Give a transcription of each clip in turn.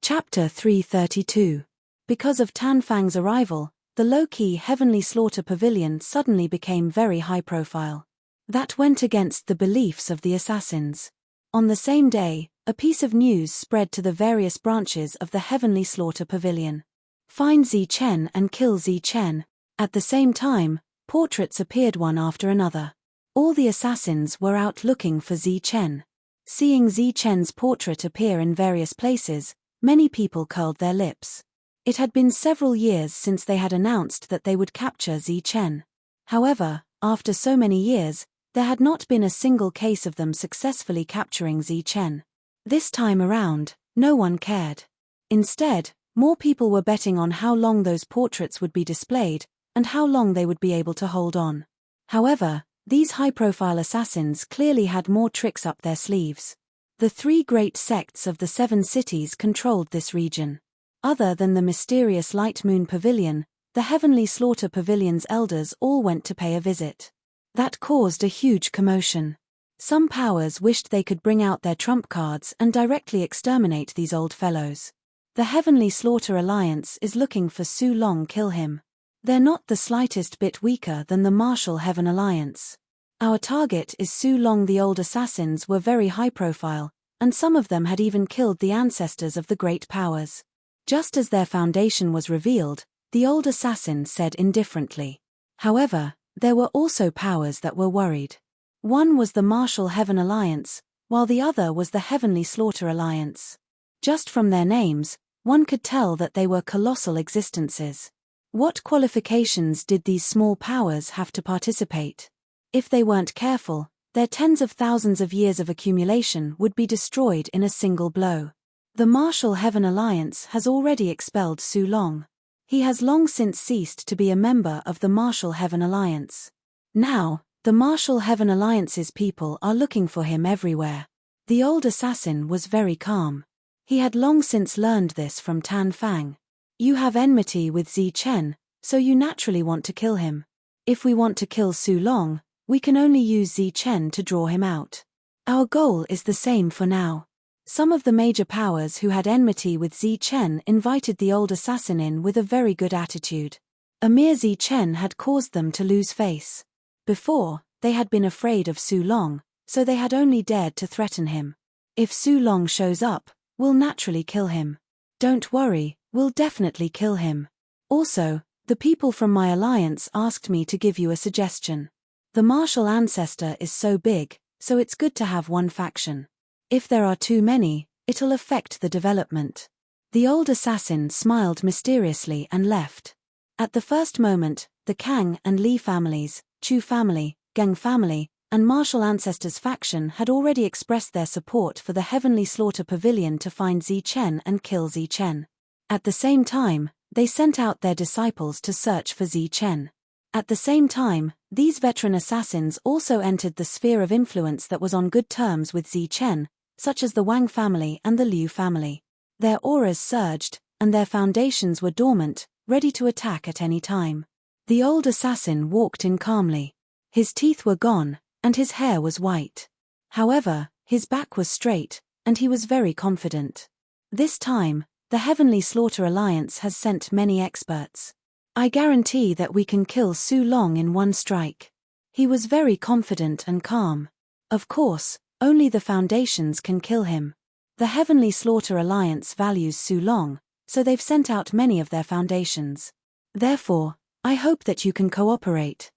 Chapter 332. Because of Tan Fang's arrival, the low-key Heavenly Slaughter Pavilion suddenly became very high-profile. That went against the beliefs of the assassins. On the same day, a piece of news spread to the various branches of the Heavenly Slaughter Pavilion. Find Zi Chen and kill Zi Chen. At the same time, portraits appeared one after another. All the assassins were out looking for Zi Chen. Seeing Zi Chen's portrait appear in various places, many people curled their lips. It had been several years since they had announced that they would capture Zi Chen. However, after so many years, there had not been a single case of them successfully capturing Zi Chen. This time around, no one cared. Instead, more people were betting on how long those portraits would be displayed, and how long they would be able to hold on. However, these high-profile assassins clearly had more tricks up their sleeves. The three great sects of the 7 cities controlled this region. Other than the mysterious Light Moon Pavilion, the Heavenly Slaughter Pavilion's elders all went to pay a visit. That caused a huge commotion. Some powers wished they could bring out their trump cards and directly exterminate these old fellows. The Heavenly Slaughter Alliance is looking for Su Long. Kill him. They're not the slightest bit weaker than the Martial Heaven Alliance. Our target is Su Long. The old assassins were very high-profile, and some of them had even killed the ancestors of the great powers. Just as their foundation was revealed, the old assassin said indifferently. However, there were also powers that were worried. One was the Martial Heaven Alliance, while the other was the Heavenly Slaughter Alliance. Just from their names, one could tell that they were colossal existences. What qualifications did these small powers have to participate? If they weren't careful, their tens of thousands of years of accumulation would be destroyed in a single blow. The Martial Heaven Alliance has already expelled Su Long. He has long since ceased to be a member of the Martial Heaven Alliance. Now, the Martial Heaven Alliance's people are looking for him everywhere. The old assassin was very calm. He had long since learned this from Tan Fang. You have enmity with Zi Chen, so you naturally want to kill him. If we want to kill Su Long, we can only use Zi Chen to draw him out. Our goal is the same for now. Some of the major powers who had enmity with Zi Chen invited the old assassin in with a very good attitude. A mere Zi Chen had caused them to lose face. Before, they had been afraid of Su Long, so they had only dared to threaten him. If Su Long shows up, we'll naturally kill him. Don't worry, we'll definitely kill him. Also, the people from my alliance asked me to give you a suggestion. The martial ancestor is so big, so it's good to have one faction. If there are too many, it'll affect the development. The old assassin smiled mysteriously and left. At the first moment, the Kang and Li families, Chu family, Geng family, and Martial Ancestors faction had already expressed their support for the Heavenly Slaughter Pavilion to find Zi Chen and kill Zi Chen. At the same time, they sent out their disciples to search for Zi Chen. At the same time, these veteran assassins also entered the sphere of influence that was on good terms with Zi Chen, such as the Wang family and the Liu family. Their auras surged, and their foundations were dormant, ready to attack at any time. The old assassin walked in calmly. His teeth were gone, and his hair was white. However, his back was straight, and he was very confident. This time, the Heavenly Slaughter Alliance has sent many experts. I guarantee that we can kill Su Long in one strike. He was very confident and calm. Of course, only the foundations can kill him. The Heavenly Slaughter Alliance values Su Long, so they've sent out many of their foundations. Therefore, I hope that you can cooperate.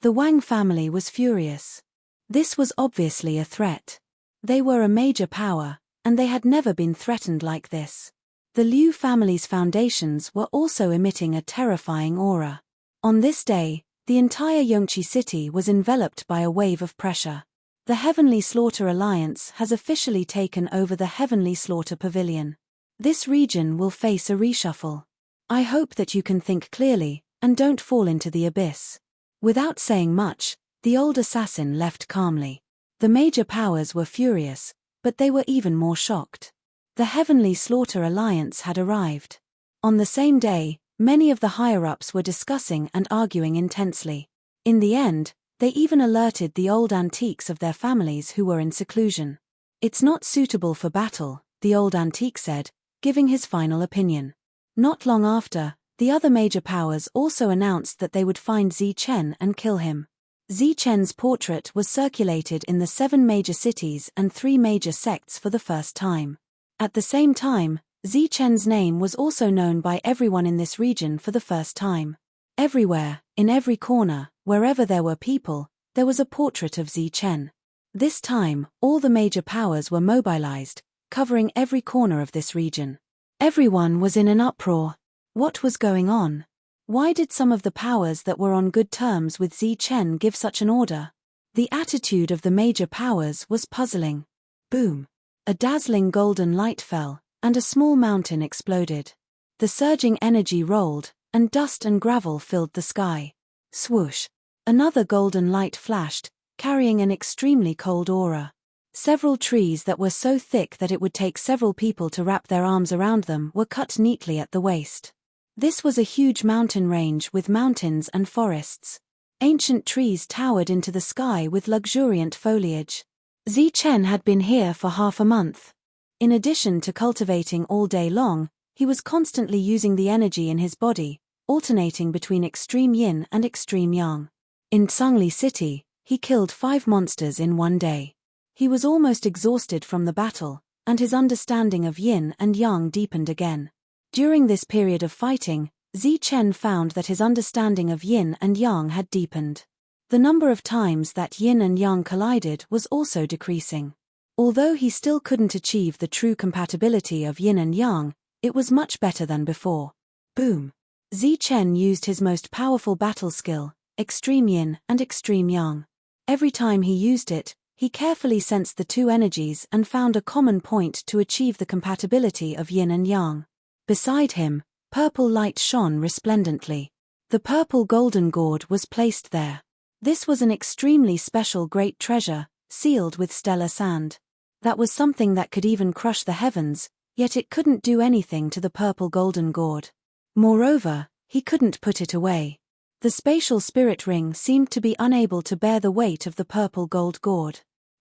The Wang family was furious. This was obviously a threat. They were a major power, and they had never been threatened like this. The Liu family's foundations were also emitting a terrifying aura. On this day, the entire Yongqi city was enveloped by a wave of pressure. The Heavenly Slaughter Alliance has officially taken over the Heavenly Slaughter Pavilion. This region will face a reshuffle. I hope that you can think clearly, and don't fall into the abyss. Without saying much, the old assassin left calmly. The major powers were furious, but they were even more shocked. The Heavenly Slaughter Alliance had arrived. On the same day, many of the higher-ups were discussing and arguing intensely. In the end, they even alerted the old antiques of their families who were in seclusion. It's not suitable for battle, the old antique said, giving his final opinion. Not long after, the other major powers also announced that they would find Zichen and kill him. Zichen's portrait was circulated in the 7 major cities and 3 major sects for the first time. At the same time, Zichen's name was also known by everyone in this region for the first time. Everywhere, in every corner, wherever there were people, there was a portrait of Zichen. This time, all the major powers were mobilized, covering every corner of this region. Everyone was in an uproar. What was going on? Why did some of the powers that were on good terms with Zichen give such an order? The attitude of the major powers was puzzling. Boom! A dazzling golden light fell, and a small mountain exploded. The surging energy rolled, and dust and gravel filled the sky. Swoosh! Another golden light flashed, carrying an extremely cold aura. Several trees that were so thick that it would take several people to wrap their arms around them were cut neatly at the waist. This was a huge mountain range with mountains and forests. Ancient trees towered into the sky with luxuriant foliage. Zichen had been here for half a month. In addition to cultivating all day long, he was constantly using the energy in his body, alternating between extreme yin and extreme yang. In Tsangli City, he killed 5 monsters in one day. He was almost exhausted from the battle, and his understanding of yin and yang deepened again. During this period of fighting, Zichen found that his understanding of yin and yang had deepened. The number of times that yin and yang collided was also decreasing. Although he still couldn't achieve the true compatibility of yin and yang, it was much better than before. Boom! Zichen used his most powerful battle skill, extreme yin and extreme yang. Every time he used it, he carefully sensed the 2 energies and found a common point to achieve the compatibility of yin and yang. Beside him, purple light shone resplendently. The purple golden gourd was placed there. This was an extremely special great treasure, sealed with stellar sand. That was something that could even crush the heavens, yet it couldn't do anything to the purple golden gourd. Moreover, he couldn't put it away. The spatial spirit ring seemed to be unable to bear the weight of the purple gold gourd.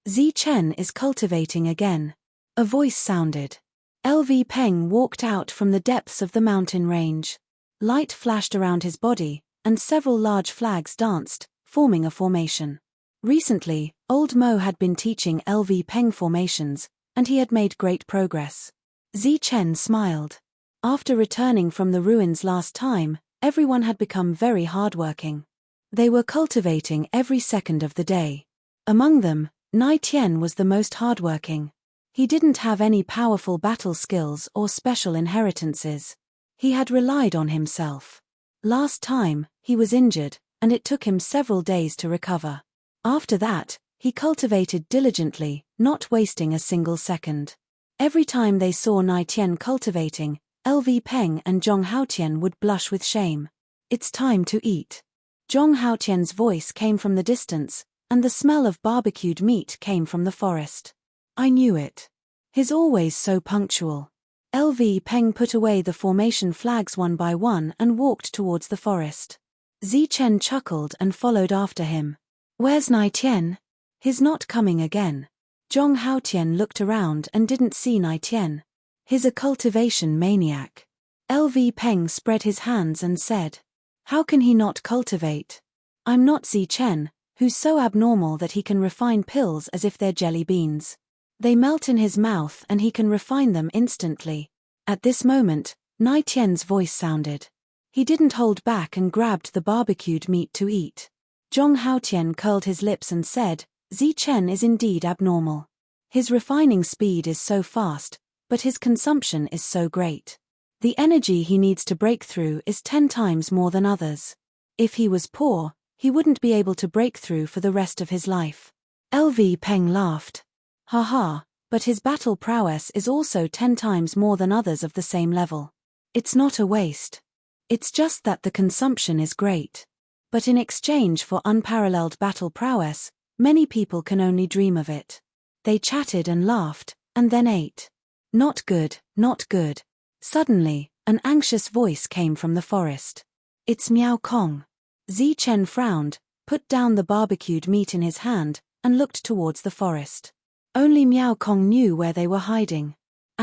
Zichen is cultivating again. A voice sounded. LV Peng walked out from the depths of the mountain range. Light flashed around his body, and several large flags danced, forming a formation. Recently, Old Mo had been teaching LV Peng formations, and he had made great progress. Zichen smiled. After returning from the ruins last time, everyone had become very hardworking. They were cultivating every second of the day. Among them, Nai Tian was the most hardworking. He didn't have any powerful battle skills or special inheritances. He had relied on himself. Last time, he was injured, and it took him several days to recover. After that, he cultivated diligently, not wasting a single second. Every time they saw Nai Tian cultivating, LV Peng and Zhong Haotian would blush with shame. It's time to eat. Zhong Haotian's voice came from the distance, and the smell of barbecued meat came from the forest. I knew it. He's always so punctual. LV Peng put away the formation flags one by one and walked towards the forest. Zichen chuckled and followed after him. Where's Nai Tian? He's not coming again. Zhong Haotian looked around and didn't see Nai Tian. He's a cultivation maniac. LV Peng spread his hands and said, how can he not cultivate? I'm not Zichen, who's so abnormal that he can refine pills as if they're jelly beans. They melt in his mouth and he can refine them instantly. At this moment, Nai Tian's voice sounded. He didn't hold back and grabbed the barbecued meat to eat. Zhong Haotian curled his lips and said, Zichen is indeed abnormal. His refining speed is so fast, but his consumption is so great. The energy he needs to break through is 10 times more than others. If he was poor, he wouldn't be able to break through for the rest of his life. LV Peng laughed. Haha, but his battle prowess is also 10 times more than others of the same level. It's not a waste. It's just that the consumption is great. But in exchange for unparalleled battle prowess, many people can only dream of it. They chatted and laughed, and then ate. Not good, not good. Suddenly, an anxious voice came from the forest. It's Miao Kong. Zichen frowned, put down the barbecued meat in his hand, and looked towards the forest. Only Miao Kong knew where they were hiding.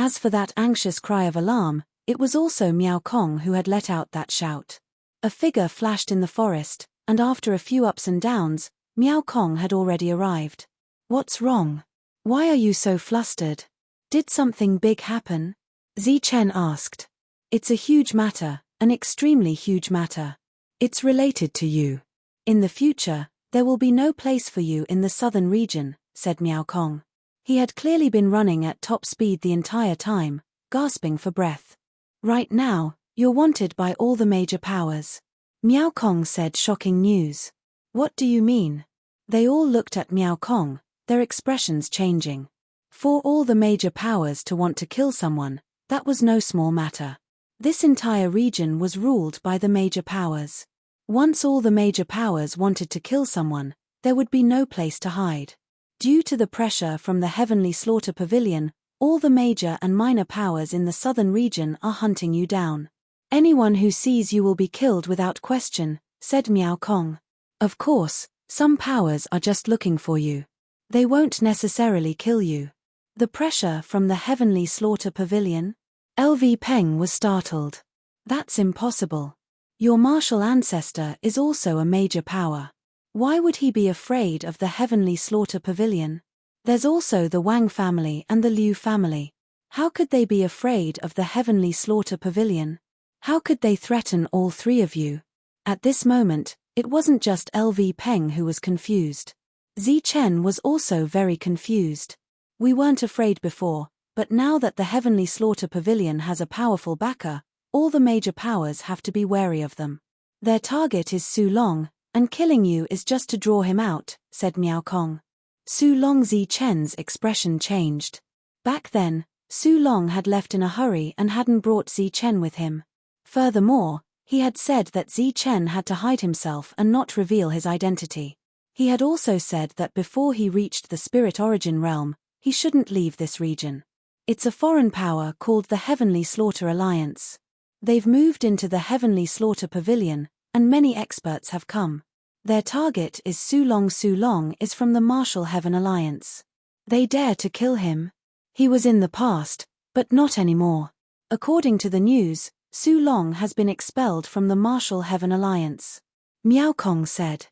As for that anxious cry of alarm, it was also Miao Kong who had let out that shout. A figure flashed in the forest, and after a few ups and downs, Miao Kong had already arrived. What's wrong? Why are you so flustered? Did something big happen? Zichen asked. It's a huge matter, an extremely huge matter. It's related to you. In the future, there will be no place for you in the southern region, said Miao Kong. He had clearly been running at top speed the entire time, gasping for breath. Right now, you're wanted by all the major powers. Miao Kong said shocking news. What do you mean? They all looked at Miao Kong, their expressions changing. For all the major powers to want to kill someone, that was no small matter. This entire region was ruled by the major powers. Once all the major powers wanted to kill someone, there would be no place to hide. Due to the pressure from the Heavenly Slaughter Pavilion, all the major and minor powers in the southern region are hunting you down. Anyone who sees you will be killed without question, said Miao Kong. Of course, some powers are just looking for you. They won't necessarily kill you. The pressure from the Heavenly Slaughter Pavilion? LV Peng was startled. That's impossible. Your martial ancestor is also a major power. Why would he be afraid of the Heavenly Slaughter Pavilion? There's also the Wang family and the Liu family. How could they be afraid of the Heavenly Slaughter Pavilion? How could they threaten all three of you? At this moment, it wasn't just LV Peng who was confused. Zichen was also very confused. We weren't afraid before, but now that the Heavenly Slaughter Pavilion has a powerful backer, all the major powers have to be wary of them. Their target is Su Long, and killing you is just to draw him out, said Miao Kong. Su Long. Zichen's expression changed. Back then, Su Long had left in a hurry and hadn't brought Zichen with him. Furthermore, he had said that Zichen had to hide himself and not reveal his identity. He had also said that before he reached the Spirit Origin realm, he shouldn't leave this region. It's a foreign power called the Heavenly Slaughter Alliance. They've moved into the Heavenly Slaughter Pavilion, and many experts have come. Their target is Su Long. Su Long is from the Martial Heaven Alliance. They dare to kill him. He was in the past, but not anymore. According to the news, Su Long has been expelled from the Martial Heaven Alliance. Miao Kong said.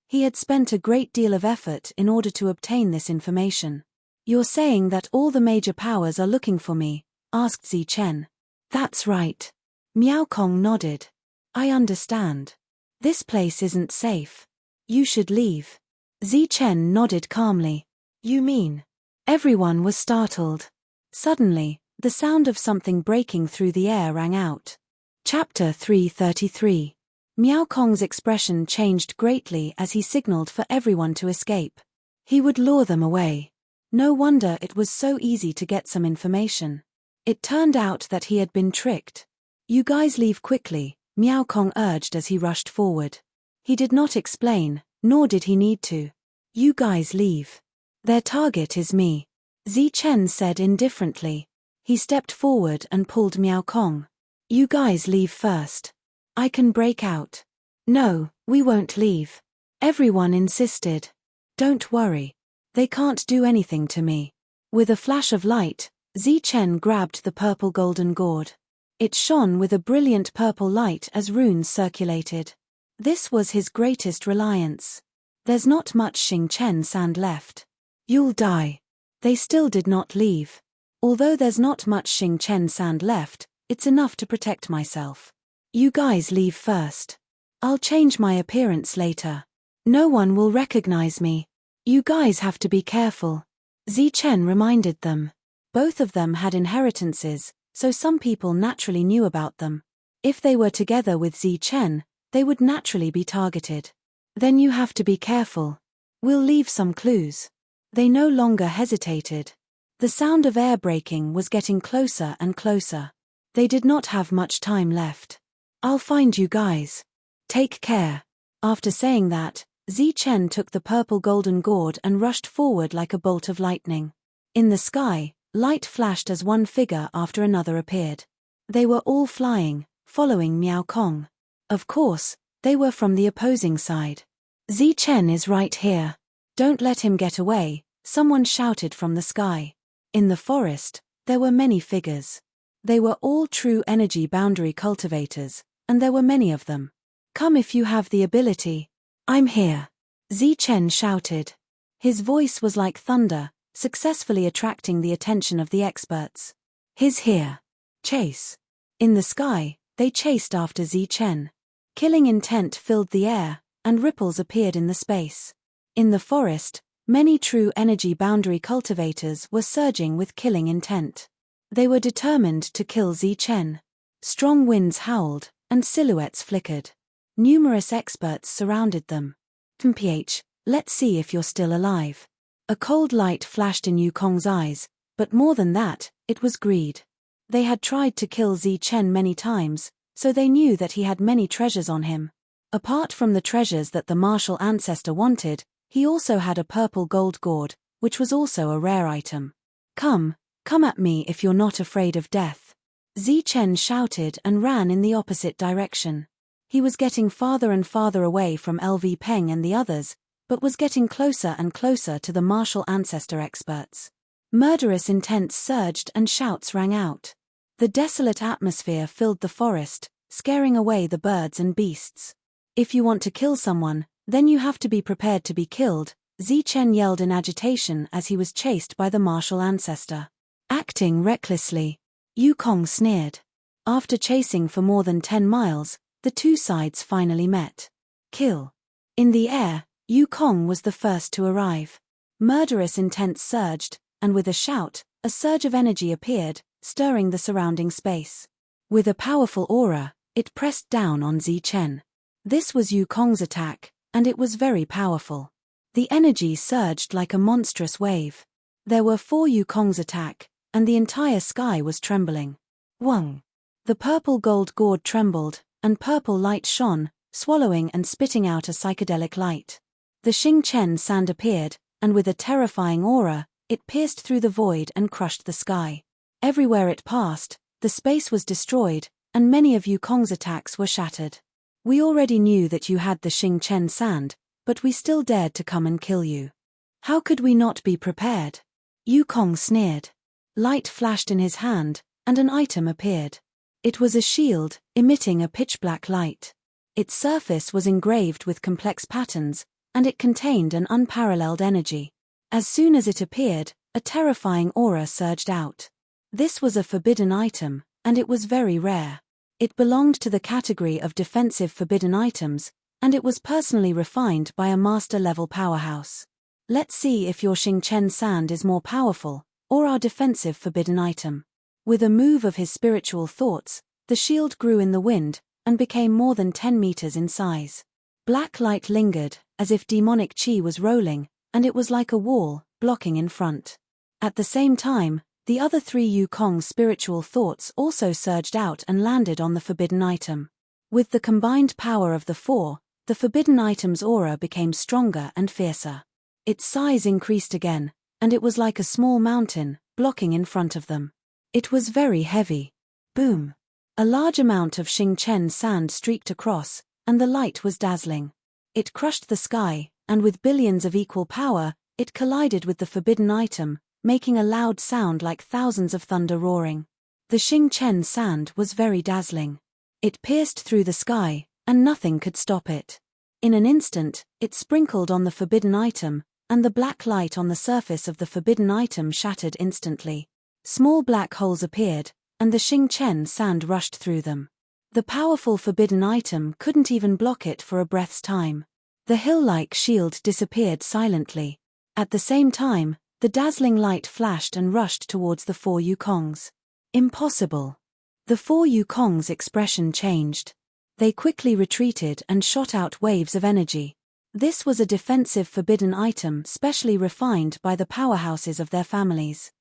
He had spent a great deal of effort in order to obtain this information. You're saying that all the major powers are looking for me? Asked Zichen. That's right. Miao Kong nodded. I understand. This place isn't safe. You should leave. Zichen nodded calmly. You mean? Everyone was startled. Suddenly, the sound of something breaking through the air rang out. Chapter 333. Miao Kong's expression changed greatly as he signaled for everyone to escape. He would lure them away. No wonder it was so easy to get some information. It turned out that he had been tricked. You guys leave quickly, Miao Kong urged as he rushed forward. He did not explain, nor did he need to. You guys leave. Their target is me. Zichen said indifferently. He stepped forward and pulled Miao Kong. You guys leave first. I can break out. No, we won't leave. Everyone insisted. Don't worry. They can't do anything to me. With a flash of light, Zichen grabbed the purple golden gourd. It shone with a brilliant purple light as runes circulated. This was his greatest reliance. There's not much Xingchen sand left. You'll die. They still did not leave. Although there's not much Xingchen sand left, it's enough to protect myself. You guys leave first. I'll change my appearance later. No one will recognize me. You guys have to be careful. Zichen reminded them. Both of them had inheritances, so some people naturally knew about them. If they were together with Zichen, they would naturally be targeted. Then you have to be careful. We'll leave some clues. They no longer hesitated. The sound of air breaking was getting closer and closer. They did not have much time left. I'll find you guys. Take care. After saying that, Zichen took the purple golden gourd and rushed forward like a bolt of lightning. In the sky, light flashed as one figure after another appeared. They were all flying, following Miao Kong. Of course, they were from the opposing side. Zichen is right here. Don't let him get away, someone shouted from the sky. In the forest, There were many figures. They were all true energy boundary cultivators, and there were many of them. Come if you have the ability. I'm here. Zichen shouted. His voice was like thunder, successfully attracting the attention of the experts. He's here. Chase. In the sky, they chased after Zichen. Killing intent filled the air, and ripples appeared in the space. In the forest, many true energy boundary cultivators were surging with killing intent. They were determined to kill Zichen. Strong winds howled, and silhouettes flickered. Numerous experts surrounded them. "Mph, let's see if you're still alive." A cold light flashed in Yukong's eyes, but more than that, it was greed. They had tried to kill Zichen many times, so they knew that he had many treasures on him. Apart from the treasures that the martial ancestor wanted, he also had a purple gold gourd, which was also a rare item. Come at me if you're not afraid of death." Zichen shouted and ran in the opposite direction. He was getting farther and farther away from LV Peng and the others, but was getting closer and closer to the martial ancestor experts. Murderous intent surged and shouts rang out. The desolate atmosphere filled the forest, scaring away the birds and beasts. "If you want to kill someone, then you have to be prepared to be killed," Zichen yelled in agitation as he was chased by the martial ancestor. Acting recklessly, Yukong sneered. After chasing for more than 10 miles, the two sides finally met. Kill. In the air, Yukong was the first to arrive. Murderous intent surged, and with a shout, a surge of energy appeared, stirring the surrounding space. With a powerful aura, it pressed down on Zichen. This was Yukong's attack, and it was very powerful. The energy surged like a monstrous wave. There were 4 Yukong's attack, and the entire sky was trembling. Wang. The purple gold gourd trembled, and purple light shone, swallowing and spitting out a psychedelic light. The Xingchen sand appeared, and with a terrifying aura, it pierced through the void and crushed the sky. Everywhere it passed, the space was destroyed, and many of Yukong's attacks were shattered. "We already knew that you had the Xingchen sand, but we still dared to come and kill you. How could we not be prepared?" Yukong sneered. Light flashed in his hand, and an item appeared. It was a shield, emitting a pitch-black light. Its surface was engraved with complex patterns, and it contained an unparalleled energy. As soon as it appeared, a terrifying aura surged out. This was a forbidden item, and it was very rare. It belonged to the category of defensive forbidden items, and it was personally refined by a master-level powerhouse. Let's see if your Xingchen sand is more powerful, or our defensive forbidden item. With a move of his spiritual thoughts, the shield grew in the wind, and became more than 10 meters in size. Black light lingered, as if demonic chi was rolling, and it was like a wall, blocking in front. At the same time, the other 3 Yukong's spiritual thoughts also surged out and landed on the forbidden item. With the combined power of the 4, the forbidden item's aura became stronger and fiercer. Its size increased again, and it was like a small mountain, blocking in front of them. It was very heavy. Boom. A large amount of Xingchen sand streaked across, and the light was dazzling. It crushed the sky, and with billions of equal power, it collided with the forbidden item, making a loud sound like thousands of thunder roaring. The Xingchen sand was very dazzling. It pierced through the sky, and nothing could stop it. In an instant, it sprinkled on the forbidden item, and the black light on the surface of the forbidden item shattered instantly. Small black holes appeared, and the Xingchen sand rushed through them. The powerful forbidden item couldn't even block it for a breath's time. The hill-like shield disappeared silently. At the same time, the dazzling light flashed and rushed towards the 4 Yukongs. Impossible. The 4 Yukong's expression changed. They quickly retreated and shot out waves of energy. This was a defensive forbidden item specially refined by the powerhouses of their families.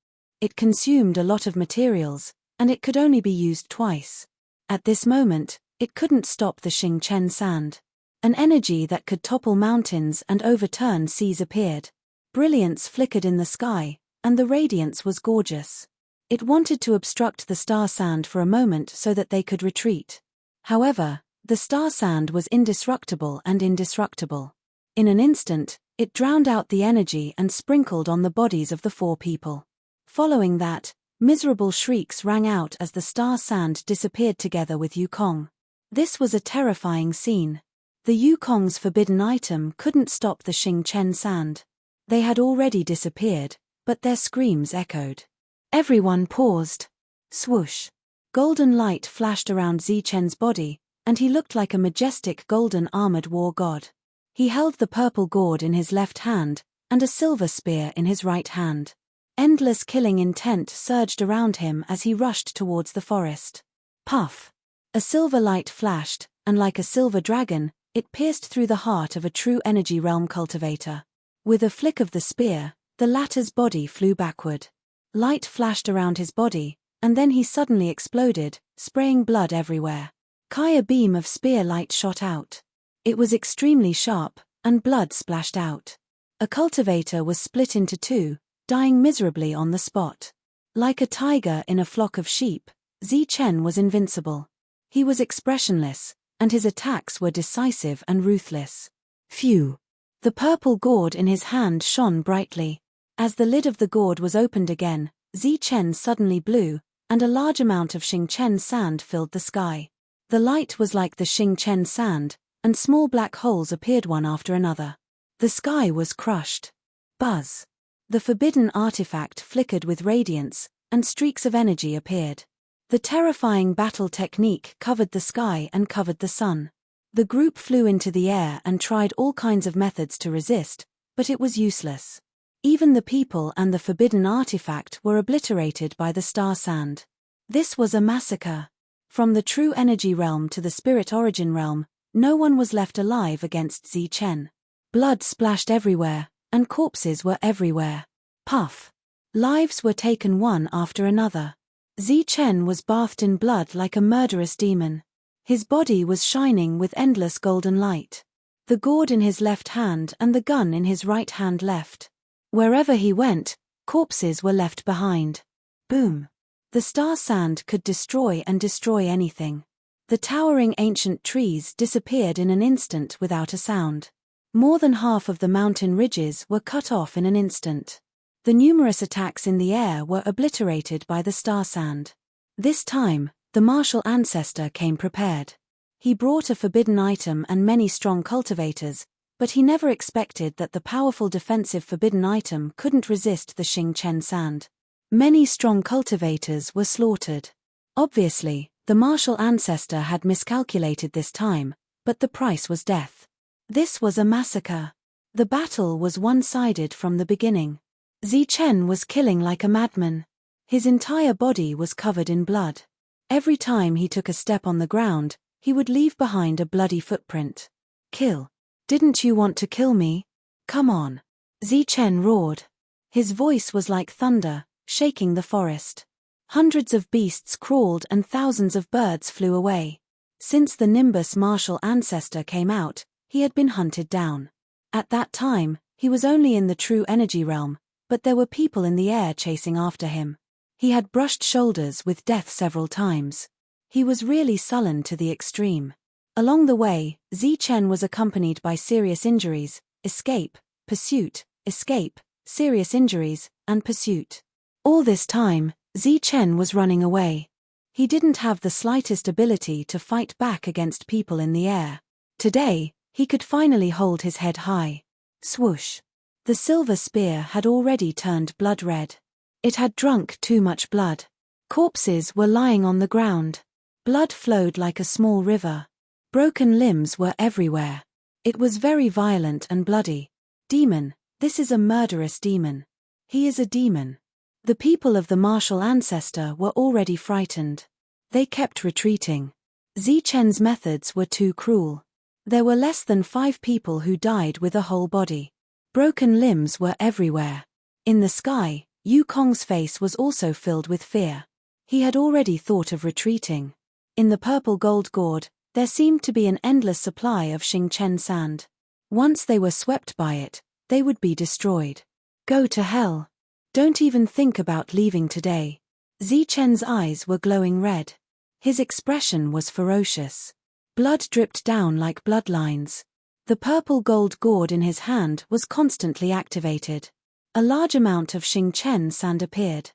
It consumed a lot of materials, and it could only be used twice. At this moment, it couldn't stop the Xingchen sand. An energy that could topple mountains and overturn seas appeared. Brilliance flickered in the sky, and the radiance was gorgeous. It wanted to obstruct the star sand for a moment so that they could retreat. However, the star sand was indestructible and indestructible. In an instant, it drowned out the energy and sprinkled on the bodies of the 4 people. Following that, Miserable shrieks rang out as the star sand disappeared together with Yukong. This was a terrifying scene. The Yukong's forbidden item couldn't stop the Xingchen sand. They had already disappeared, but their screams echoed. Everyone paused. Swoosh. Golden light flashed around Zichen's body, and he looked like a majestic golden armored war god. He held the purple gourd in his left hand, and a silver spear in his right hand. Endless killing intent surged around him as he rushed towards the forest. Puff! A silver light flashed, and like a silver dragon, it pierced through the heart of a true energy realm cultivator. With a flick of the spear, the latter's body flew backward. Light flashed around his body, and then he suddenly exploded, spraying blood everywhere. A beam of spear light shot out. It was extremely sharp, and blood splashed out. A cultivator was split into two, dying miserably on the spot. Like a tiger in a flock of sheep, Zichen was invincible. He was expressionless, and his attacks were decisive and ruthless. Phew! The purple gourd in his hand shone brightly. As the lid of the gourd was opened again, Zichen suddenly blew, and a large amount of Xingchen sand filled the sky. The light was like the Xingchen sand, and small black holes appeared one after another. The sky was crushed. Buzz! The forbidden artifact flickered with radiance, and streaks of energy appeared. The terrifying battle technique covered the sky and covered the sun. The group flew into the air and tried all kinds of methods to resist, but it was useless. Even the people and the forbidden artifact were obliterated by the star sand. This was a massacre. From the true energy realm to the spirit origin realm, no one was left alive against Zichen. Blood splashed everywhere, and corpses were everywhere. Puff! Lives were taken one after another. Zichen was bathed in blood like a murderous demon. His body was shining with endless golden light. The gourd in his left hand and the gun in his right hand left. Wherever he went, corpses were left behind. Boom! The star sand could destroy anything. The towering ancient trees disappeared in an instant without a sound. More than half of the mountain ridges were cut off in an instant. The numerous attacks in the air were obliterated by the star sand. This time, the martial ancestor came prepared. He brought a forbidden item and many strong cultivators, but he never expected that the powerful defensive forbidden item couldn't resist the Xingchen sand. Many strong cultivators were slaughtered. Obviously, the martial ancestor had miscalculated this time, but the price was death. This was a massacre. The battle was one-sided from the beginning. Zichen was killing like a madman. His entire body was covered in blood. Every time he took a step on the ground, he would leave behind a bloody footprint. Kill. Didn't you want to kill me? Come on. Zichen roared. His voice was like thunder, shaking the forest. Hundreds of beasts crawled and thousands of birds flew away. Since the Nimbus martial ancestor came out, he had been hunted down. At that time, he was only in the true energy realm, but there were people in the air chasing after him. He had brushed shoulders with death several times. He was really sullen to the extreme. Along the way, Zichen was accompanied by serious injuries, escape, pursuit, escape, serious injuries, and pursuit. All this time, Zichen was running away. He didn't have the slightest ability to fight back against people in the air. Today, he could finally hold his head high. Swoosh! The silver spear had already turned blood red. It had drunk too much blood. Corpses were lying on the ground. Blood flowed like a small river. Broken limbs were everywhere. It was very violent and bloody. Demon, this is a murderous demon. He is a demon. The people of the martial ancestor were already frightened. They kept retreating. Zichen's methods were too cruel. There were less than 5 people who died with a whole body. Broken limbs were everywhere. In the sky, Yukong's face was also filled with fear. He had already thought of retreating. In the purple gold gourd, there seemed to be an endless supply of Xingchen sand. Once they were swept by it, they would be destroyed. Go to hell. Don't even think about leaving today. Zichen's eyes were glowing red. His expression was ferocious. Blood dripped down like bloodlines. The purple gold gourd in his hand was constantly activated. A large amount of Xingchen sand appeared.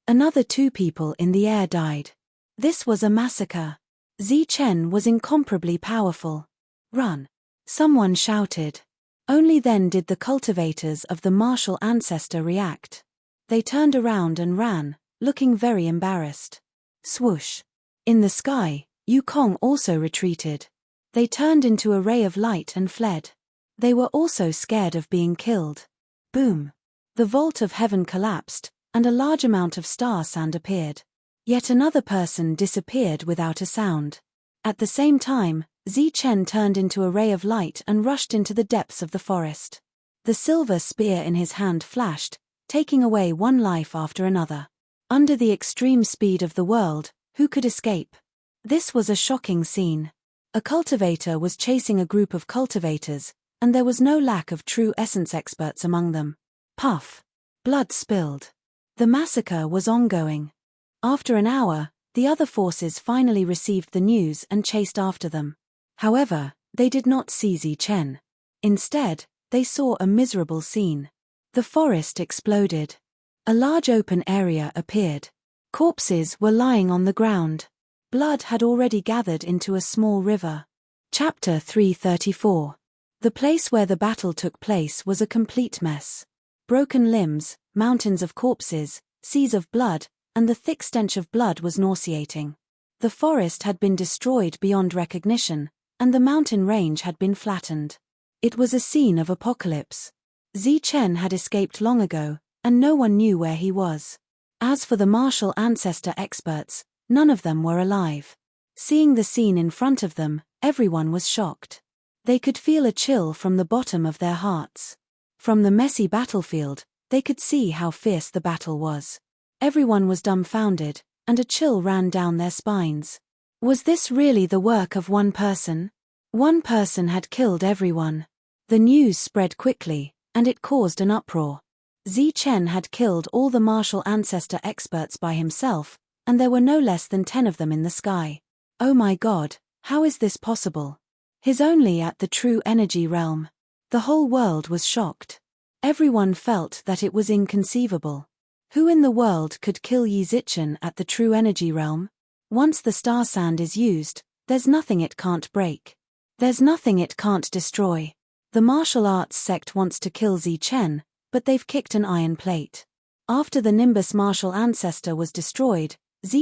Another 2 people in the air died. This was a massacre. Chen was incomparably powerful. Run! Someone shouted. Only then did the cultivators of the martial ancestor react. They turned around and ran, looking very embarrassed. Swoosh! In the sky, Yukong also retreated. They turned into a ray of light and fled. They were also scared of being killed. Boom! The vault of heaven collapsed, and a large amount of star sand appeared. Yet another person disappeared without a sound. At the same time, Chen turned into a ray of light and rushed into the depths of the forest. The silver spear in his hand flashed, taking away one life after another. Under the extreme speed of the world, who could escape? This was a shocking scene. A cultivator was chasing a group of cultivators, and there was no lack of true essence experts among them. Puff! Blood spilled. The massacre was ongoing. After an hour, the other forces finally received the news and chased after them. However, they did not see Chen. Instead, they saw a miserable scene. The forest exploded. A large open area appeared. Corpses were lying on the ground. Blood had already gathered into a small river. Chapter 334. The place where the battle took place was a complete mess. Broken limbs, mountains of corpses, seas of blood, and the thick stench of blood was nauseating. The forest had been destroyed beyond recognition, and the mountain range had been flattened. It was a scene of apocalypse. Chen had escaped long ago, and no one knew where he was. As for the martial ancestor experts, none of them were alive. Seeing the scene in front of them, everyone was shocked. They could feel a chill from the bottom of their hearts. From the messy battlefield, they could see how fierce the battle was. Everyone was dumbfounded, and a chill ran down their spines. Was this really the work of one person? One person had killed everyone. The news spread quickly, and it caused an uproar. Chen had killed all the martial ancestor experts by himself, and there were no less than 10 of them in the sky. Oh my God, how is this possible? He's only at the true energy realm. The whole world was shocked. Everyone felt that it was inconceivable. Who in the world could kill Chen at the true energy realm? Once the star sand is used, there's nothing it can't break. There's nothing it can't destroy. The martial arts sect wants to kill Chen, but they've kicked an iron plate. After the Nimbus martial ancestor was destroyed,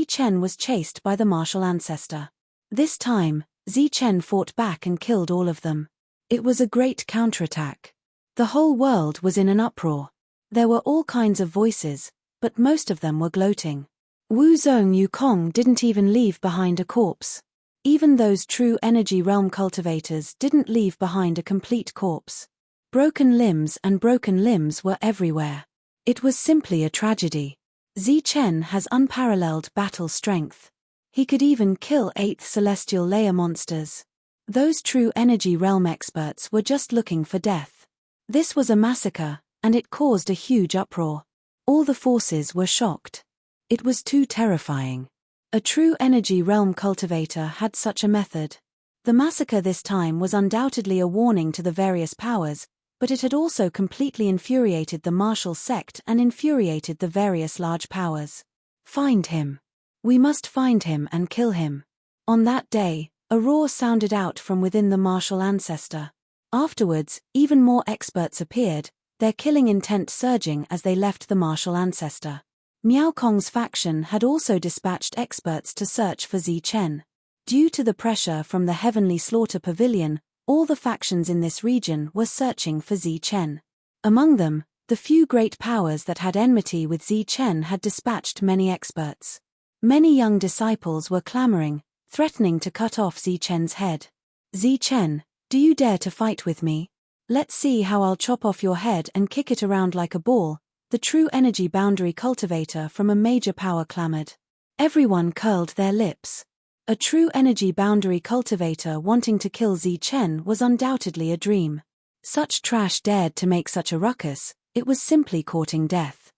Chen was chased by the martial ancestor. This time, Chen fought back and killed all of them. It was a great counterattack. The whole world was in an uproar. There were all kinds of voices, but most of them were gloating. Wu Zong Yukong didn't even leave behind a corpse. Even those true energy realm cultivators didn't leave behind a complete corpse. Broken limbs were everywhere. It was simply a tragedy. Chen has unparalleled battle strength. He could even kill 8th celestial layer monsters. Those true energy realm experts were just looking for death. This was a massacre, and it caused a huge uproar. All the forces were shocked. It was too terrifying. A true energy realm cultivator had such a method. The massacre this time was undoubtedly a warning to the various powers, but it had also completely infuriated the martial sect and infuriated the various large powers. Find him. We must find him and kill him. On that day, a roar sounded out from within the martial ancestor. Afterwards, even more experts appeared, their killing intent surging as they left the martial ancestor. Miao Kong's faction had also dispatched experts to search for Chen. Due to the pressure from the Heavenly Slaughter Pavilion, all the factions in this region were searching for Chen. Among them, the few great powers that had enmity with Chen had dispatched many experts. Many young disciples were clamoring, threatening to cut off Chen's head. Chen, do you dare to fight with me? Let's see how I'll chop off your head and kick it around like a ball. The true energy boundary cultivator from a major power clamored. Everyone curled their lips. A true energy boundary cultivator wanting to kill Chen was undoubtedly a dream. Such trash dared to make such a ruckus, it was simply courting death.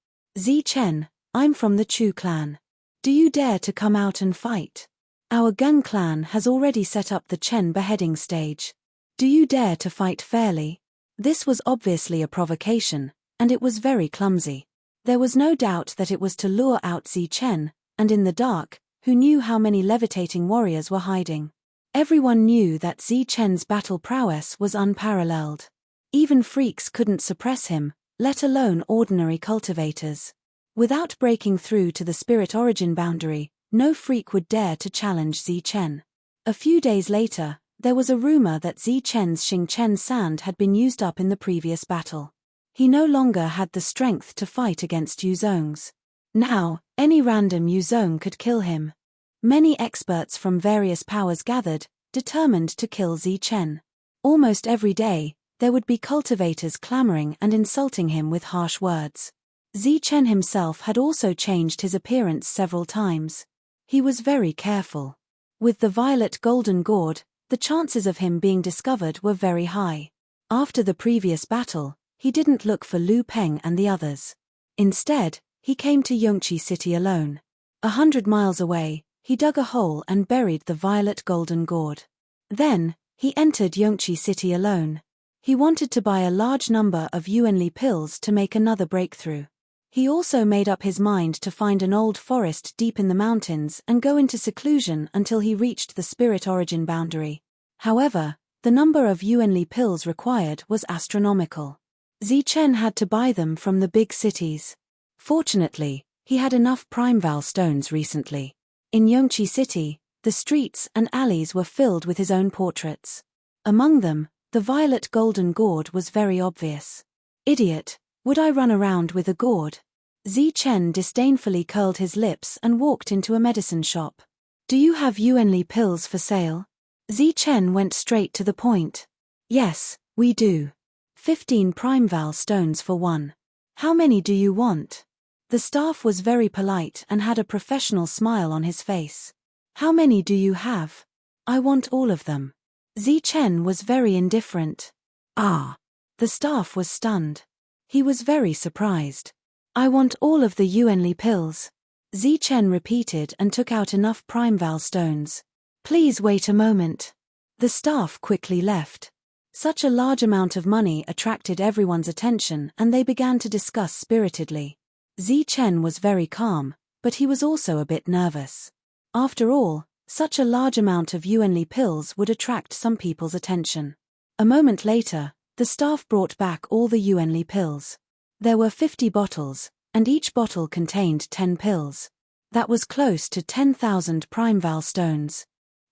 Chen, I'm from the Chu clan. Do you dare to come out and fight? Our Gun clan has already set up the Chen beheading stage. Do you dare to fight fairly? This was obviously a provocation, and it was very clumsy. There was no doubt that it was to lure out Zi Chen, and in the dark, who knew how many levitating warriors were hiding? Everyone knew that Zi Chen's battle prowess was unparalleled. Even freaks couldn't suppress him, let alone ordinary cultivators. Without breaking through to the spirit origin boundary, no freak would dare to challenge Zi Chen. A few days later, there was a rumor that Zi Chen's Xing Chen sand had been used up in the previous battle. He no longer had the strength to fight against Yu Zhong's. Now, any random Yu Zhong could kill him. Many experts from various powers gathered, determined to kill Zi Chen. Almost every day, there would be cultivators clamoring and insulting him with harsh words. Zi Chen himself had also changed his appearance several times. He was very careful. With the violet golden gourd, the chances of him being discovered were very high. After the previous battle, he didn't look for Lu Peng and the others. Instead, he came to Yongqi City alone. 100 miles away, he dug a hole and buried the violet golden gourd. Then, he entered Yongqi City alone. He wanted to buy a large number of Yuanli pills to make another breakthrough. He also made up his mind to find an old forest deep in the mountains and go into seclusion until he reached the spirit origin boundary. However, the number of Yuanli pills required was astronomical. Zi Chen had to buy them from the big cities. Fortunately, he had enough Primeval stones recently. In Yongqi City, the streets and alleys were filled with his own portraits. Among them, the violet golden gourd was very obvious. Idiot, would I run around with a gourd? Zi Chen disdainfully curled his lips and walked into a medicine shop. Do you have Yuanli pills for sale? Zi Chen went straight to the point. Yes, we do. 15 Primeval stones for one. How many do you want? The staff was very polite and had a professional smile on his face. How many do you have? I want all of them. Zi Chen was very indifferent. Ah. The staff was stunned. He was very surprised. I want all of the Yuanli pills. Zi Chen repeated and took out enough Primeval stones. Please wait a moment. The staff quickly left. Such a large amount of money attracted everyone's attention and they began to discuss spiritedly. Zi Chen was very calm, but he was also a bit nervous. After all, such a large amount of Yuanli pills would attract some people's attention. A moment later, the staff brought back all the Yuanli pills. There were 50 bottles, and each bottle contained 10 pills. That was close to 10,000 Primeval stones.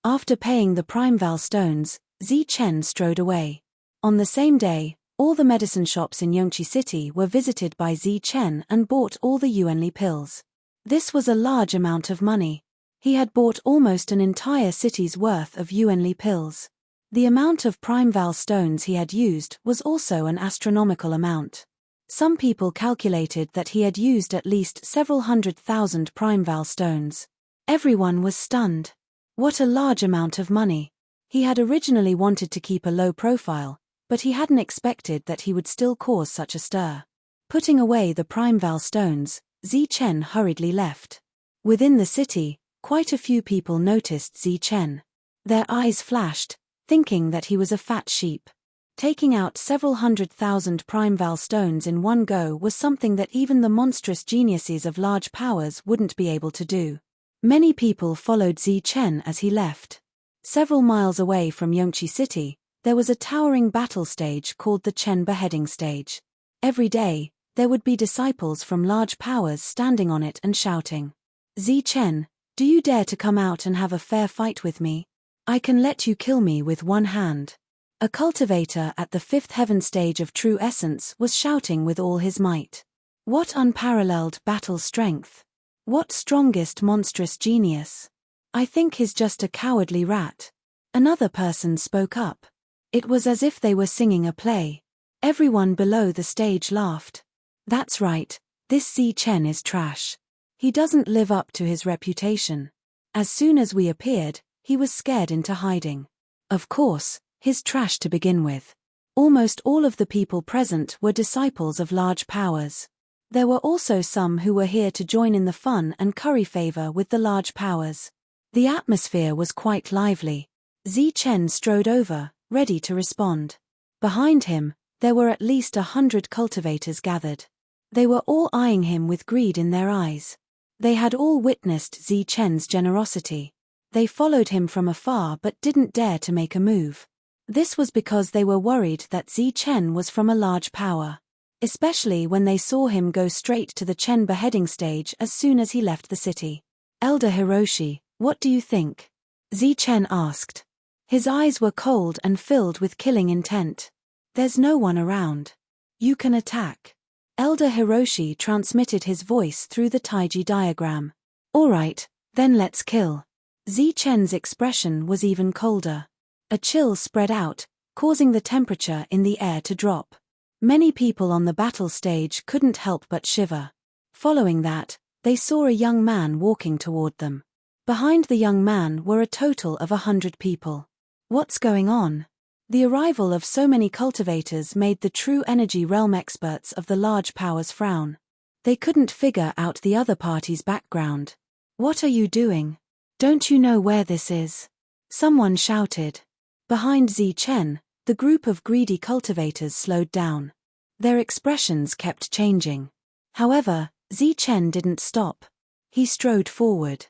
After paying the Primeval stones, Zi Chen strode away. On the same day, all the medicine shops in Yongqi City were visited by Zi Chen and bought all the Yuanli pills. This was a large amount of money. He had bought almost an entire city's worth of Yuanli pills. The amount of Primeval stones he had used was also an astronomical amount. Some people calculated that he had used at least several 100,000 Primeval stones. Everyone was stunned. What a large amount of money. He had originally wanted to keep a low profile, but he hadn't expected that he would still cause such a stir. Putting away the Primeval stones, Zi Chen hurriedly left. Within the city, quite a few people noticed Zi Chen. Their eyes flashed, thinking that he was a fat sheep. Taking out several 100,000 Primeval stones in one go was something that even the monstrous geniuses of large powers wouldn't be able to do. Many people followed Zi Chen as he left. Several miles away from Yongqi City, there was a towering battle stage called the Chen Beheading Stage. Every day, there would be disciples from large powers standing on it and shouting, Zi Chen, do you dare to come out and have a fair fight with me? I can let you kill me with one hand. A cultivator at the 5th heaven stage of true essence was shouting with all his might. What unparalleled battle strength! What strongest monstrous genius! I think he's just a cowardly rat. Another person spoke up. It was as if they were singing a play. Everyone below the stage laughed. That's right, this Zi Chen is trash. He doesn't live up to his reputation. As soon as we appeared, he was scared into hiding. Of course, he's trash to begin with. Almost all of the people present were disciples of large powers. There were also some who were here to join in the fun and curry favor with the large powers. The atmosphere was quite lively. Zi Chen strode over, ready to respond. Behind him, there were at least 100 cultivators gathered. They were all eyeing him with greed in their eyes. They had all witnessed Zi Chen's generosity. They followed him from afar but didn't dare to make a move. This was because they were worried that Zi Chen was from a large power. Especially when they saw him go straight to the Chen beheading stage as soon as he left the city. Elder Hiroshi, what do you think? Zi Chen asked. His eyes were cold and filled with killing intent. There's no one around. You can attack. Elder Hiroshi transmitted his voice through the Taiji diagram. Alright, then let's kill. Zi Chen's expression was even colder. A chill spread out, causing the temperature in the air to drop. Many people on the battle stage couldn't help but shiver. Following that, they saw a young man walking toward them. Behind the young man were a total of 100 people. What's going on? The arrival of so many cultivators made the true energy realm experts of the large powers frown. They couldn't figure out the other party's background. What are you doing? Don't you know where this is? Someone shouted. Behind Zi Chen, the group of greedy cultivators slowed down. Their expressions kept changing. However, Zi Chen didn't stop. He strode forward.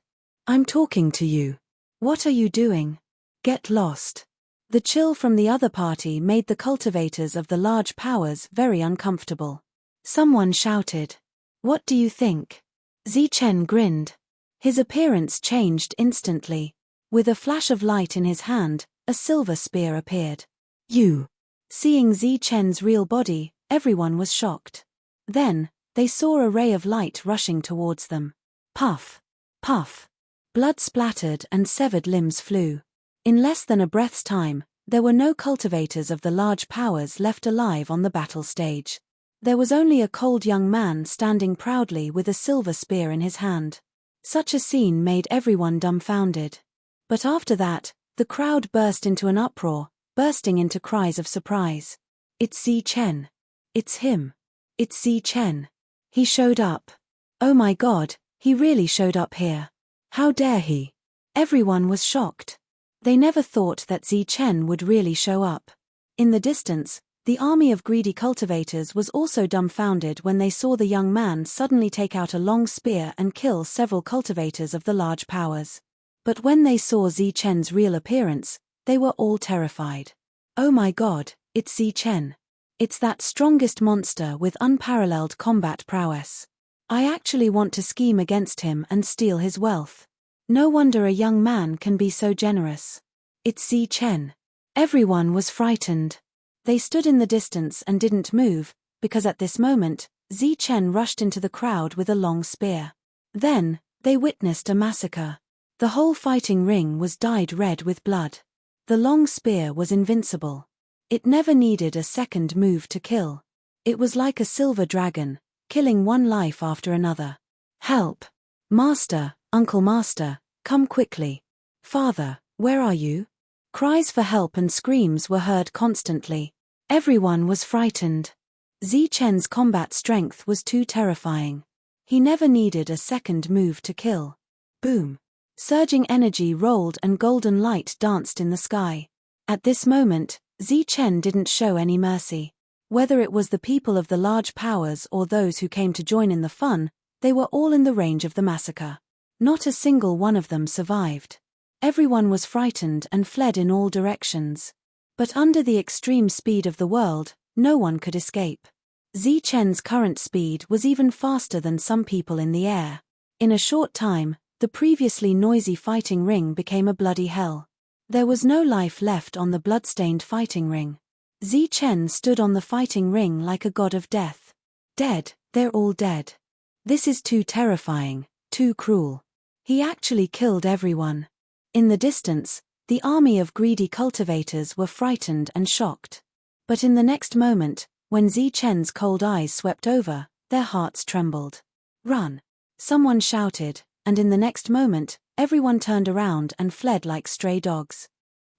I'm talking to you. What are you doing? Get lost. The chill from the other party made the cultivators of the large powers very uncomfortable. Someone shouted. What do you think? Zi Chen grinned. His appearance changed instantly. With a flash of light in his hand, a silver spear appeared. You. Seeing Zi Chen's real body, everyone was shocked. Then, they saw a ray of light rushing towards them. Puff. Puff. Blood splattered and severed limbs flew. In less than a breath's time, there were no cultivators of the large powers left alive on the battle stage. There was only a cold young man standing proudly with a silver spear in his hand. Such a scene made everyone dumbfounded. But after that, the crowd burst into an uproar, bursting into cries of surprise. It's Zi Chen. It's him. It's Zi Chen. He showed up. Oh my God, he really showed up here. How dare he? Everyone was shocked. They never thought that Zi Chen would really show up. In the distance, the army of greedy cultivators was also dumbfounded when they saw the young man suddenly take out a long spear and kill several cultivators of the large powers. But when they saw Zi Chen's real appearance, they were all terrified. Oh my God, it's Zi Chen. It's that strongest monster with unparalleled combat prowess. I actually want to scheme against him and steal his wealth. No wonder a young man can be so generous. It's Zi Chen. Everyone was frightened. They stood in the distance and didn't move, because at this moment, Zi Chen rushed into the crowd with a long spear. Then, they witnessed a massacre. The whole fighting ring was dyed red with blood. The long spear was invincible. It never needed a second move to kill. It was like a silver dragon, killing one life after another. Help! Master, Uncle Master, come quickly. Father, where are you? Cries for help and screams were heard constantly. Everyone was frightened. Zi Chen's combat strength was too terrifying. He never needed a second move to kill. Boom! Surging energy rolled and golden light danced in the sky. At this moment, Zi Chen didn't show any mercy. Whether it was the people of the large powers or those who came to join in the fun, they were all in the range of the massacre. Not a single one of them survived. Everyone was frightened and fled in all directions. But under the extreme speed of the world, no one could escape. Zi Chen's current speed was even faster than some people in the air. In a short time, the previously noisy fighting ring became a bloody hell. There was no life left on the blood-stained fighting ring. Zi Chen stood on the fighting ring like a god of death. Dead, they're all dead. This is too terrifying, too cruel. He actually killed everyone. In the distance, the army of greedy cultivators were frightened and shocked. But in the next moment, when Zi Chen's cold eyes swept over, their hearts trembled. Run! Someone shouted, and in the next moment, everyone turned around and fled like stray dogs.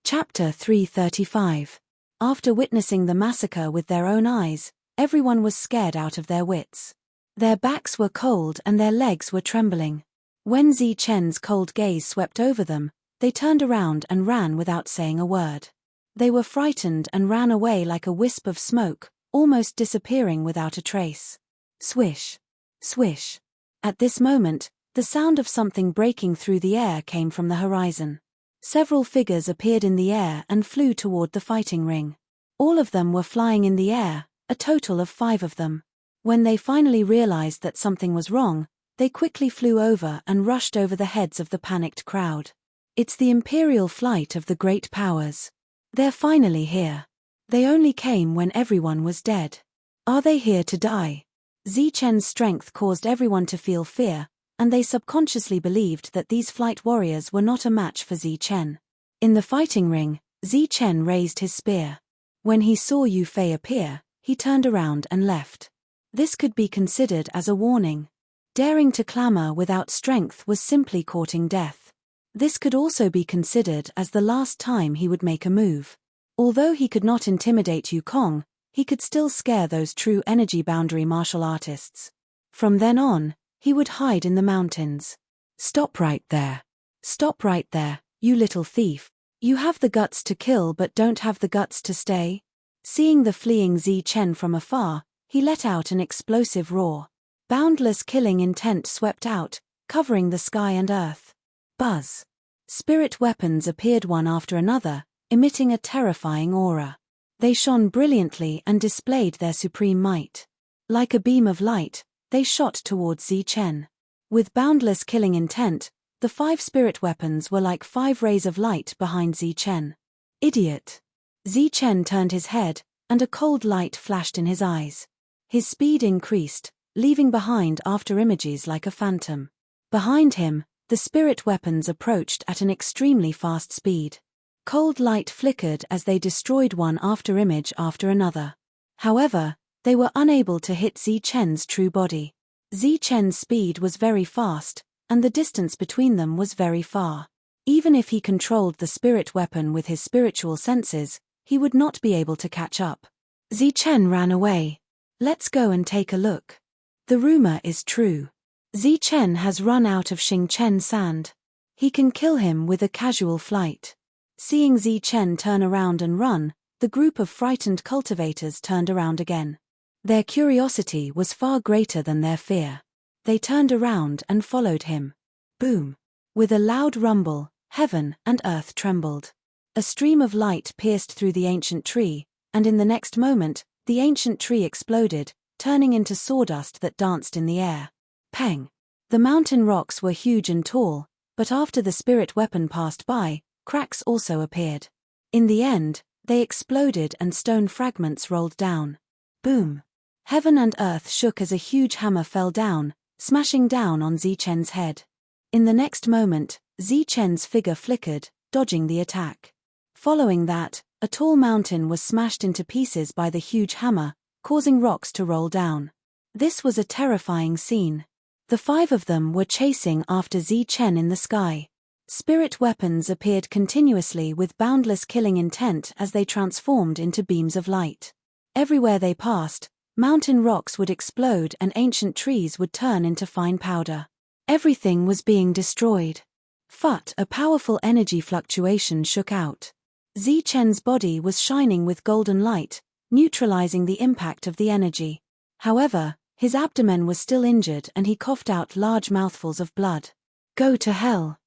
Chapter 335. After witnessing the massacre with their own eyes, everyone was scared out of their wits. Their backs were cold and their legs were trembling. When Zi Chen's cold gaze swept over them, they turned around and ran without saying a word. They were frightened and ran away like a wisp of smoke, almost disappearing without a trace. Swish. Swish. At this moment, the sound of something breaking through the air came from the horizon. Several figures appeared in the air and flew toward the fighting ring. All of them were flying in the air, a total of 5 of them. When they finally realized that something was wrong, they quickly flew over and rushed over the heads of the panicked crowd. It's the imperial flight of the great powers. They're finally here. They only came when everyone was dead. Are they here to die? Zichen's strength caused everyone to feel fear, and they subconsciously believed that these flight warriors were not a match for Zichen. In the fighting ring, Zichen raised his spear. When he saw Yu Fei appear, he turned around and left. This could be considered as a warning. Daring to clamor without strength was simply courting death. This could also be considered as the last time he would make a move. Although he could not intimidate Yukong, he could still scare those true energy boundary martial artists. From then on, he would hide in the mountains. Stop right there. Stop right there, you little thief. You have the guts to kill but don't have the guts to stay. Seeing the fleeing Zichen from afar, he let out an explosive roar. Boundless killing intent swept out, covering the sky and earth. Buzz. Spirit weapons appeared one after another, emitting a terrifying aura. They shone brilliantly and displayed their supreme might. Like a beam of light, they shot towards Zichen. With boundless killing intent, the 5 spirit weapons were like 5 rays of light behind Zichen. Idiot! Zichen turned his head, and a cold light flashed in his eyes. His speed increased, leaving behind after images like a phantom. Behind him, the spirit weapons approached at an extremely fast speed. Cold light flickered as they destroyed one after image after another. However, they were unable to hit Zichen's true body. Zichen's speed was very fast, and the distance between them was very far. Even if he controlled the spirit weapon with his spiritual senses, he would not be able to catch up. Zichen ran away. Let's go and take a look. The rumor is true. Zichen has run out of Xingchen sand. He can kill him with a casual flight. Seeing Zichen turn around and run, the group of frightened cultivators turned around again. Their curiosity was far greater than their fear. They turned around and followed him. Boom! With a loud rumble, heaven and earth trembled. A stream of light pierced through the ancient tree, and in the next moment, the ancient tree exploded, turning into sawdust that danced in the air. Peng! The mountain rocks were huge and tall, but after the spirit weapon passed by, cracks also appeared. In the end, they exploded and stone fragments rolled down. Boom! Heaven and earth shook as a huge hammer fell down, smashing down on Zichen's head. In the next moment, Zichen's figure flickered, dodging the attack. Following that, a tall mountain was smashed into pieces by the huge hammer, causing rocks to roll down. This was a terrifying scene. The 5 of them were chasing after Zichen in the sky. Spirit weapons appeared continuously with boundless killing intent as they transformed into beams of light. Everywhere they passed, mountain rocks would explode and ancient trees would turn into fine powder. Everything was being destroyed. Phut! A powerful energy fluctuation shook out. Zichen's body was shining with golden light, neutralizing the impact of the energy. However, his abdomen was still injured and he coughed out large mouthfuls of blood. Go to hell!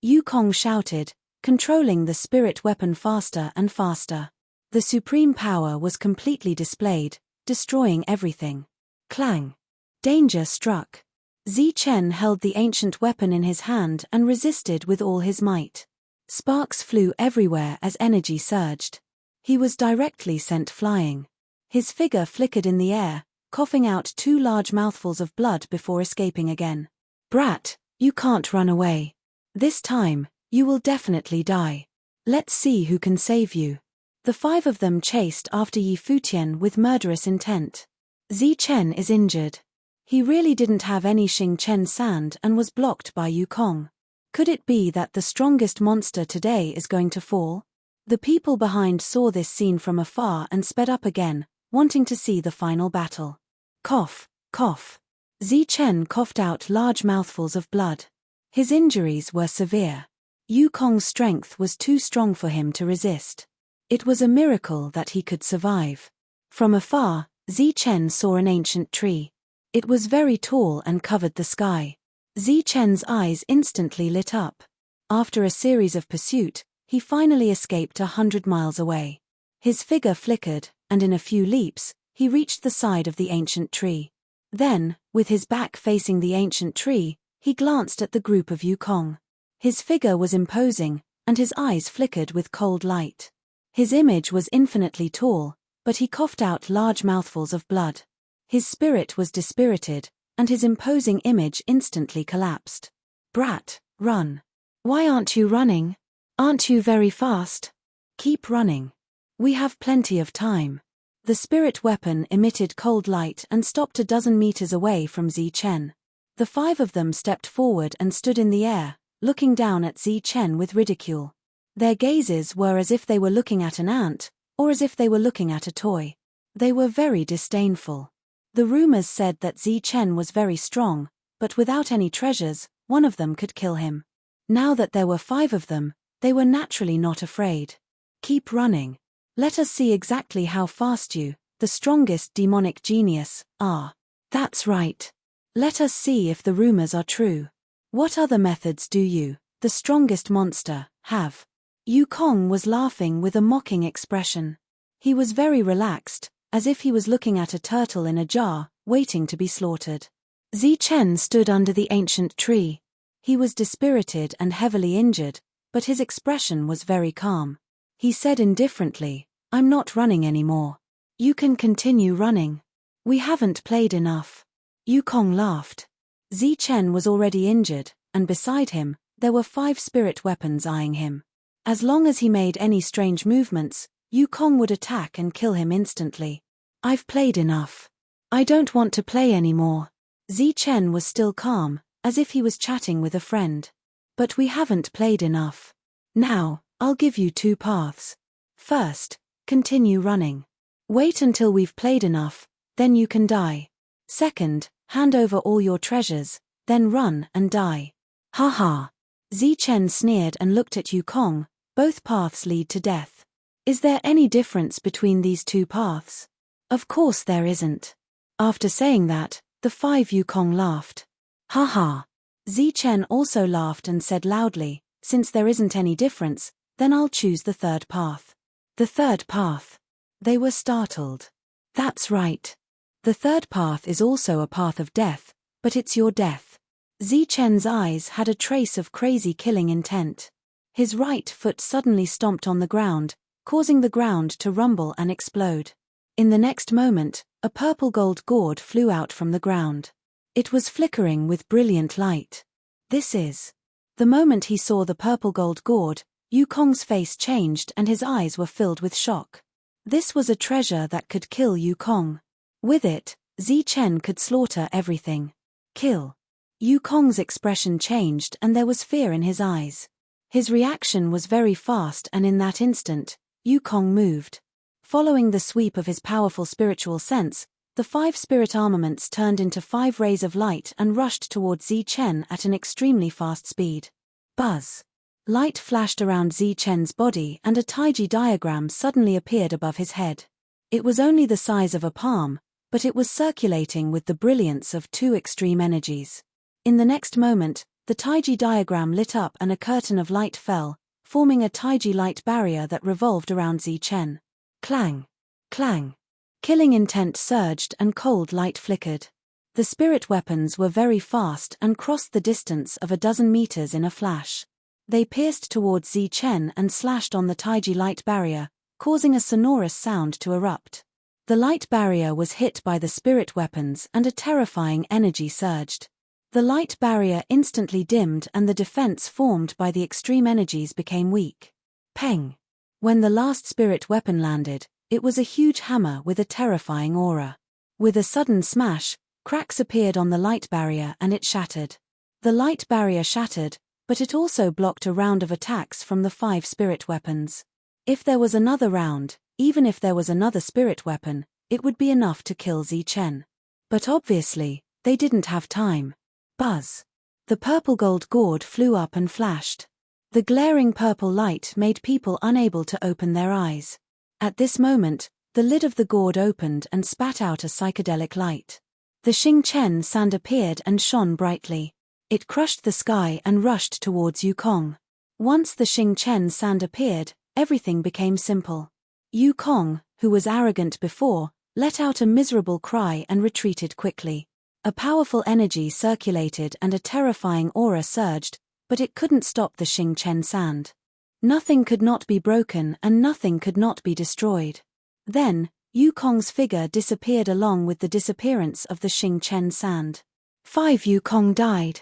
Yukong shouted, controlling the spirit weapon faster and faster. The supreme power was completely displayed, destroying everything. Clang! Danger struck. Zichen held the ancient weapon in his hand and resisted with all his might. Sparks flew everywhere as energy surged. He was directly sent flying. His figure flickered in the air, coughing out 2 large mouthfuls of blood before escaping again. Brat, you can't run away. This time, you will definitely die. Let's see who can save you. The 5 of them chased after Yi Futian with murderous intent. Zichen is injured. He really didn't have any Xingchen sand and was blocked by Yukong. Could it be that the strongest monster today is going to fall? The people behind saw this scene from afar and sped up again, wanting to see the final battle. Cough, cough. Zichen coughed out large mouthfuls of blood. His injuries were severe. Yukong's strength was too strong for him to resist. It was a miracle that he could survive. From afar, Zichen saw an ancient tree. It was very tall and covered the sky. Zichen's eyes instantly lit up. After a series of pursuit, he finally escaped 100 miles away. His figure flickered, and in a few leaps, he reached the side of the ancient tree. Then, with his back facing the ancient tree, he glanced at the group of Yukong. His figure was imposing, and his eyes flickered with cold light. His image was infinitely tall, but he coughed out large mouthfuls of blood. His spirit was dispirited, and his imposing image instantly collapsed. "Brat, run. Why aren't you running? Aren't you very fast? Keep running. We have plenty of time." The spirit weapon emitted cold light and stopped a dozen meters away from Zichen. The 5 of them stepped forward and stood in the air, looking down at Zichen with ridicule. Their gazes were as if they were looking at an ant, or as if they were looking at a toy. They were very disdainful. The rumors said that Zichen was very strong, but without any treasures, one of them could kill him. Now that there were 5 of them, they were naturally not afraid. "Keep running. Let us see exactly how fast you, the strongest demonic genius, are. That's right. Let us see if the rumors are true. What other methods do you, the strongest monster, have?" Yukong was laughing with a mocking expression. He was very relaxed, as if he was looking at a turtle in a jar, waiting to be slaughtered. Zichen stood under the ancient tree. He was dispirited and heavily injured, but his expression was very calm. He said indifferently, "I'm not running anymore. You can continue running. We haven't played enough." Yukong laughed. Zichen was already injured, and beside him, there were 5 spirit weapons eyeing him. As long as he made any strange movements, Yukong would attack and kill him instantly. "I've played enough. I don't want to play anymore." Zichen was still calm, as if he was chatting with a friend. "But we haven't played enough. Now, I'll give you 2 paths. First, continue running. Wait until we've played enough, then you can die. Second, hand over all your treasures, then run and die." "Ha ha." Zichen sneered and looked at Yukong. "Both paths lead to death. Is there any difference between these 2 paths?" "Of course there isn't." After saying that, the 5 Yukong laughed. "Ha ha." Zichen also laughed and said loudly, "Since there isn't any difference, then I'll choose the 3rd path." "The 3rd path?" They were startled. "That's right. The 3rd path is also a path of death, but it's your death." Zichen's eyes had a trace of crazy killing intent. His right foot suddenly stomped on the ground, causing the ground to rumble and explode. In the next moment, a purple gold gourd flew out from the ground. It was flickering with brilliant light. "This is..." The moment he saw the purple gold gourd, Yukong's face changed and his eyes were filled with shock. This was a treasure that could kill Yukong. With it, Zichen could slaughter everything. Kill. Yukong's expression changed and there was fear in his eyes. His reaction was very fast and in that instant, Yukong moved. Following the sweep of his powerful spiritual sense, the 5 spirit armaments turned into 5 rays of light and rushed towards Zichen at an extremely fast speed. Buzz. Light flashed around Zichen's body and a Taiji diagram suddenly appeared above his head. It was only the size of a palm, but it was circulating with the brilliance of 2 extreme energies. In the next moment, the Taiji diagram lit up and a curtain of light fell, forming a Taiji light barrier that revolved around Zichen. Clang. Clang. Killing intent surged and cold light flickered. The spirit weapons were very fast and crossed the distance of a dozen meters in a flash. They pierced towards Zichen and slashed on the Taiji light barrier, causing a sonorous sound to erupt. The light barrier was hit by the spirit weapons and a terrifying energy surged. The light barrier instantly dimmed and the defense formed by the extreme energies became weak. Peng. When the last spirit weapon landed, it was a huge hammer with a terrifying aura. With a sudden smash, cracks appeared on the light barrier and it shattered. The light barrier shattered, but it also blocked a round of attacks from the 5 spirit weapons. If there was another round, even if there was another spirit weapon, it would be enough to kill Zichen. But obviously, they didn't have time. Buzz. The purple gold gourd flew up and flashed. The glaring purple light made people unable to open their eyes. At this moment, the lid of the gourd opened and spat out a psychedelic light. The Xingchen sand appeared and shone brightly. It crushed the sky and rushed towards Yukong. Once the Xingchen sand appeared, everything became simple. Yukong, who was arrogant before, let out a miserable cry and retreated quickly. A powerful energy circulated and a terrifying aura surged, but it couldn't stop the Xingchen sand. Nothing could not be broken and nothing could not be destroyed. Then, Yukong's figure disappeared along with the disappearance of the Xingchen sand. 5 Yukong died.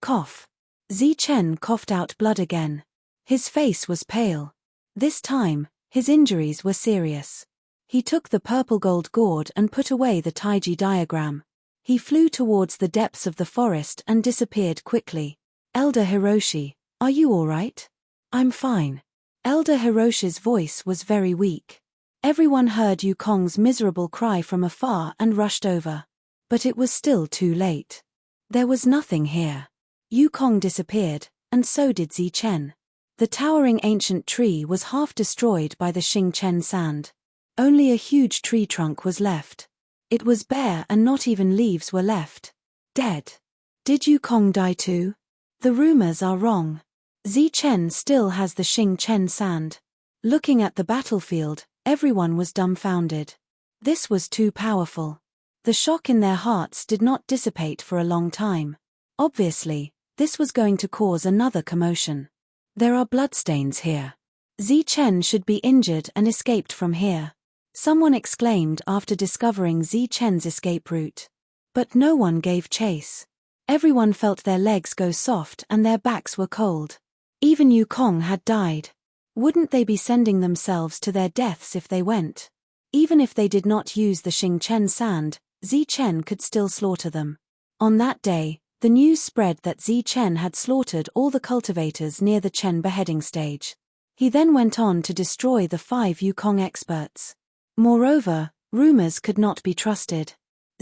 Cough. Zichen coughed out blood again. His face was pale. This time, his injuries were serious. He took the purple gold gourd and put away the Taiji diagram. He flew towards the depths of the forest and disappeared quickly. Elder Hiroshi, are you all right? I'm fine. Elder Hiroshi's voice was very weak. Everyone heard Yukong's miserable cry from afar and rushed over. But it was still too late. There was nothing here. Yukong disappeared, and so did Zichen. The towering ancient tree was half destroyed by the Xingchen sand. Only a huge tree trunk was left. It was bare and not even leaves were left. Dead. Did Yukong die too? The rumors are wrong. Zichen still has the Xingchen sand. Looking at the battlefield, everyone was dumbfounded. This was too powerful. The shock in their hearts did not dissipate for a long time. Obviously, this was going to cause another commotion. There are bloodstains here. Zichen should be injured and escaped from here. Someone exclaimed after discovering Zichen's escape route. But no one gave chase. Everyone felt their legs go soft and their backs were cold. Even Yukong had died. Wouldn't they be sending themselves to their deaths if they went? Even if they did not use the Xingchen sand, Zichen could still slaughter them. On that day, the news spread that Zichen had slaughtered all the cultivators near the Chen beheading stage. He then went on to destroy the 5 Yukong experts. Moreover, rumors could not be trusted.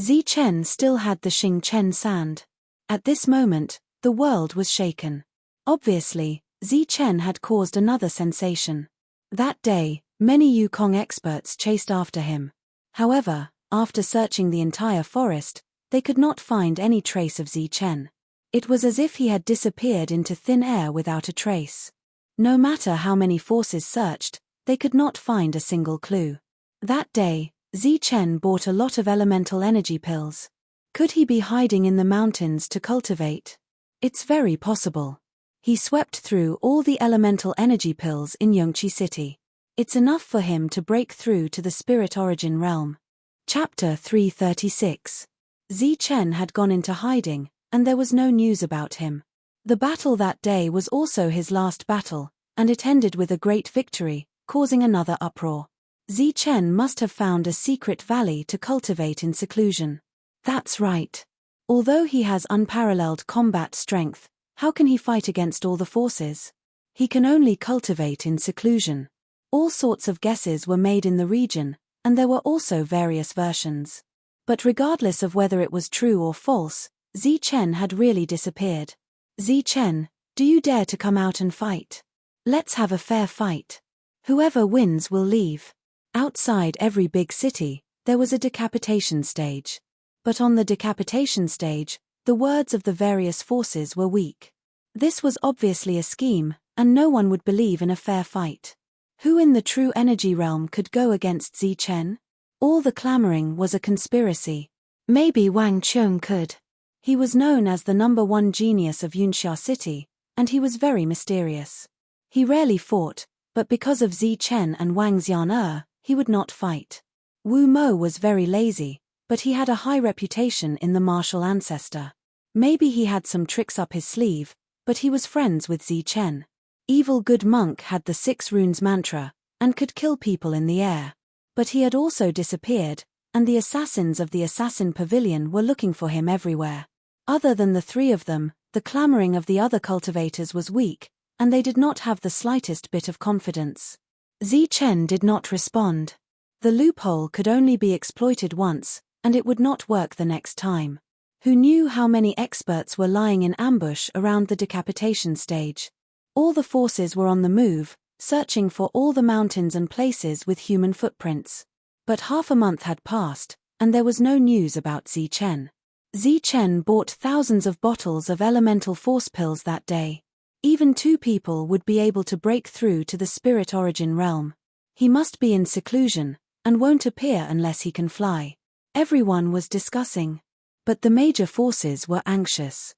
Zichen still had the Xingchen sand. At this moment, the world was shaken. Obviously, Zichen had caused another sensation. That day, many Yukong experts chased after him. However, after searching the entire forest, they could not find any trace of Zichen. It was as if he had disappeared into thin air without a trace. No matter how many forces searched, they could not find a single clue. That day, Zichen bought a lot of elemental energy pills. Could he be hiding in the mountains to cultivate? It's very possible. He swept through all the elemental energy pills in Yongqi City. It's enough for him to break through to the spirit origin realm. Chapter 336. Zichen had gone into hiding, and there was no news about him. The battle that day was also his last battle, and it ended with a great victory, causing another uproar. Zichen must have found a secret valley to cultivate in seclusion. That's right. Although he has unparalleled combat strength, how can he fight against all the forces? He can only cultivate in seclusion. All sorts of guesses were made in the region, and there were also various versions. But regardless of whether it was true or false, Zichen had really disappeared. Zichen, do you dare to come out and fight? Let's have a fair fight. Whoever wins will leave. Outside every big city, there was a decapitation stage. But on the decapitation stage, the words of the various forces were weak. This was obviously a scheme, and no one would believe in a fair fight. Who in the true energy realm could go against Zichen? All the clamoring was a conspiracy. Maybe Wang Qiong could. He was known as the #1 genius of Yunxia City, and he was very mysterious. He rarely fought, but because of Zichen and Wang Xian'er, he would not fight. Wu Mo was very lazy, but he had a high reputation in the martial ancestor. Maybe he had some tricks up his sleeve, but he was friends with Zichen. Evil Good Monk had the 6 runes mantra, and could kill people in the air. But he had also disappeared, and the assassins of the Assassin Pavilion were looking for him everywhere. Other than the 3 of them, the clamoring of the other cultivators was weak, and they did not have the slightest bit of confidence. Zichen did not respond. The loophole could only be exploited once, and it would not work the next time. Who knew how many experts were lying in ambush around the decapitation stage? All the forces were on the move, searching for all the mountains and places with human footprints. But half a month had passed, and there was no news about Zichen. Chen bought thousands of bottles of elemental force pills that day. Even 2 people would be able to break through to the spirit origin realm. He must be in seclusion, and won't appear unless he can fly. Everyone was discussing. But the major forces were anxious.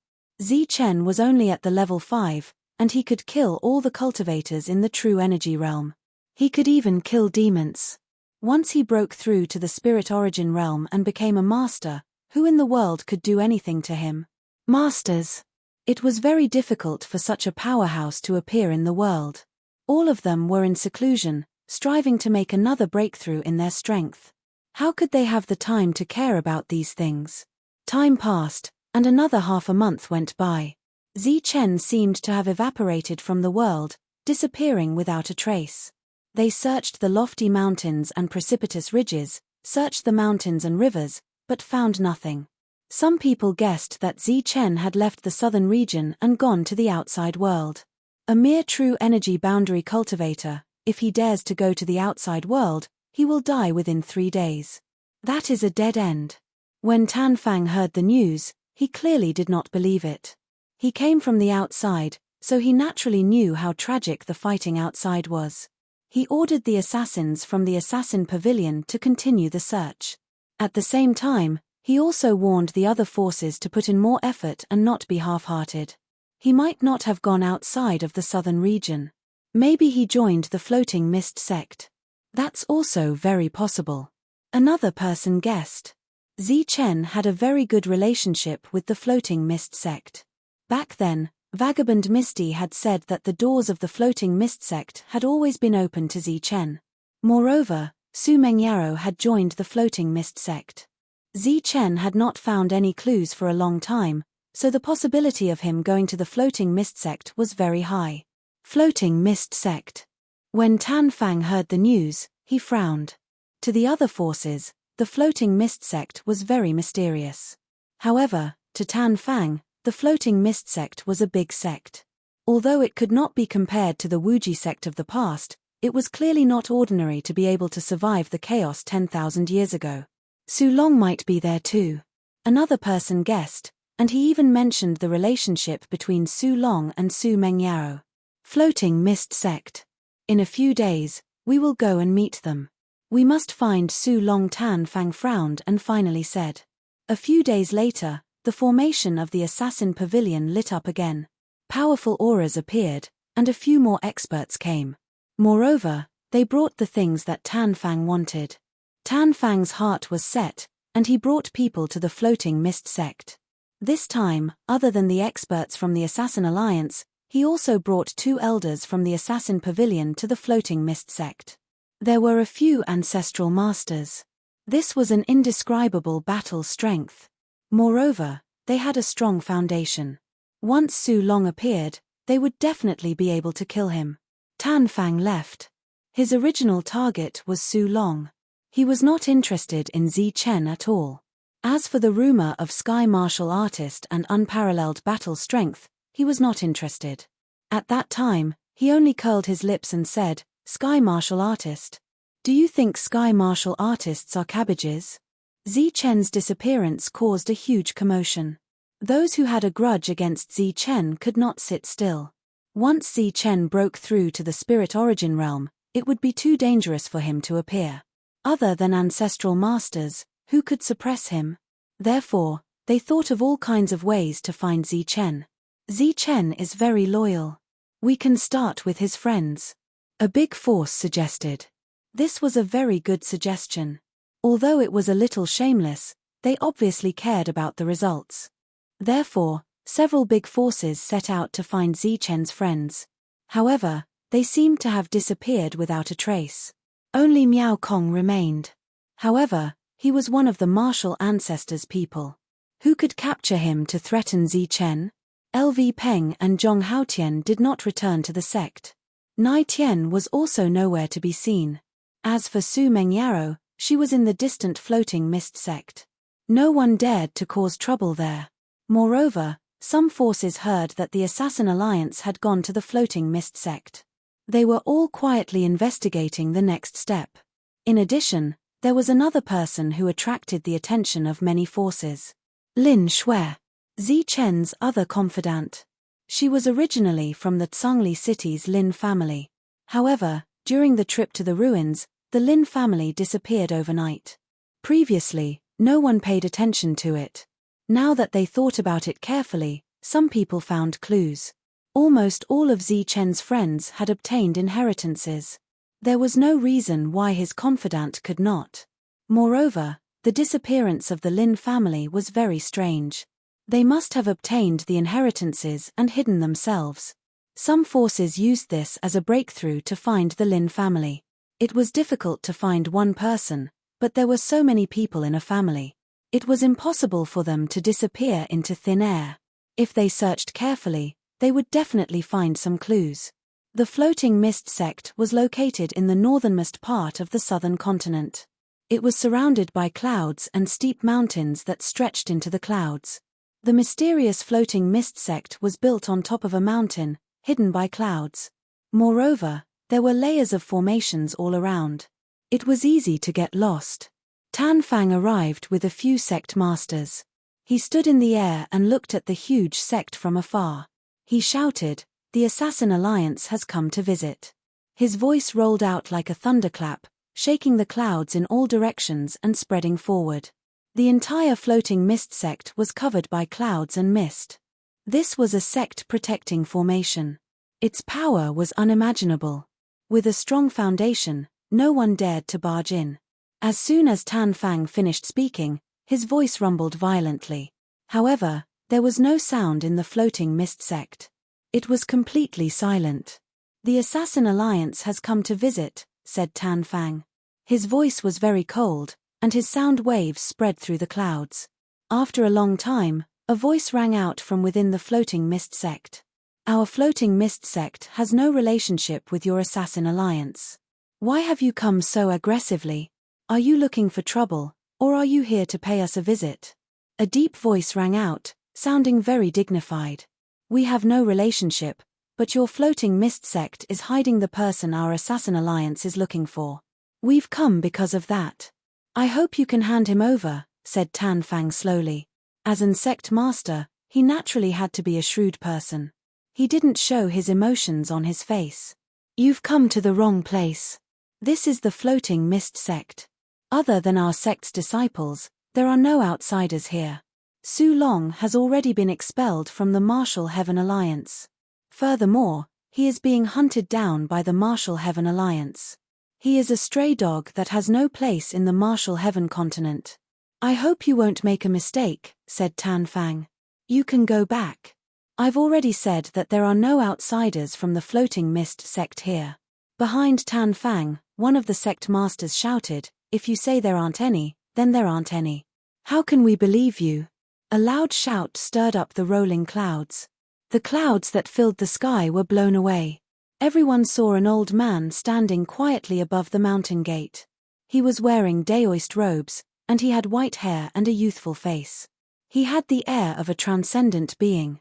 Chen was only at the level 5, and he could kill all the cultivators in the true energy realm. He could even kill demons. Once he broke through to the spirit origin realm and became a master, who in the world could do anything to him? Masters. It was very difficult for such a powerhouse to appear in the world. All of them were in seclusion, striving to make another breakthrough in their strength. How could they have the time to care about these things? Time passed, and another half a month went by. Chen seemed to have evaporated from the world, disappearing without a trace. They searched the lofty mountains and precipitous ridges, searched the mountains and rivers, but found nothing. Some people guessed that Chen had left the southern region and gone to the outside world. A mere true energy boundary cultivator, if he dares to go to the outside world, he will die within 3 days. That is a dead end. When Tan Fang heard the news, he clearly did not believe it. He came from the outside, so he naturally knew how tragic the fighting outside was. He ordered the assassins from the assassin pavilion to continue the search. At the same time, he also warned the other forces to put in more effort and not be half-hearted. He might not have gone outside of the southern region. Maybe he joined the floating mist sect. That's also very possible. Another person guessed. Chen had a very good relationship with the floating mist sect. Back then, Vagabond Misty had said that the doors of the floating mist sect had always been open to Chen. Moreover, Su Mengyaro had joined the floating mist sect. Chen had not found any clues for a long time, so the possibility of him going to the floating mist sect was very high. Floating mist sect. When Tan Fang heard the news, he frowned. To the other forces, the floating mist sect was very mysterious. However, to Tan Fang, the floating mist sect was a big sect. Although it could not be compared to the Wuji sect of the past, it was clearly not ordinary to be able to survive the chaos 10,000 years ago. Su Long might be there too. Another person guessed, and he even mentioned the relationship between Su Long and Su Mengyaro. Floating mist sect. In a few days, we will go and meet them. We must find Su Long. Tan Fang frowned and finally said. A few days later, the formation of the assassin pavilion lit up again. Powerful auras appeared, and a few more experts came. Moreover, they brought the things that Tan Fang wanted. Tan Fang's heart was set, and he brought people to the floating mist sect. This time, other than the experts from the Assassin Alliance, he also brought 2 elders from the Assassin Pavilion to the floating mist sect. There were a few ancestral masters. This was an indescribable battle strength. Moreover, they had a strong foundation. Once Su Long appeared, they would definitely be able to kill him. Tan Fang left. His original target was Su Long. He was not interested in Chen at all. As for the rumor of sky martial artist and unparalleled battle strength, he was not interested. At that time, he only curled his lips and said, "Sky martial artist? Do you think sky martial artists are cabbages?" Chen's disappearance caused a huge commotion. Those who had a grudge against Chen could not sit still. Once Chen broke through to the spirit origin realm, it would be too dangerous for him to appear. Other than ancestral masters, who could suppress him? Therefore, they thought of all kinds of ways to find Chen. Chen is very loyal. We can start with his friends. A big force suggested. This was a very good suggestion. Although it was a little shameless, they obviously cared about the results. Therefore, several big forces set out to find Chen's friends. However, they seemed to have disappeared without a trace. Only Miao Kong remained. However, he was one of the martial ancestors' people. Who could capture him to threaten Chen? LV Peng and Zhong Haotian did not return to the sect. Nai Tian was also nowhere to be seen. As for Su Mengyaro, she was in the distant floating mist sect. No one dared to cause trouble there. Moreover, some forces heard that the Assassin Alliance had gone to the floating mist sect. They were all quietly investigating the next step. In addition, there was another person who attracted the attention of many forces. Lin Shui, Zi Chen's other confidant. She was originally from the Tsangli city's Lin family. However, during the trip to the ruins, the Lin family disappeared overnight. Previously, no one paid attention to it. Now that they thought about it carefully, some people found clues. Almost all of Zi Chen's friends had obtained inheritances. There was no reason why his confidant could not. Moreover, the disappearance of the Lin family was very strange. They must have obtained the inheritances and hidden themselves. Some forces used this as a breakthrough to find the Lin family. It was difficult to find one person, but there were so many people in a family. It was impossible for them to disappear into thin air. If they searched carefully, they would definitely find some clues. The floating mist sect was located in the northernmost part of the southern continent. It was surrounded by clouds and steep mountains that stretched into the clouds. The mysterious floating mist sect was built on top of a mountain, hidden by clouds. Moreover, there were layers of formations all around. It was easy to get lost. Tan Fang arrived with a few sect masters. He stood in the air and looked at the huge sect from afar. He shouted, "The Assassin Alliance has come to visit." His voice rolled out like a thunderclap, shaking the clouds in all directions and spreading forward. The entire floating mist sect was covered by clouds and mist. This was a sect-protecting formation. Its power was unimaginable. With a strong foundation, no one dared to barge in. As soon as Tan Fang finished speaking, his voice rumbled violently. However, there was no sound in the floating mist sect. It was completely silent. "The Assassin Alliance has come to visit," said Tan Fang. His voice was very cold, and his sound waves spread through the clouds. After a long time, a voice rang out from within the floating mist sect. "Our floating mist sect has no relationship with your Assassin Alliance. Why have you come so aggressively? Are you looking for trouble, or are you here to pay us a visit?" A deep voice rang out, sounding very dignified. "We have no relationship, but your floating mist sect is hiding the person our Assassin Alliance is looking for. We've come because of that. I hope you can hand him over," said Tan Fang slowly. As an sect master, he naturally had to be a shrewd person. He didn't show his emotions on his face. "You've come to the wrong place. This is the floating mist sect. Other than our sect's disciples, there are no outsiders here. Su Long has already been expelled from the Martial Heaven Alliance. Furthermore, he is being hunted down by the Martial Heaven Alliance. He is a stray dog that has no place in the Martial Heaven continent." "I hope you won't make a mistake," said Tan Fang. "You can go back. I've already said that there are no outsiders from the floating mist sect here." Behind Tan Fang, one of the sect masters shouted, "If you say there aren't any, then there aren't any. How can we believe you?" A loud shout stirred up the rolling clouds. The clouds that filled the sky were blown away. Everyone saw an old man standing quietly above the mountain gate. He was wearing daoist robes, and he had white hair and a youthful face. He had the air of a transcendent being.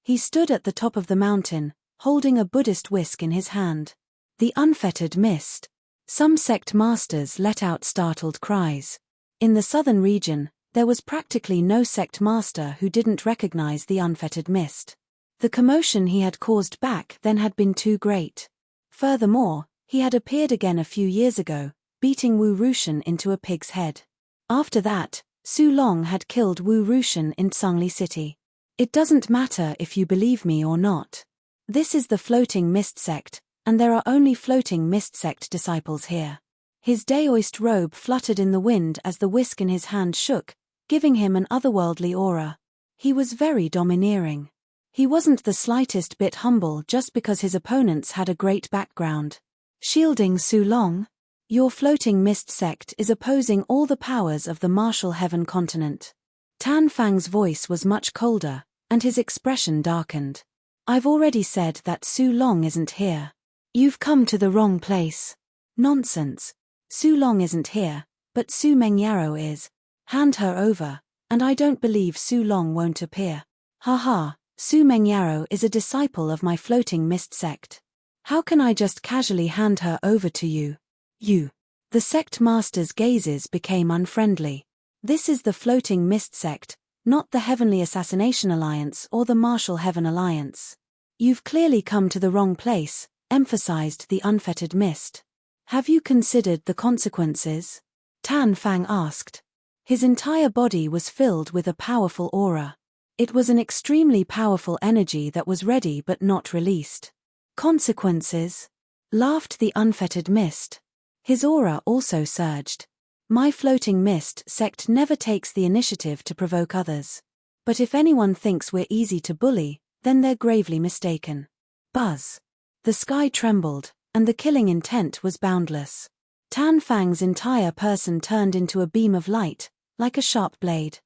He stood at the top of the mountain, holding a Buddhist whisk in his hand. The unfettered mist. Some sect masters let out startled cries. In the southern region, there was practically no sect master who didn't recognize the unfettered mist. The commotion he had caused back then had been too great. Furthermore, he had appeared again a few years ago, beating Wu Rushan into a pig's head. After that, Su Long had killed Wu Rushan in Tsangli City. "It doesn't matter if you believe me or not. This is the floating mist sect, and there are only floating mist sect disciples here." His daoist robe fluttered in the wind as the whisk in his hand shook, giving him an otherworldly aura. He was very domineering. He wasn't the slightest bit humble just because his opponents had a great background. "Shielding Su Long? Your floating mist sect is opposing all the powers of the Martial Heaven continent." Tan Fang's voice was much colder, and his expression darkened. "I've already said that Su Long isn't here. You've come to the wrong place." "Nonsense. Su Long isn't here, but Su Mengyaro is. Hand her over, and I don't believe Su Long won't appear." "Haha, Su Mengyaro is a disciple of my floating mist sect. How can I just casually hand her over to you? You." The sect master's gazes became unfriendly. "This is the floating mist sect, not the Heavenly Assassination Alliance or the Martial Heaven Alliance. You've clearly come to the wrong place, emphasized the unfettered mist. Have you considered the consequences? Tan Fang asked. His entire body was filled with a powerful aura. It was an extremely powerful energy that was ready but not released. Consequences? Laughed the unfettered mist. His aura also surged. My floating mist sect never takes the initiative to provoke others. But if anyone thinks we're easy to bully, then they're gravely mistaken. Buzz. The sky trembled, and the killing intent was boundless. Tan Fang's entire person turned into a beam of light, like a sharp blade.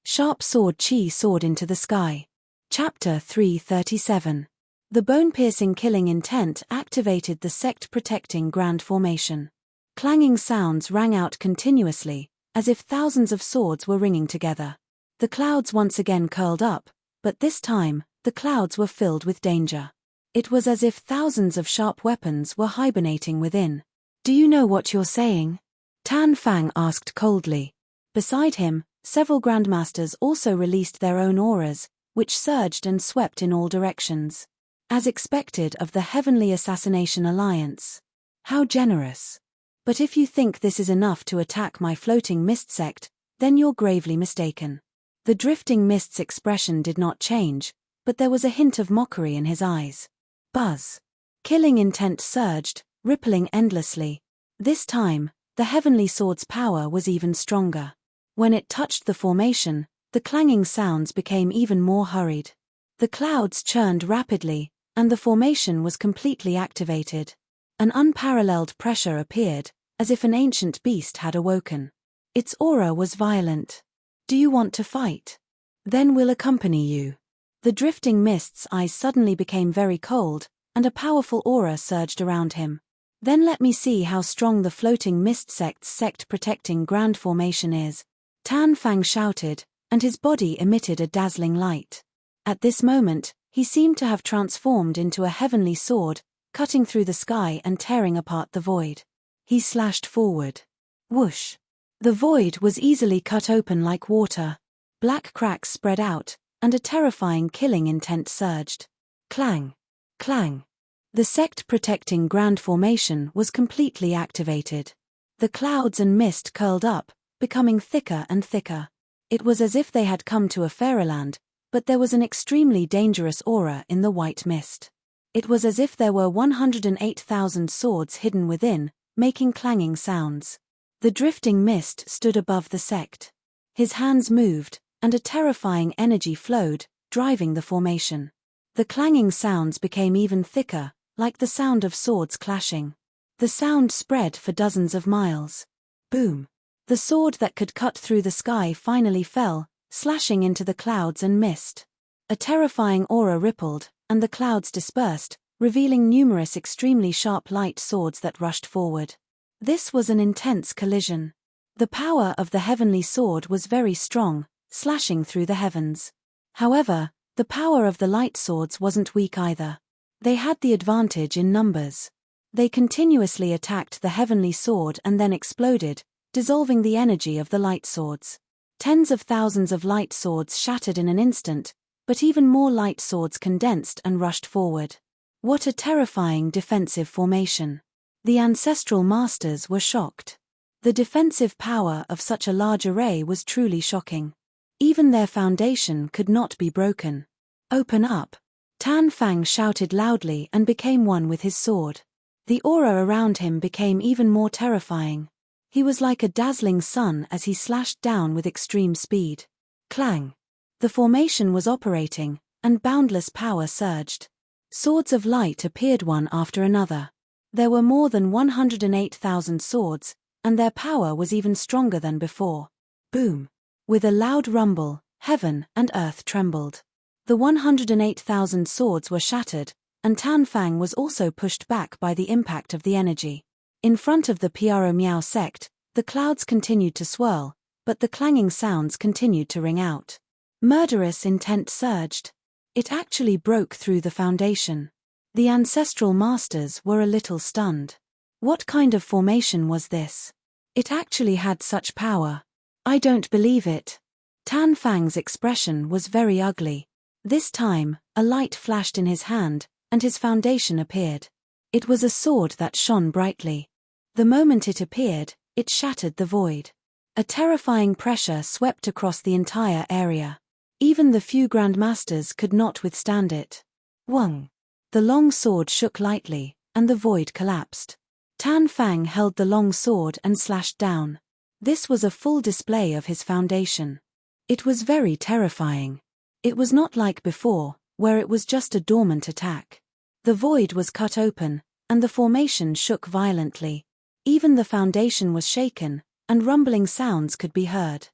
Sharp sword chi soared into the sky. Chapter 337. The bone-piercing killing intent activated the sect-protecting grand formation. Clanging sounds rang out continuously, as if thousands of swords were ringing together. The clouds once again curled up, but this time, the clouds were filled with danger. It was as if thousands of sharp weapons were hibernating within. Do you know what you're saying? Tan Fang asked coldly. Beside him, several grandmasters also released their own auras, which surged and swept in all directions. As expected of the Heavenly Assassination Alliance. How generous. But if you think this is enough to attack my floating mist sect, then you're gravely mistaken. The drifting mist's expression did not change, but there was a hint of mockery in his eyes. Buzz. Killing intent surged, rippling endlessly. This time, the heavenly sword's power was even stronger. When it touched the formation, the clanging sounds became even more hurried. The clouds churned rapidly, and the formation was completely activated. An unparalleled pressure appeared, as if an ancient beast had awoken. Its aura was violent. Do you want to fight? Then we'll accompany you. The drifting mist's eyes suddenly became very cold, and a powerful aura surged around him. Then let me see how strong the floating mist sect's sect-protecting grand formation is. Tan Fang shouted, and his body emitted a dazzling light. At this moment, he seemed to have transformed into a heavenly sword, cutting through the sky and tearing apart the void. He slashed forward. Whoosh! The void was easily cut open like water. Black cracks spread out, and a terrifying killing intent surged. Clang! Clang! The sect-protecting grand formation was completely activated. The clouds and mist curled up, becoming thicker and thicker. It was as if they had come to a fairyland, but there was an extremely dangerous aura in the white mist. It was as if there were 108,000 swords hidden within, making clanging sounds. The drifting mist stood above the sect. His hands moved, and a terrifying energy flowed, driving the formation. The clanging sounds became even thicker, like the sound of swords clashing. The sound spread for dozens of miles. Boom! The sword that could cut through the sky finally fell, slashing into the clouds and mist. A terrifying aura rippled, and the clouds dispersed, revealing numerous extremely sharp light swords that rushed forward. This was an intense collision. The power of the heavenly sword was very strong, slashing through the heavens. However, the power of the light swords wasn't weak either. They had the advantage in numbers. They continuously attacked the heavenly sword and then exploded, dissolving the energy of the light swords. Tens of thousands of light swords shattered in an instant, but even more light swords condensed and rushed forward. What a terrifying defensive formation. The ancestral masters were shocked. The defensive power of such a large array was truly shocking. Even their foundation could not be broken. Open up! Tan Fang shouted loudly and became one with his sword. The aura around him became even more terrifying. He was like a dazzling sun as he slashed down with extreme speed. Clang! The formation was operating, and boundless power surged. Swords of light appeared one after another. There were more than 108,000 swords, and their power was even stronger than before. Boom! With a loud rumble, heaven and earth trembled. The 108,000 swords were shattered, and Tan Fang was also pushed back by the impact of the energy. In front of the Piaro Miao sect, the clouds continued to swirl, but the clanging sounds continued to ring out. Murderous intent surged. It actually broke through the foundation. The ancestral masters were a little stunned. What kind of formation was this? It actually had such power. I don't believe it. Tan Fang's expression was very ugly. This time, a light flashed in his hand, and his foundation appeared. It was a sword that shone brightly. The moment it appeared, it shattered the void. A terrifying pressure swept across the entire area. Even the few grandmasters could not withstand it. Wang! The long sword shook lightly, and the void collapsed. Tan Fang held the long sword and slashed down. This was a full display of his foundation. It was very terrifying. It was not like before, where it was just a dormant attack. The void was cut open, and the formation shook violently. Even the foundation was shaken, and rumbling sounds could be heard.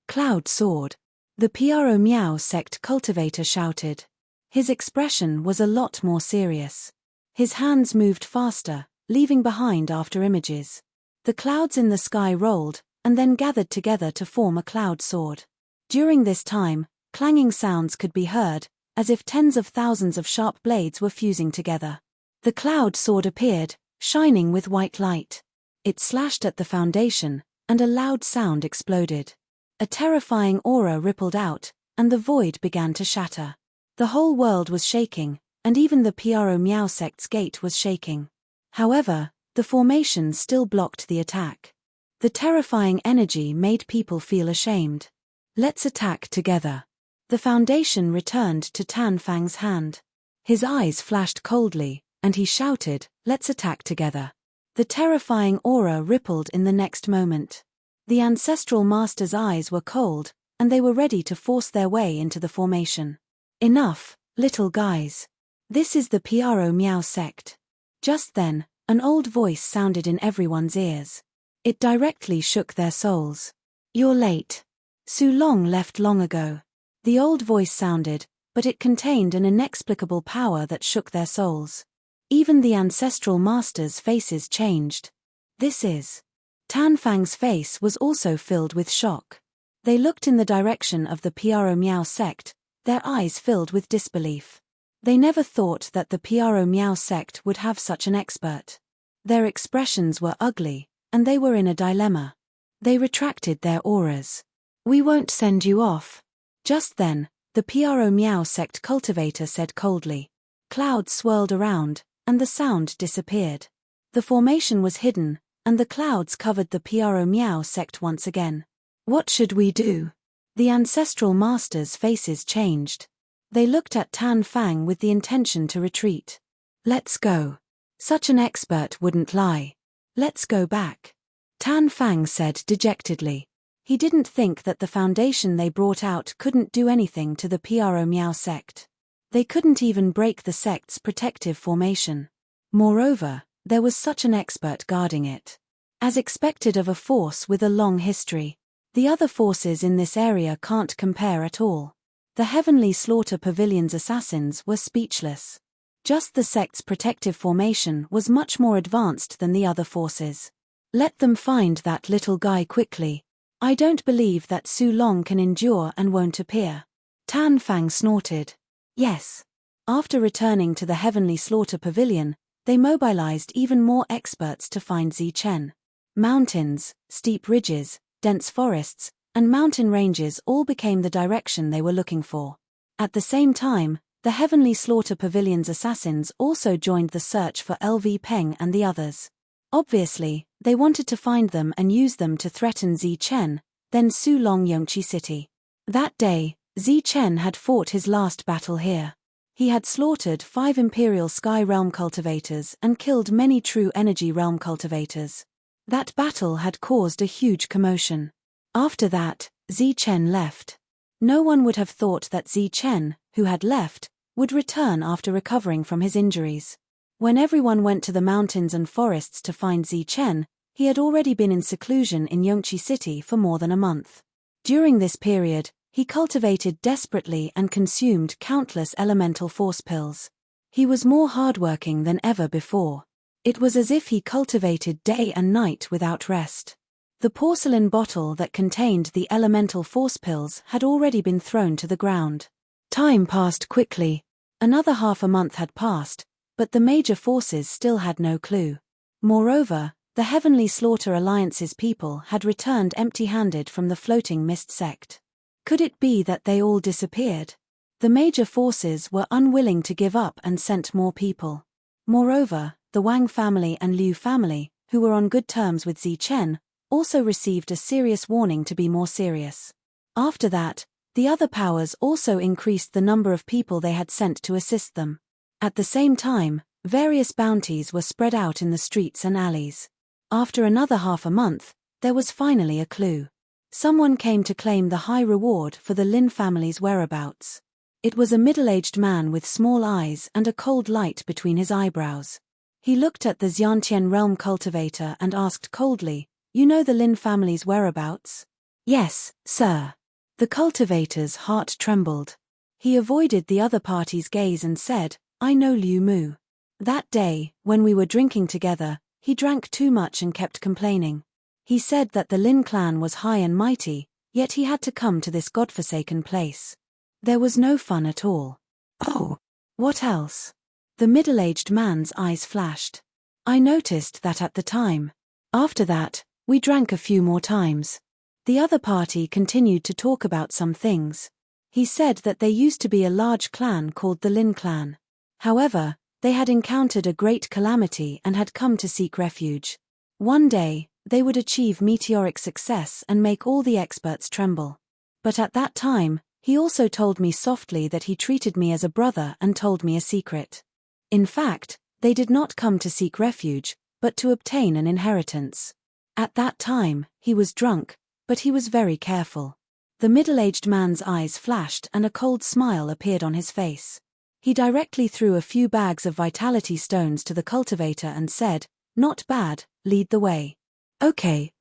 Cloud Sword. The Pro Miao sect cultivator shouted. His expression was a lot more serious. His hands moved faster, leaving behind after images. The clouds in the sky rolled, and then gathered together to form a cloud sword. During this time, clanging sounds could be heard, as if tens of thousands of sharp blades were fusing together. The cloud sword appeared, shining with white light. It slashed at the foundation, and a loud sound exploded. A terrifying aura rippled out, and the void began to shatter. The whole world was shaking, and even the Pro Miao sect's gate was shaking. However, the formation still blocked the attack. The terrifying energy made people feel ashamed. Let's attack together. The foundation returned to Tan Fang's hand. His eyes flashed coldly, and he shouted, "Let's attack together." The terrifying aura rippled in the next moment. The ancestral master's eyes were cold, and they were ready to force their way into the formation. Enough, little guys. This is the Pro Miao sect. Just then, an old voice sounded in everyone's ears. It directly shook their souls. You're late. Su Long left long ago. The old voice sounded, but it contained an inexplicable power that shook their souls. Even the ancestral masters' faces changed. This is. Tan Fang's face was also filled with shock. They looked in the direction of the Pro Miao sect, their eyes filled with disbelief. They never thought that the Pro Miao sect would have such an expert. Their expressions were ugly, and they were in a dilemma. They retracted their auras. We won't send you off. Just then, the Pro Miao sect cultivator said coldly. Clouds swirled around, and the sound disappeared. The formation was hidden, and the clouds covered the Pro Miao sect once again. What should we do? The ancestral masters' faces changed. They looked at Tan Fang with the intention to retreat. Let's go. Such an expert wouldn't lie. Let's go back. Tan Fang said dejectedly. He didn't think that the foundation they brought out couldn't do anything to the Pro Miao sect. They couldn't even break the sect's protective formation. Moreover, there was such an expert guarding it. As expected of a force with a long history, the other forces in this area can't compare at all. The Heavenly Slaughter Pavilion's assassins were speechless. Just the sect's protective formation was much more advanced than the other forces. Let them find that little guy quickly. I don't believe that Su Long can endure and won't appear. Tan Fang snorted. Yes. After returning to the Heavenly Slaughter Pavilion, they mobilized even more experts to find Zi Chen. Mountains, steep ridges, dense forests, and mountain ranges all became the direction they were looking for. At the same time, the Heavenly Slaughter Pavilion's assassins also joined the search for LV Peng and the others. Obviously, they wanted to find them and use them to threaten Zi Chen, then Su Long Yongqi City. That day, Zi Chen had fought his last battle here. He had slaughtered 5 Imperial Sky Realm cultivators and killed many True Energy Realm cultivators. That battle had caused a huge commotion. After that, Zi Chen left. No one would have thought that Zi Chen, who had left, would return after recovering from his injuries. When everyone went to the mountains and forests to find Zi Chen, he had already been in seclusion in Yongqi City for more than a month. During this period, he cultivated desperately and consumed countless elemental force pills. He was more hardworking than ever before. It was as if he cultivated day and night without rest. The porcelain bottle that contained the elemental force pills had already been thrown to the ground. Time passed quickly. Another half a month had passed, but the major forces still had no clue. Moreover, the Heavenly Slaughter Alliance's people had returned empty-handed from the Floating Mist sect. Could it be that they all disappeared? The major forces were unwilling to give up and sent more people. Moreover, the Wang family and Liu family, who were on good terms with Zichen, also received a serious warning to be more serious. After that, the other powers also increased the number of people they had sent to assist them. At the same time, various bounties were spread out in the streets and alleys. After another half a month, there was finally a clue. Someone came to claim the high reward for the Lin family's whereabouts. It was a middle-aged man with small eyes and a cold light between his eyebrows. He looked at the Xiantian realm cultivator and asked coldly, "You know the Lin family's whereabouts?" "Yes, sir." The cultivator's heart trembled. He avoided the other party's gaze and said, "I know Liu Mu. That day, when we were drinking together, he drank too much and kept complaining. He said that the Lin clan was high and mighty, yet he had to come to this godforsaken place. There was no fun at all." "Oh, what else?" The middle-aged man's eyes flashed. "I noticed that at the time. After that, we drank a few more times." The other party continued to talk about some things. He said that there used to be a large clan called the Lin clan. However, they had encountered a great calamity and had come to seek refuge. One day, they would achieve meteoric success and make all the experts tremble. But at that time, he also told me softly that he treated me as a brother and told me a secret. In fact, they did not come to seek refuge, but to obtain an inheritance. At that time, he was drunk, but he was very careful. The middle-aged man's eyes flashed and a cold smile appeared on his face. He directly threw a few bags of vitality stones to the cultivator and said, "Not bad, lead the way." Okay.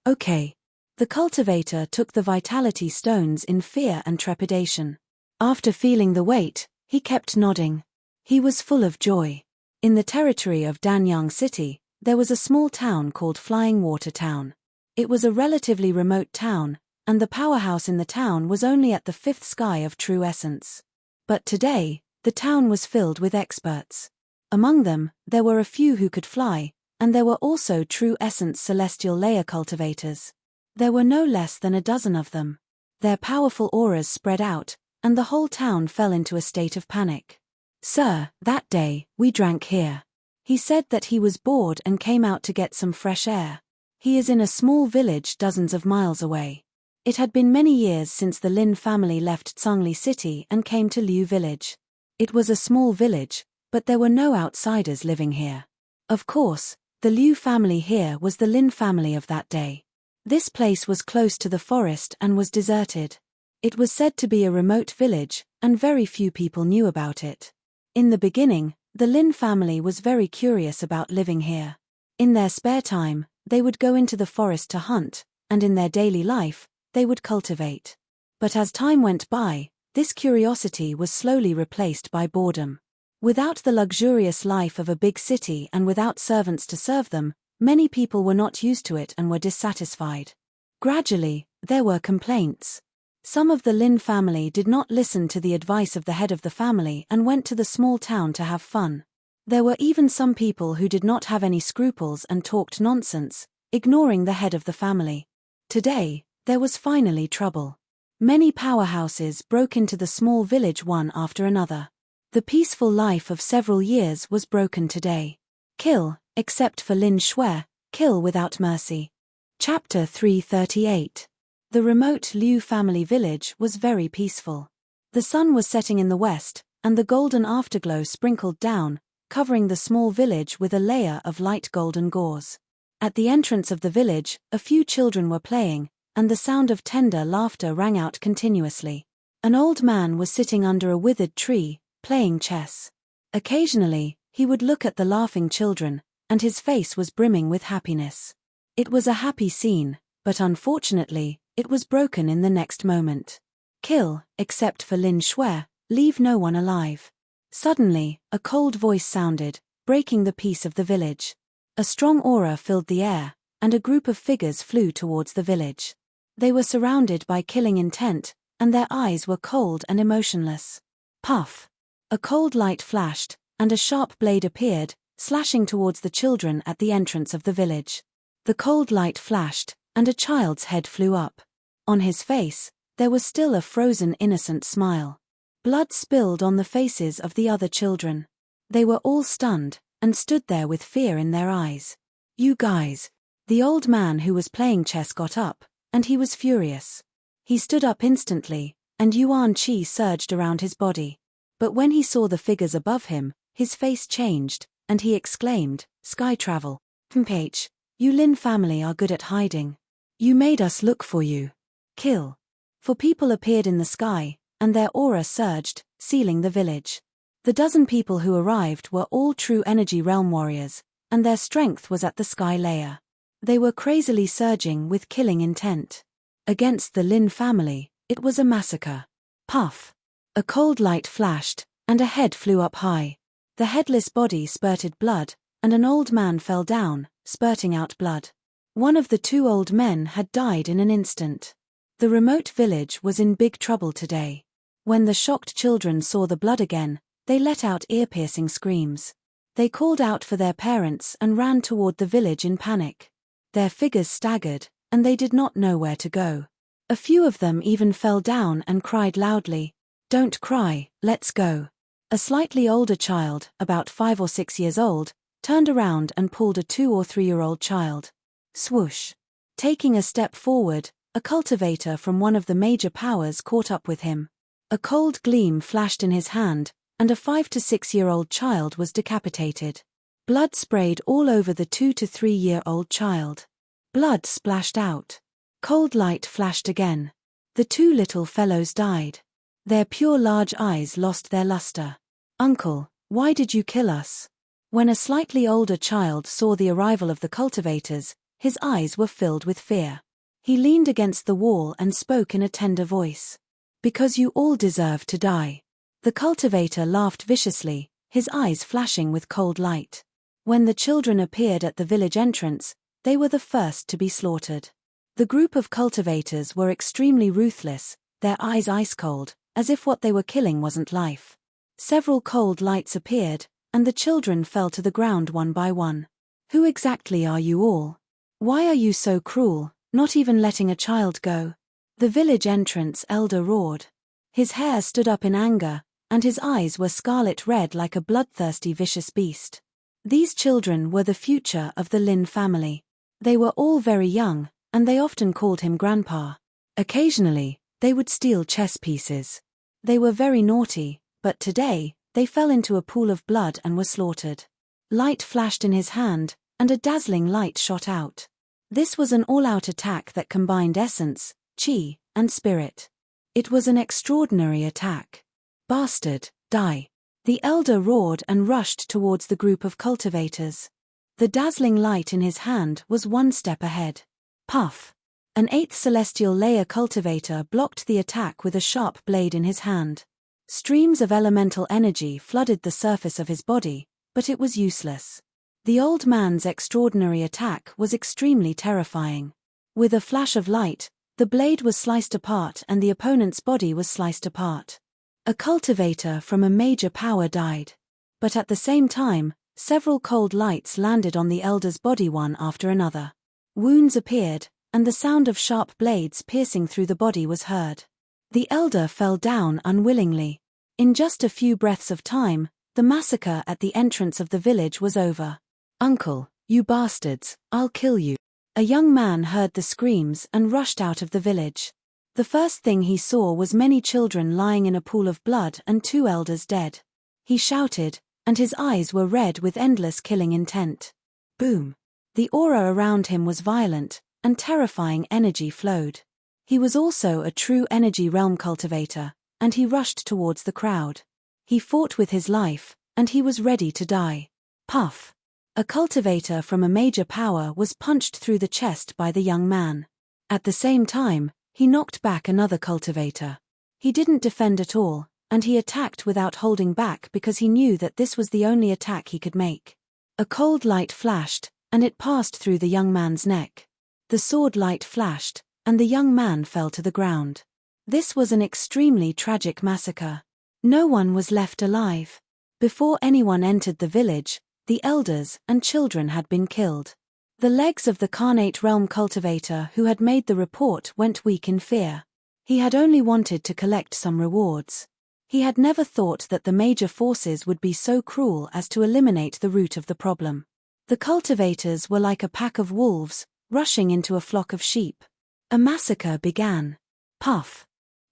The cultivator took the vitality stones in fear and trepidation. After feeling the weight, he kept nodding. He was full of joy. In the territory of Danyang City, there was a small town called Flying Water Town. It was a relatively remote town, and the powerhouse in the town was only at the fifth sky of true essence. But today, the town was filled with experts. Among them, there were a few who could fly, and there were also true essence celestial layer cultivators. There were no less than a dozen of them. Their powerful auras spread out, and the whole town fell into a state of panic. "Sir, that day, we drank here." He said that he was bored and came out to get some fresh air. He is in a small village dozens of miles away. It had been many years since the Lin family left Tsangli City and came to Liu village. It was a small village, but there were no outsiders living here. Of course, the Liu family here was the Lin family of that day. This place was close to the forest and was deserted. It was said to be a remote village, and very few people knew about it. In the beginning, the Lin family was very curious about living here. In their spare time, they would go into the forest to hunt, and in their daily life, they would cultivate. But as time went by, this curiosity was slowly replaced by boredom. Without the luxurious life of a big city and without servants to serve them, many people were not used to it and were dissatisfied. Gradually, there were complaints. Some of the Lin family did not listen to the advice of the head of the family and went to the small town to have fun. There were even some people who did not have any scruples and talked nonsense, ignoring the head of the family. Today, there was finally trouble. Many powerhouses broke into the small village one after another. The peaceful life of several years was broken today. Kill, except for Lin Shui, kill without mercy. Chapter 338. The remote Liu family village was very peaceful. The sun was setting in the west, and the golden afterglow sprinkled down, covering the small village with a layer of light golden gauze. At the entrance of the village, a few children were playing, and the sound of tender laughter rang out continuously. An old man was sitting under a withered tree, playing chess. Occasionally, he would look at the laughing children, and his face was brimming with happiness. It was a happy scene, but unfortunately, it was broken in the next moment. Kill, except for Lin Shui, leave no one alive. Suddenly, a cold voice sounded, breaking the peace of the village. A strong aura filled the air, and a group of figures flew towards the village. They were surrounded by killing intent, and their eyes were cold and emotionless. Puff! A cold light flashed, and a sharp blade appeared, slashing towards the children at the entrance of the village. The cold light flashed, and a child's head flew up. On his face, There was still a frozen innocent smile. Blood spilled on the faces of the other children. They were all stunned, and stood there with fear in their eyes. "You guys." The old man who was playing chess got up, and he was furious. He stood up instantly, and yuan qi surged around his body. But when he saw the figures above him, his face changed, and he exclaimed, "Sky travel. Mph, you Lin family are good at hiding. You made us look for you. Kill." For people appeared in the sky, and their aura surged, sealing the village. The dozen people who arrived were all true energy realm warriors, and their strength was at the sky layer. They were crazily surging with killing intent. Against the Lin family, it was a massacre. Puff! A cold light flashed, and a head flew up high. The headless body spurted blood, and an old man fell down, spurting out blood. One of the two old men had died in an instant. The remote village was in big trouble today. When the shocked children saw the blood again, they let out ear-piercing screams. They called out for their parents and ran toward the village in panic. Their figures staggered, and they did not know where to go. A few of them even fell down and cried loudly, "Don't cry, let's go." A slightly older child, about 5 or 6 years old, turned around and pulled a 2 or 3-year-old child. Swoosh! Taking a step forward, a cultivator from one of the major powers caught up with him. A cold gleam flashed in his hand, and a 5 to 6-year-old child was decapitated. Blood sprayed all over the 2 to 3-year-old child. Blood splashed out. Cold light flashed again. The two little fellows died. Their pure large eyes lost their luster. "Uncle, why did you kill us?" When a slightly older child saw the arrival of the cultivators, his eyes were filled with fear. He leaned against the wall and spoke in a tender voice. "Because you all deserve to die." The cultivator laughed viciously, his eyes flashing with cold light. When the children appeared at the village entrance, they were the first to be slaughtered. The group of cultivators were extremely ruthless, their eyes ice-cold, as if what they were killing wasn't life. Several cold lights appeared, and the children fell to the ground one by one. "Who exactly are you all? Why are you so cruel, not even letting a child go?" The village entrance elder roared. His hair stood up in anger, and his eyes were scarlet red like a bloodthirsty vicious beast. These children were the future of the Lin family. They were all very young, and they often called him Grandpa. Occasionally, they would steal chess pieces. They were very naughty, but today, they fell into a pool of blood and were slaughtered. Light flashed in his hand, and a dazzling light shot out. This was an all-out attack that combined essence, chi, and spirit. It was an extraordinary attack. "Bastard, die!" The elder roared and rushed towards the group of cultivators. The dazzling light in his hand was one step ahead. Puff! An 8th celestial layer cultivator blocked the attack with a sharp blade in his hand. Streams of elemental energy flooded the surface of his body, but it was useless. The old man's extraordinary attack was extremely terrifying. With a flash of light, the blade was sliced apart and the opponent's body was sliced apart. A cultivator from a major power died. But at the same time, several cold lights landed on the elder's body one after another. Wounds appeared, and the sound of sharp blades piercing through the body was heard. The elder fell down unwillingly. In just a few breaths of time, the massacre at the entrance of the village was over. "Uncle, you bastards, I'll kill you." A young man heard the screams and rushed out of the village. The first thing he saw was many children lying in a pool of blood and 2 elders dead. He shouted, and his eyes were red with endless killing intent. Boom! The aura around him was violent, and terrifying energy flowed. He was also a true energy realm cultivator, and he rushed towards the crowd. He fought with his life, and he was ready to die. Puff! A cultivator from a major power was punched through the chest by the young man. At the same time, he knocked back another cultivator. He didn't defend at all, and he attacked without holding back because he knew that this was the only attack he could make. A cold light flashed, and it passed through the young man's neck. The sword light flashed, and the young man fell to the ground. This was an extremely tragic massacre. No one was left alive. Before anyone entered the village, the elders and children had been killed. The legs of the Carnate Realm cultivator who had made the report went weak in fear. He had only wanted to collect some rewards. He had never thought that the major forces would be so cruel as to eliminate the root of the problem. The cultivators were like a pack of wolves, rushing into a flock of sheep. A massacre began. Puff.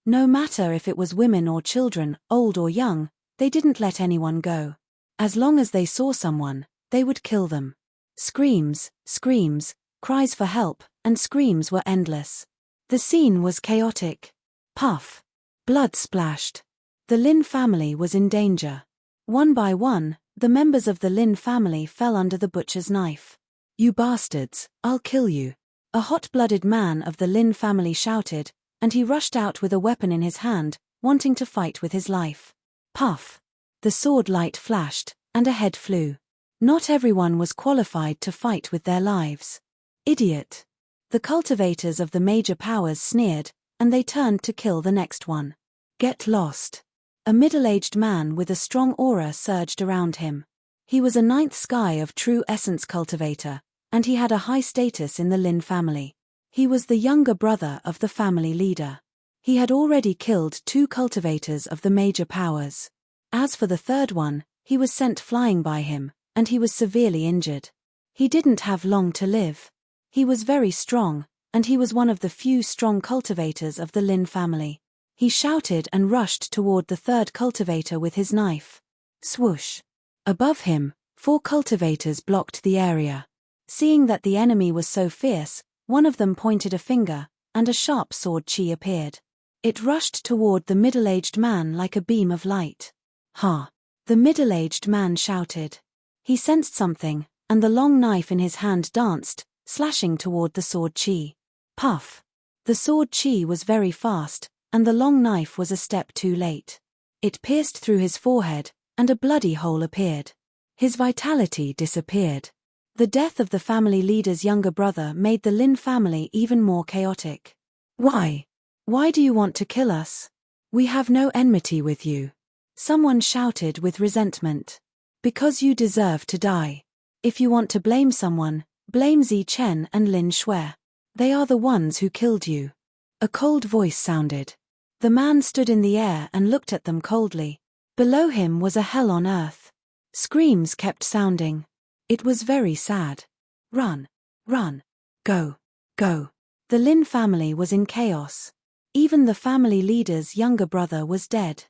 No matter if it was women or children, old or young, they didn't let anyone go. As long as they saw someone, they would kill them. Screams, screams, cries for help, and screams were endless. The scene was chaotic. Puff. Blood splashed. The Lin family was in danger. One by one, the members of the Lin family fell under the butcher's knife. "You bastards, I'll kill you," a hot-blooded man of the Lin family shouted, and he rushed out with a weapon in his hand, wanting to fight with his life. Puff. The sword light flashed, and a head flew. Not everyone was qualified to fight with their lives. Idiot. The cultivators of the major powers sneered, and they turned to kill the next one. Get lost. A middle-aged man with a strong aura surged around him. He was a ninth sky of true essence cultivator, and he had a high status in the Lin family. He was the younger brother of the family leader. He had already killed 2 cultivators of the major powers. As for the third one, he was sent flying by him, and he was severely injured. He didn't have long to live. He was very strong, and he was one of the few strong cultivators of the Lin family. He shouted and rushed toward the third cultivator with his knife. Swoosh. Above him, 4 cultivators blocked the area. Seeing that the enemy was so fierce, one of them pointed a finger, and a sharp sword chi appeared. It rushed toward the middle-aged man like a beam of light. Ha! The middle-aged man shouted. He sensed something, and the long knife in his hand danced, slashing toward the sword chi. Puff! The sword chi was very fast, and the long knife was a step too late. It pierced through his forehead, and a bloody hole appeared. His vitality disappeared. The death of the family leader's younger brother made the Lin family even more chaotic. Why? Why do you want to kill us? We have no enmity with you. Someone shouted with resentment. Because you deserve to die. If you want to blame someone, blame Zi Chen and Lin Shui. They are the ones who killed you. A cold voice sounded. The man stood in the air and looked at them coldly. Below him was a hell on earth. Screams kept sounding. It was very sad. Run. Run. Go. Go. The Lin family was in chaos. Even the family leader's younger brother was dead.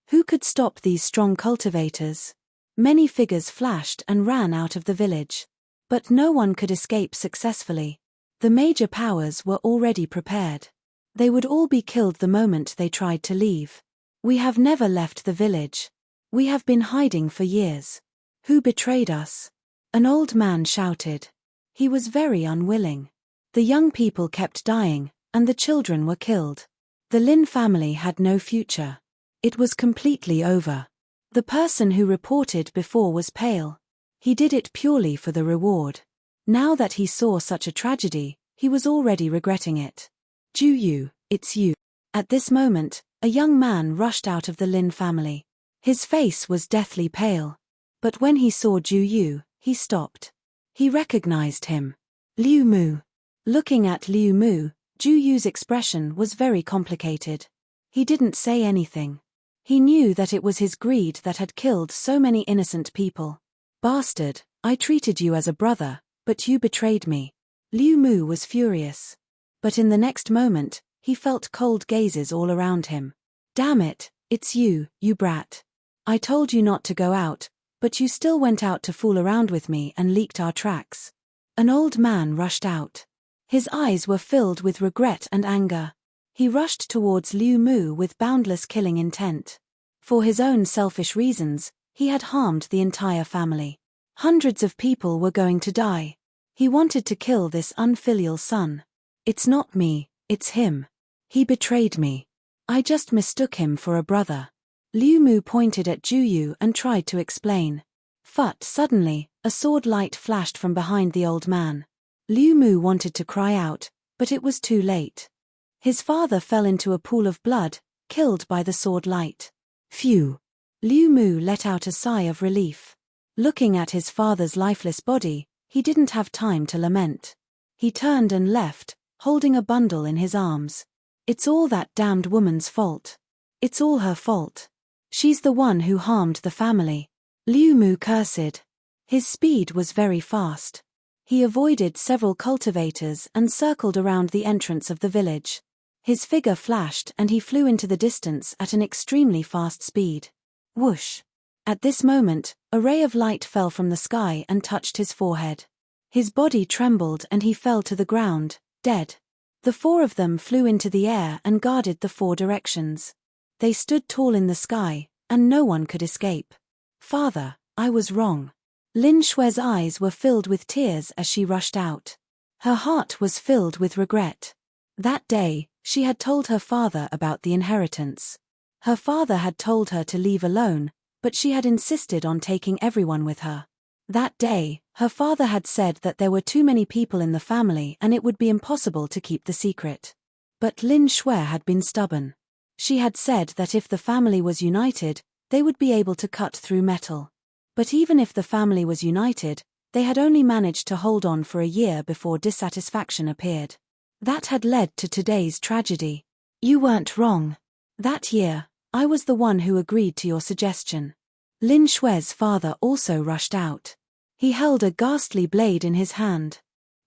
Who could stop these strong cultivators? Many figures flashed and ran out of the village. But no one could escape successfully. The major powers were already prepared. They would all be killed the moment they tried to leave. We have never left the village. We have been hiding for years. Who betrayed us? An old man shouted. He was very unwilling. The young people kept dying, and the children were killed. The Lin family had no future. It was completely over. The person who reported before was pale. He did it purely for the reward. Now that he saw such a tragedy, he was already regretting it. Ju Yu, it's you. At this moment, a young man rushed out of the Lin family. His face was deathly pale. But when he saw Ju Yu, he stopped. He recognized him. Liu Mu. Looking at Liu Mu, Ju Yu's expression was very complicated. He didn't say anything. He knew that it was his greed that had killed so many innocent people. Bastard, I treated you as a brother, but you betrayed me. Liu Mu was furious. But in the next moment, he felt cold gazes all around him. Damn it, it's you, you brat. I told you not to go out, but you still went out to fool around with me and leaked our tracks. An old man rushed out. His eyes were filled with regret and anger. He rushed towards Liu Mu with boundless killing intent. For his own selfish reasons, he had harmed the entire family. Hundreds of people were going to die. He wanted to kill this unfilial son. It's not me, it's him. He betrayed me. I just mistook him for a brother. Liu Mu pointed at Ju Yu and tried to explain. But suddenly, a sword light flashed from behind the old man. Liu Mu wanted to cry out, but it was too late. His father fell into a pool of blood, killed by the sword light. Phew! Liu Mu let out a sigh of relief. Looking at his father's lifeless body, he didn't have time to lament. He turned and left, holding a bundle in his arms. It's all that damned woman's fault. It's all her fault. She's the one who harmed the family. Liu Mu cursed. His speed was very fast. He avoided several cultivators and circled around the entrance of the village. His figure flashed and he flew into the distance at an extremely fast speed. Whoosh! At this moment, a ray of light fell from the sky and touched his forehead. His body trembled and he fell to the ground, dead. The four of them flew into the air and guarded the four directions. They stood tall in the sky, and no one could escape. Father, I was wrong. Lin Shue's eyes were filled with tears as she rushed out. Her heart was filled with regret. That day, she had told her father about the inheritance. Her father had told her to leave alone, but she had insisted on taking everyone with her. That day, her father had said that there were too many people in the family and it would be impossible to keep the secret. But Lin Shui had been stubborn. She had said that if the family was united, they would be able to cut through metal. But even if the family was united, they had only managed to hold on for a year before dissatisfaction appeared. That had led to today's tragedy. You weren't wrong. That year, I was the one who agreed to your suggestion. Lin Shue's father also rushed out. He held a ghastly blade in his hand.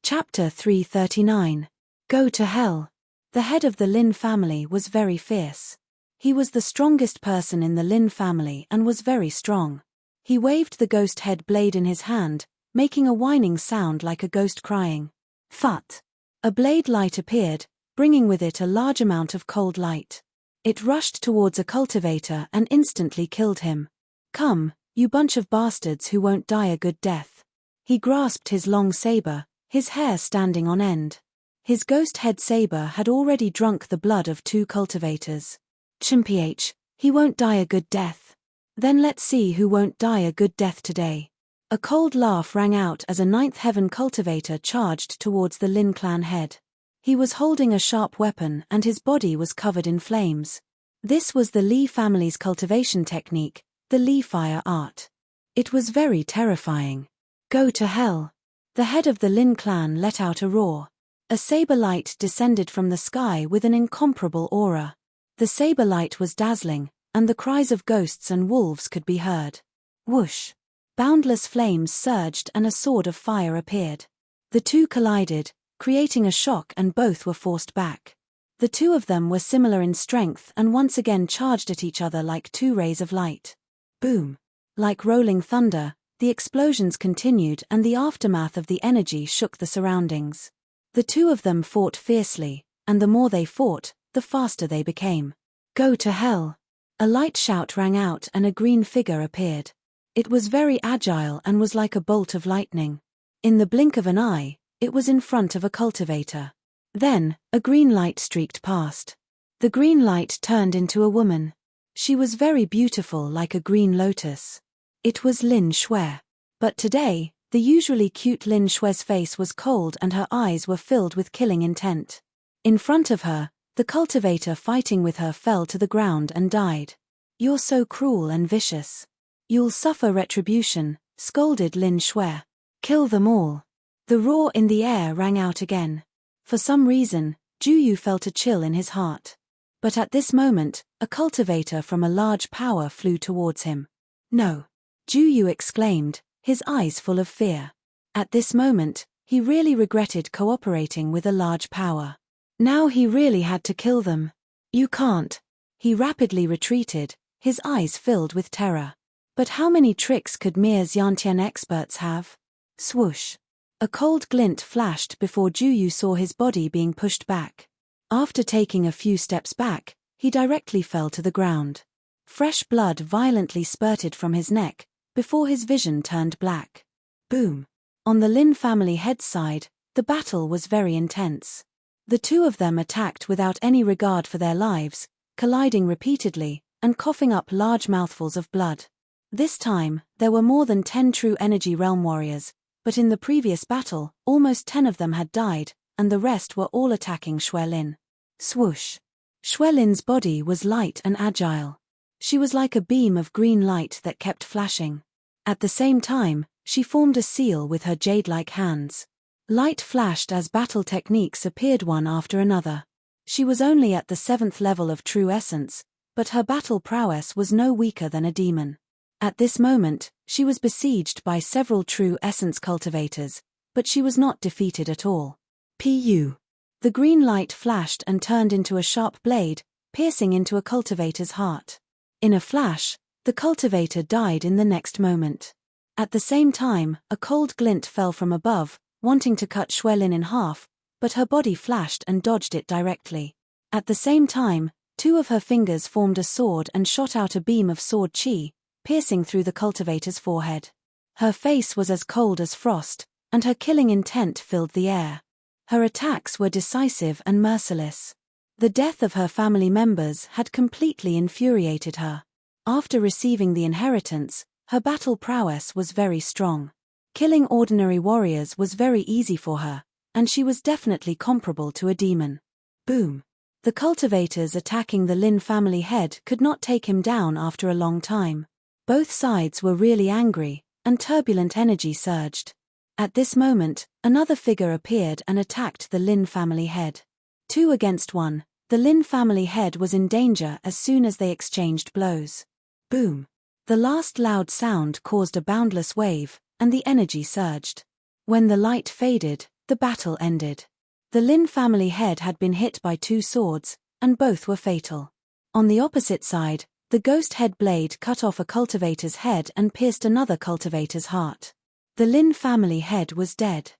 Chapter 339. Go to hell. The head of the Lin family was very fierce. He was the strongest person in the Lin family and was very strong. He waved the ghost head blade in his hand, making a whining sound like a ghost crying. Phut! A blade light appeared, bringing with it a large amount of cold light. It rushed towards a cultivator and instantly killed him. Come, you bunch of bastards who won't die a good death. He grasped his long saber, his hair standing on end. His ghost head saber had already drunk the blood of 2 cultivators. Chimph, he won't die a good death. Then let's see who won't die a good death today. A cold laugh rang out as a 9th heaven cultivator charged towards the Lin clan head. He was holding a sharp weapon and his body was covered in flames. This was the Li family's cultivation technique, the Li fire art. It was very terrifying. Go to hell. The head of the Lin clan let out a roar. A saber light descended from the sky with an incomparable aura. The saber light was dazzling, and the cries of ghosts and wolves could be heard. Whoosh! Boundless flames surged and a sword of fire appeared. The two collided, creating a shock, and both were forced back. The two of them were similar in strength and once again charged at each other like 2 rays of light. Boom! Like rolling thunder, the explosions continued and the aftermath of the energy shook the surroundings. The two of them fought fiercely, and the more they fought, the faster they became. Go to hell! A light shout rang out and a green figure appeared. It was very agile and was like a bolt of lightning. In the blink of an eye, it was in front of a cultivator. Then, a green light streaked past. The green light turned into a woman. She was very beautiful, like a green lotus. It was Lin Shui. But today, the usually cute Lin Shui's face was cold and her eyes were filled with killing intent. In front of her, the cultivator fighting with her fell to the ground and died. You're so cruel and vicious. You'll suffer retribution, scolded Lin Shui. Kill them all. The roar in the air rang out again. For some reason, Juyu felt a chill in his heart. But at this moment, a cultivator from a large power flew towards him. No! Juyu exclaimed, his eyes full of fear. At this moment, he really regretted cooperating with a large power. Now he really had to kill them. You can't. He rapidly retreated, his eyes filled with terror. But how many tricks could mere Xiantian experts have? Swoosh! A cold glint flashed before Juyu saw his body being pushed back. After taking a few steps back, he directly fell to the ground. Fresh blood violently spurted from his neck, before his vision turned black. Boom! On the Lin family head's side, the battle was very intense. The two of them attacked without any regard for their lives, colliding repeatedly, and coughing up large mouthfuls of blood. This time, there were more than 10 true energy realm warriors, but in the previous battle, almost 10 of them had died, and the rest were all attacking Xuelin. Swoosh! Xuelin's body was light and agile. She was like a beam of green light that kept flashing. At the same time, she formed a seal with her jade-like hands. Light flashed as battle techniques appeared one after another. She was only at the 7th level of true essence, but her battle prowess was no weaker than a demon. At this moment, she was besieged by several true essence cultivators, but she was not defeated at all. Pu. The green light flashed and turned into a sharp blade, piercing into a cultivator's heart. In a flash, the cultivator died in the next moment. At the same time, a cold glint fell from above, wanting to cut Xuelin in half, but her body flashed and dodged it directly. At the same time, 2 of her fingers formed a sword and shot out a beam of sword chi, piercing through the cultivator's forehead. Her face was as cold as frost, and her killing intent filled the air. Her attacks were decisive and merciless. The death of her family members had completely infuriated her. After receiving the inheritance, her battle prowess was very strong. Killing ordinary warriors was very easy for her, and she was definitely comparable to a demon. Boom. The cultivators attacking the Lin family head could not take him down after a long time. Both sides were really angry, and turbulent energy surged. At this moment, another figure appeared and attacked the Lin family head. 2 against 1, the Lin family head was in danger as soon as they exchanged blows. Boom. The last loud sound caused a boundless wave, and the energy surged. When the light faded, the battle ended. The Lin family head had been hit by 2 swords, and both were fatal. On the opposite side, the ghost head blade cut off a cultivator's head and pierced another cultivator's heart. The Lin family head was dead.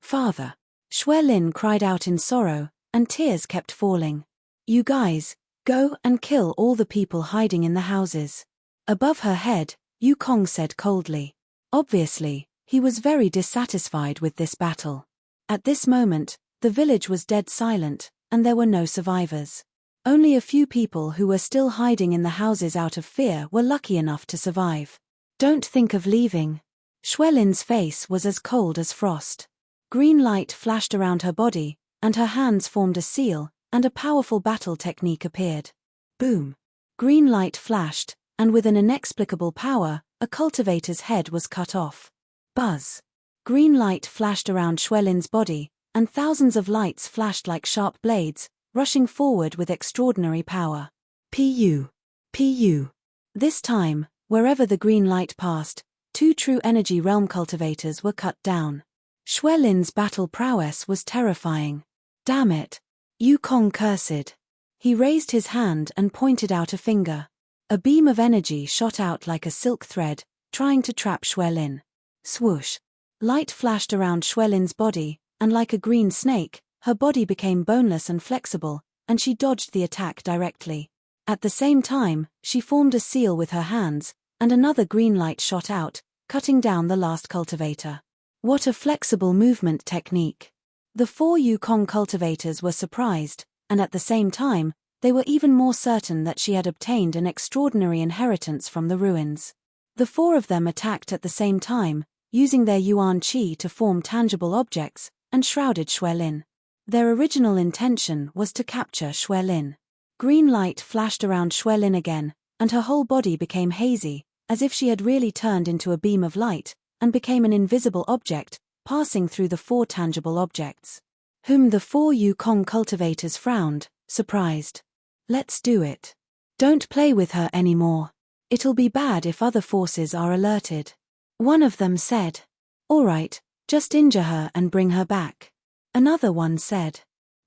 Father. Xuelin cried out in sorrow, and tears kept falling. You guys, go and kill all the people hiding in the houses. Above her head, Yukong said coldly. Obviously, he was very dissatisfied with this battle. At this moment, the village was dead silent, and there were no survivors. Only a few people who were still hiding in the houses out of fear were lucky enough to survive. Don't think of leaving. Xuelin's face was as cold as frost. Green light flashed around her body, and her hands formed a seal, and a powerful battle technique appeared. Boom. Green light flashed, and with an inexplicable power, a cultivator's head was cut off. Buzz. Green light flashed around Xuelin's body, and thousands of lights flashed like sharp blades, rushing forward with extraordinary power. Pu. Pu. This time, wherever the green light passed, 2 true energy realm cultivators were cut down. Xuelin's battle prowess was terrifying. Damn it. Yukong cursed. He raised his hand and pointed out a finger. A beam of energy shot out like a silk thread, trying to trap Xuelin. Swoosh. Light flashed around Xuelin's body, and like a green snake, her body became boneless and flexible, and she dodged the attack directly. At the same time, she formed a seal with her hands, and another green light shot out, cutting down the last cultivator. What a flexible movement technique. The 4 Yukong cultivators were surprised, and at the same time, they were even more certain that she had obtained an extraordinary inheritance from the ruins. The 4 of them attacked at the same time, using their yuan qi to form tangible objects, and shrouded Xuelin. Their original intention was to capture Xuelin. Green light flashed around Xuelin again, and her whole body became hazy, as if she had really turned into a beam of light, and became an invisible object, passing through the 4 tangible objects. Whom the 4 Yukong cultivators frowned, surprised. Let's do it. Don't play with her anymore. It'll be bad if other forces are alerted. One of them said. All right, just injure her and bring her back. Another one said.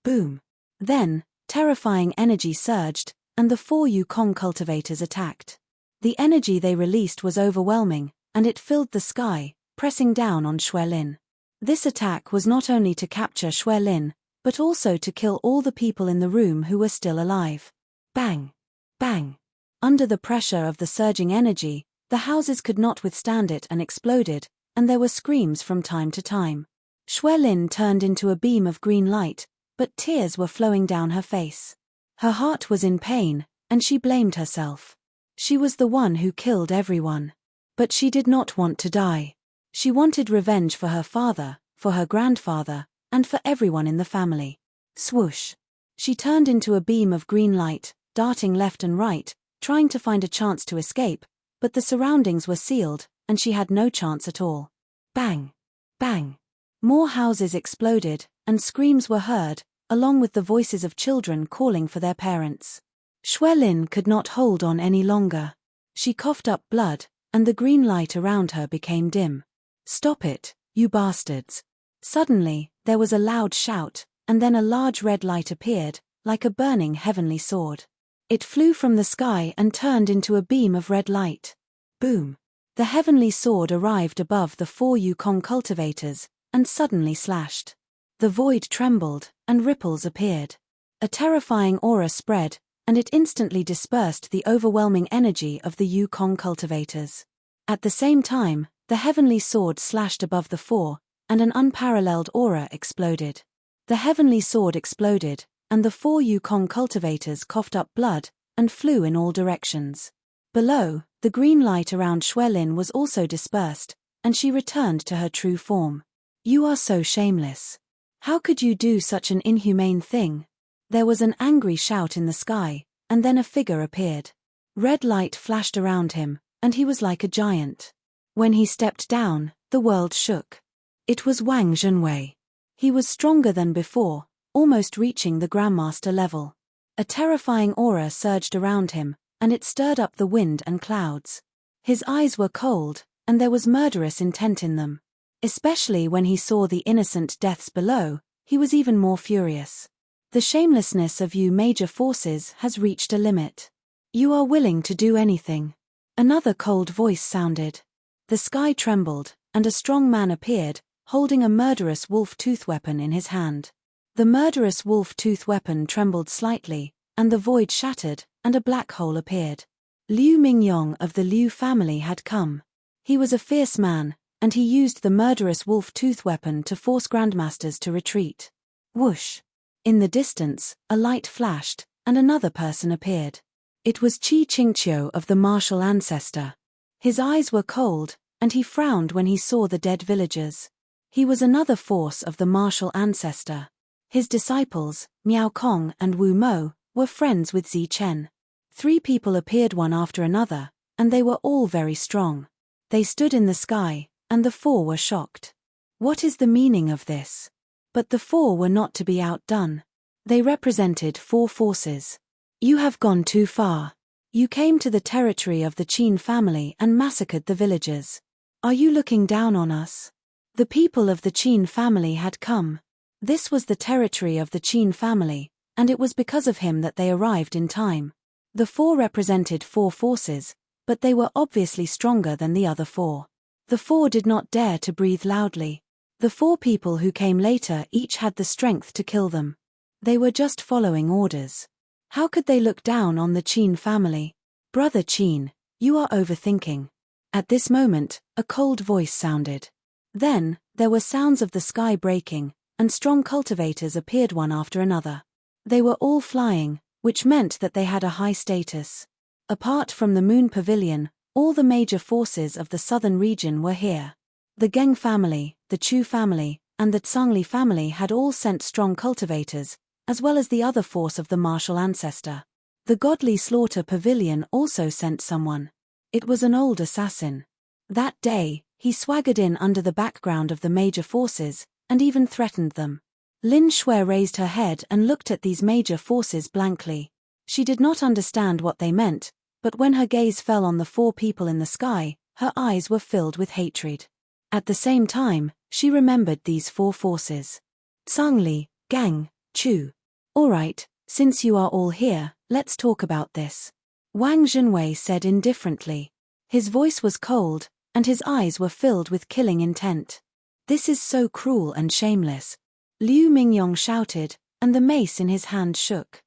Boom. Then, terrifying energy surged, and the 4 Yukong cultivators attacked. The energy they released was overwhelming, and it filled the sky, pressing down on Xuelin. This attack was not only to capture Xuelin, but also to kill all the people in the room who were still alive. Bang! Bang! Under the pressure of the surging energy, the houses could not withstand it and exploded, and there were screams from time to time. Xuelin turned into a beam of green light, but tears were flowing down her face. Her heart was in pain, and she blamed herself. She was the one who killed everyone. But she did not want to die. She wanted revenge for her father, for her grandfather, and for everyone in the family. Swoosh. She turned into a beam of green light, darting left and right, trying to find a chance to escape, but the surroundings were sealed, and she had no chance at all. Bang! Bang! More houses exploded, and screams were heard, along with the voices of children calling for their parents. Xuelin could not hold on any longer. She coughed up blood, and the green light around her became dim. "Stop it, you bastards." Suddenly, there was a loud shout, and then a large red light appeared, like a burning heavenly sword. It flew from the sky and turned into a beam of red light. Boom! The heavenly sword arrived above the 4 Yukong cultivators, and suddenly slashed. The void trembled, and ripples appeared. A terrifying aura spread, and it instantly dispersed the overwhelming energy of the Yukong cultivators. At the same time, the heavenly sword slashed above the 4, and an unparalleled aura exploded. The heavenly sword exploded, and the 4 Yukong cultivators coughed up blood, and flew in all directions. Below, the green light around Xuelin was also dispersed, and she returned to her true form. "You are so shameless. How could you do such an inhumane thing?" There was an angry shout in the sky, and then a figure appeared. Red light flashed around him, and he was like a giant. When he stepped down, the world shook. It was Wang Zhenwei. He was stronger than before, almost reaching the Grandmaster level. A terrifying aura surged around him, and it stirred up the wind and clouds. His eyes were cold, and there was murderous intent in them. Especially when he saw the innocent deaths below, he was even more furious. "The shamelessness of you major forces has reached a limit. You are willing to do anything." Another cold voice sounded. The sky trembled, and a strong man appeared, holding a murderous wolf-tooth weapon in his hand. The murderous wolf-tooth weapon trembled slightly, and the void shattered, and a black hole appeared. Liu Mingyong of the Liu family had come. He was a fierce man, and he used the murderous wolf-tooth weapon to force grandmasters to retreat. Whoosh! In the distance, a light flashed, and another person appeared. It was Qi Qingqiu of the martial ancestor. His eyes were cold, and he frowned when he saw the dead villagers. He was another force of the martial ancestor. His disciples, Miao Kong and Wu Mo, were friends with Zi Chen. 3 people appeared one after another, and they were all very strong. They stood in the sky, and the 4 were shocked. What is the meaning of this? But the 4 were not to be outdone. They represented 4 forces. "You have gone too far. You came to the territory of the Qin family and massacred the villagers. Are you looking down on us?" The people of the Qin family had come. This was the territory of the Qin family, and it was because of him that they arrived in time. The 4 represented 4 forces, but they were obviously stronger than the other 4. The 4 did not dare to breathe loudly. The 4 people who came later each had the strength to kill them. They were just following orders. How could they look down on the Qin family? "Brother Qin, you are overthinking." At this moment, a cold voice sounded. Then, there were sounds of the sky breaking, and strong cultivators appeared one after another. They were all flying, which meant that they had a high status. Apart from the Moon Pavilion, all the major forces of the southern region were here. The Geng family, the Chu family, and the Tsangli family had all sent strong cultivators, as well as the other force of the martial ancestor. The Godly Slaughter Pavilion also sent someone. It was an old assassin. That day, he swaggered in under the background of the major forces, and even threatened them. Lin Shui raised her head and looked at these major forces blankly. She did not understand what they meant, but when her gaze fell on the 4 people in the sky, her eyes were filled with hatred. At the same time, she remembered these 4 forces. Tsangli, Gang, Chu. "All right, since you are all here, let's talk about this," Wang Zhenwei said indifferently. His voice was cold, and his eyes were filled with killing intent. "This is so cruel and shameless," Liu Mingyong shouted, and the mace in his hand shook.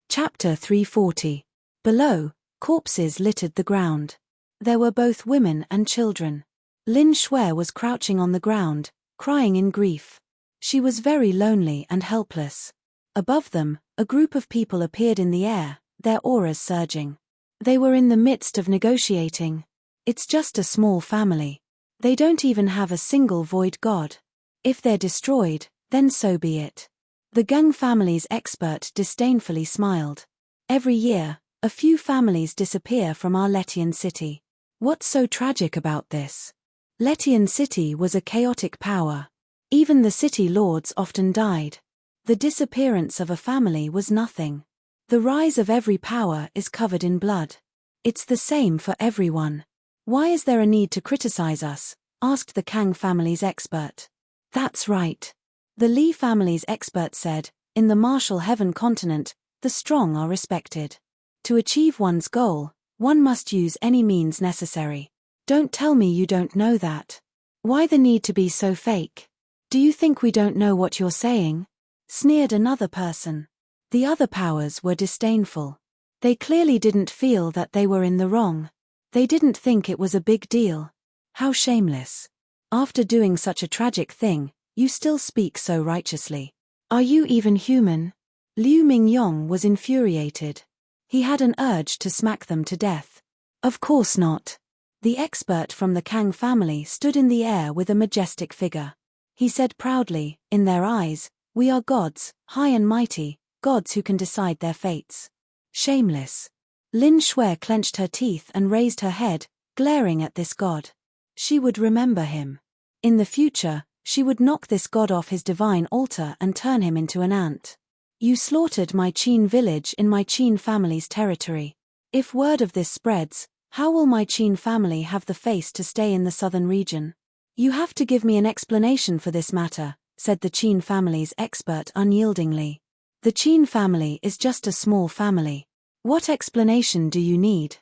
Chapter 340. Below, corpses littered the ground. There were both women and children. Lin Shui was crouching on the ground, crying in grief. She was very lonely and helpless. Above them, a group of people appeared in the air, their auras surging. They were in the midst of negotiating. It's just a small family. They don't even have a single void god. If they're destroyed, then so be it. The Geng family's expert disdainfully smiled. Every year, a few families disappear from our Letian city. What's so tragic about this? Letian city was a chaotic power. Even the city lords often died. The disappearance of a family was nothing. The rise of every power is covered in blood. It's the same for everyone. Why is there a need to criticize us? Asked the Kang family's expert. That's right. The Li family's expert said, in the martial heaven continent, the strong are respected. To achieve one's goal, one must use any means necessary. Don't tell me you don't know that. Why the need to be so fake? Do you think we don't know what you're saying? Sneered another person. The other powers were disdainful. They clearly didn't feel that they were in the wrong. They didn't think it was a big deal. How shameless. After doing such a tragic thing, you still speak so righteously. Are you even human? Liu Mingyong was infuriated. He had an urge to smack them to death. Of course not. The expert from the Kang family stood in the air with a majestic figure. He said proudly, in their eyes, we are gods, high and mighty, gods who can decide their fates. Shameless. Lin Shui clenched her teeth and raised her head, glaring at this god. She would remember him. In the future, she would knock this god off his divine altar and turn him into an ant. You slaughtered my Qin village in my Qin family's territory. If word of this spreads, how will my Qin family have the face to stay in the southern region? You have to give me an explanation for this matter, said the Qin family's expert unyieldingly. The Qin family is just a small family. What explanation do you need?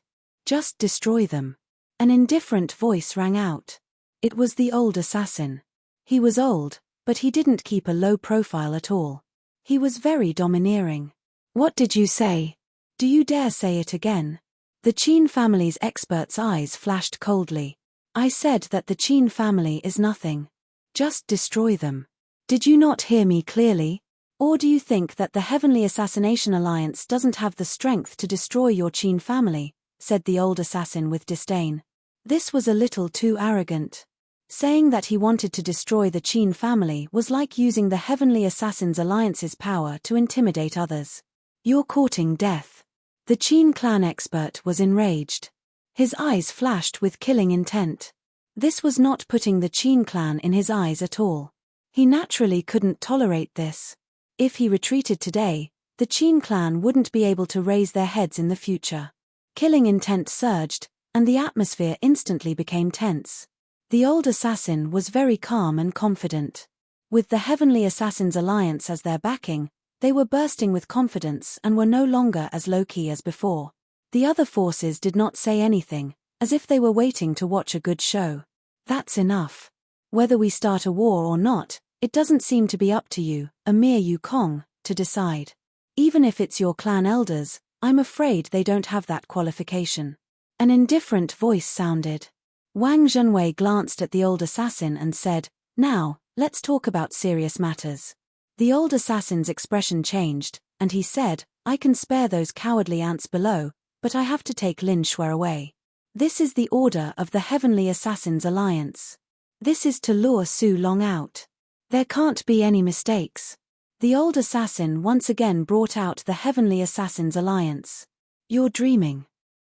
Just destroy them. An indifferent voice rang out. It was the old assassin. He was old, but he didn't keep a low profile at all. He was very domineering. What did you say? Do you dare say it again? The Qin family's expert's eyes flashed coldly. I said that the Qin family is nothing. Just destroy them. Did you not hear me clearly? Or do you think that the Heavenly Assassination Alliance doesn't have the strength to destroy your Qin family? Said the old assassin with disdain. This was a little too arrogant. Saying that he wanted to destroy the Qin family was like using the Heavenly Assassins Alliance's power to intimidate others. You're courting death. The Qin clan expert was enraged. His eyes flashed with killing intent. This was not putting the Qin clan in his eyes at all. He naturally couldn't tolerate this. If he retreated today, the Qin clan wouldn't be able to raise their heads in the future. Killing intent surged, and the atmosphere instantly became tense. The old assassin was very calm and confident. With the Heavenly Assassins Alliance as their backing, they were bursting with confidence and were no longer as low-key as before. The other forces did not say anything, as if they were waiting to watch a good show. That's enough. Whether we start a war or not, it doesn't seem to be up to you, a mere Yukong, to decide. Even if it's your clan elders, I'm afraid they don't have that qualification. An indifferent voice sounded. Wang Zhenwei glanced at the old assassin and said, now, let's talk about serious matters. The old assassin's expression changed, and he said, I can spare those cowardly ants below, but I have to take Lin Shui away. This is the order of the Heavenly Assassins Alliance. This is to lure Su Long out. There can't be any mistakes. The old assassin once again brought out the Heavenly Assassins Alliance. You're dreaming.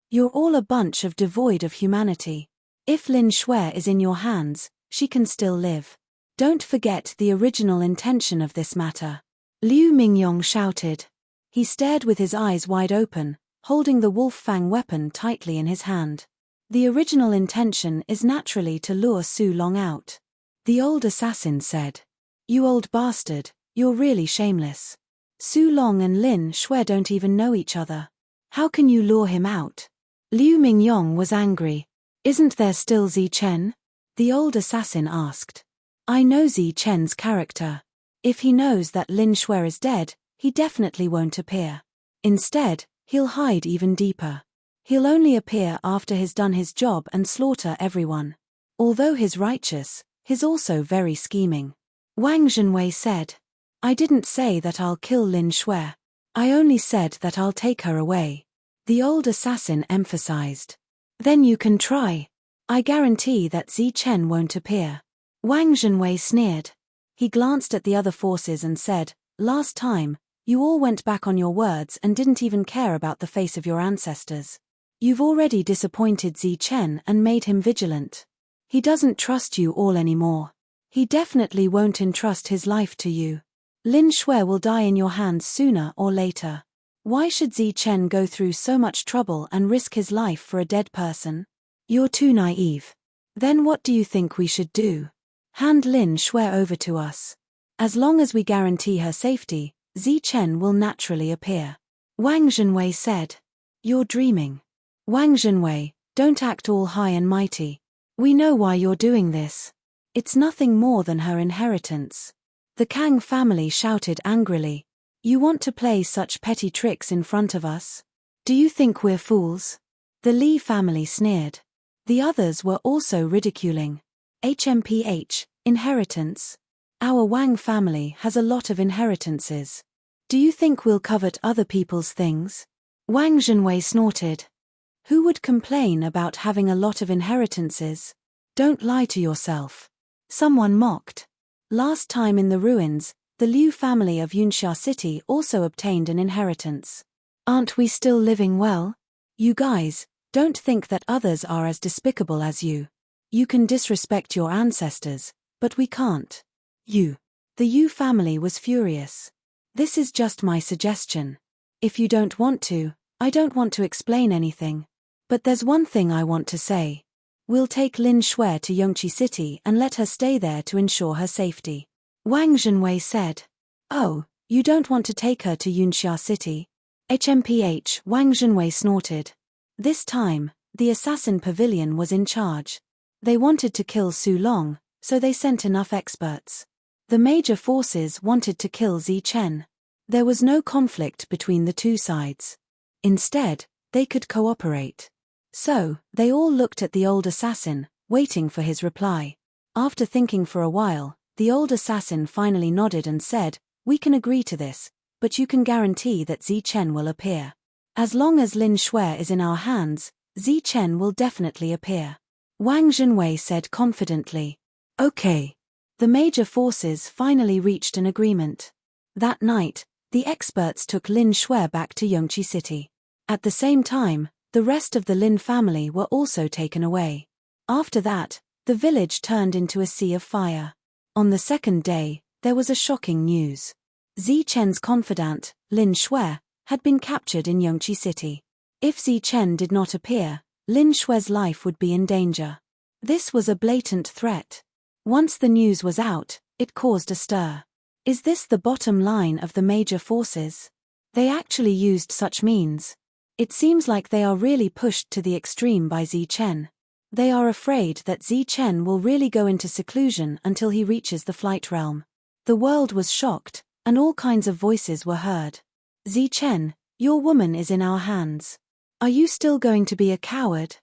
You're all a bunch of devoid of humanity. If Lin Shui is in your hands, she can still live. Don't forget the original intention of this matter. Liu Mingyong shouted. He stared with his eyes wide open, holding the wolf fang weapon tightly in his hand. The original intention is naturally to lure Su Long out. The old assassin said. You old bastard, you're really shameless. Su Long and Lin Shui don't even know each other. How can you lure him out? Liu Mingyong was angry. Isn't there still Zi Chen? The old assassin asked. I know Zi Chen's character. If he knows that Lin Shui is dead, he definitely won't appear. Instead, he'll hide even deeper. He'll only appear after he's done his job and slaughter everyone. Although he's righteous, he's also very scheming. Wang Zhenwei said. I didn't say that I'll kill Lin Shui. I only said that I'll take her away. The old assassin emphasized. Then you can try. I guarantee that Zi Chen won't appear. Wang Zhenwei sneered. He glanced at the other forces and said, last time, you all went back on your words and didn't even care about the face of your ancestors. You've already disappointed Zi Chen and made him vigilant. He doesn't trust you all anymore. He definitely won't entrust his life to you. Lin Shui will die in your hands sooner or later. Why should Zi Chen go through so much trouble and risk his life for a dead person? You're too naive. Then what do you think we should do? Hand Lin Shui over to us. As long as we guarantee her safety, Zi Chen will naturally appear. Wang Zhenwei said. You're dreaming. Wang Zhenwei, don't act all high and mighty. We know why you're doing this. It's nothing more than her inheritance. The Kang family shouted angrily. You want to play such petty tricks in front of us? Do you think we're fools? The Li family sneered. The others were also ridiculing. HMPH, inheritance. Our Wang family has a lot of inheritances. Do you think we'll covet other people's things? Wang Zhenwei snorted. Who would complain about having a lot of inheritances? Don't lie to yourself. Someone mocked. Last time in the ruins, the Liu family of Yunxia City also obtained an inheritance. Aren't we still living well? You guys, don't think that others are as despicable as you. You can disrespect your ancestors, but we can't. The Yu family was furious. This is just my suggestion. If you don't want to, I don't want to explain anything. But there's one thing I want to say. We'll take Lin Shui to Yongqi City and let her stay there to ensure her safety. Wang Zhenwei said. Oh, you don't want to take her to Yunxia City? HMPH, Wang Zhenwei snorted. This time, the assassin pavilion was in charge. They wanted to kill Su Long, so they sent enough experts. The major forces wanted to kill Zi Chen. There was no conflict between the two sides. Instead, they could cooperate. So, they all looked at the old assassin, waiting for his reply. After thinking for a while, the old assassin finally nodded and said, We can agree to this, but you can guarantee that Zi Chen will appear. As long as Lin Shui is in our hands, Zi Chen will definitely appear. Wang Zhenwei said confidently. Okay. The major forces finally reached an agreement. That night, the experts took Lin Shui back to Yongqi City. At the same time, the rest of the Lin family were also taken away. After that, the village turned into a sea of fire. On the second day, there was a shocking news. Zi Chen's confidant, Lin Shui, had been captured in Yongqi City. If Zi Chen did not appear, Lin Shui's life would be in danger. This was a blatant threat. Once the news was out, it caused a stir. Is this the bottom line of the major forces? They actually used such means. It seems like they are really pushed to the extreme by Zi Chen. They are afraid that Zi Chen will really go into seclusion until he reaches the flight realm. The world was shocked, and all kinds of voices were heard. Zi Chen, your woman is in our hands. Are you still going to be a coward?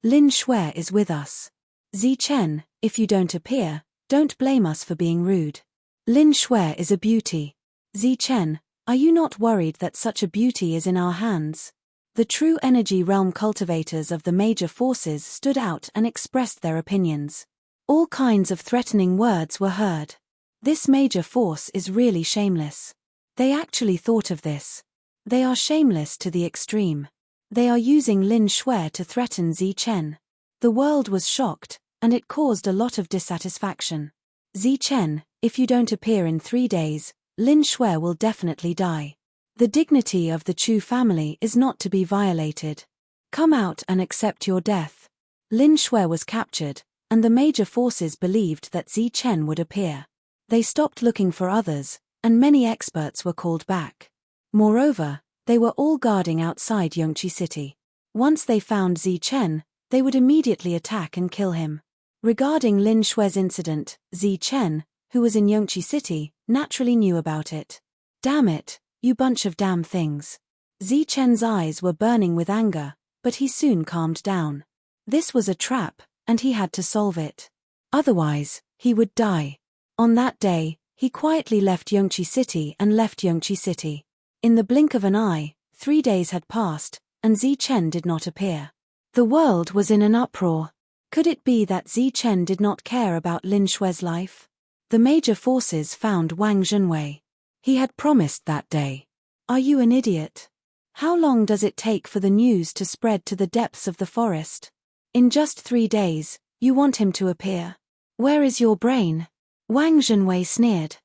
Lin Shui is with us. Zi Chen, if you don't appear, don't blame us for being rude. Lin Shui is a beauty. Zi Chen, are you not worried that such a beauty is in our hands? The true energy realm cultivators of the major forces stood out and expressed their opinions. All kinds of threatening words were heard. This major force is really shameless. They actually thought of this. They are shameless to the extreme. They are using Lin Shui to threaten Zi Chen. The world was shocked, and it caused a lot of dissatisfaction. Zi Chen, if you don't appear in 3 days, Lin Shui will definitely die. The dignity of the Chu family is not to be violated. Come out and accept your death. Lin Shui was captured, and the major forces believed that Zi Chen would appear. They stopped looking for others, and many experts were called back. Moreover, they were all guarding outside Yongqi City. Once they found Zi Chen, they would immediately attack and kill him. Regarding Lin Shui's incident, Zi Chen, who was in Yongqi City, naturally knew about it. Damn it, you bunch of damn things. Zi Chen's eyes were burning with anger, but he soon calmed down. This was a trap, and he had to solve it. Otherwise, he would die. On that day, he quietly left Yongqi City and left Yongqi City. In the blink of an eye, 3 days had passed, and Zi Chen did not appear. The world was in an uproar. Could it be that Zi Chen did not care about Lin Shui's life? The major forces found Wang Zhenwei. He had promised that day. Are you an idiot? How long does it take for the news to spread to the depths of the forest? In just 3 days, you want him to appear. Where is your brain? Wang Zhenwei sneered.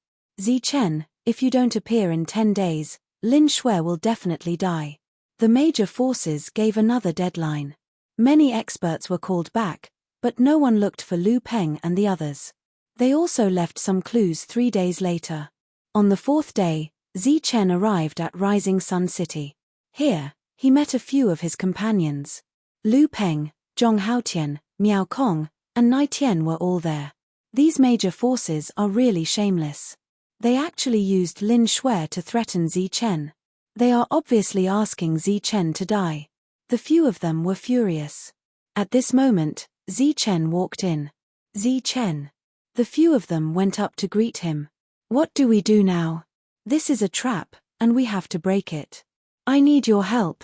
Zi Chen, If you don't appear in 10 days, Lin Shui will definitely die. The major forces gave another deadline. Many experts were called back, but no one looked for Lu Peng and the others. They also left some clues 3 days later. On the 4th day, Zi Chen arrived at Rising Sun City. Here, he met a few of his companions. Lu Peng, Zhong Haotian, Miao Kong, and Nai Tian were all there. These major forces are really shameless. They actually used Lin Shui to threaten Zi Chen. They are obviously asking Zi Chen to die. The few of them were furious. At this moment, Zi Chen walked in. Zi Chen. The few of them went up to greet him. What do we do now? This is a trap, and we have to break it. I need your help.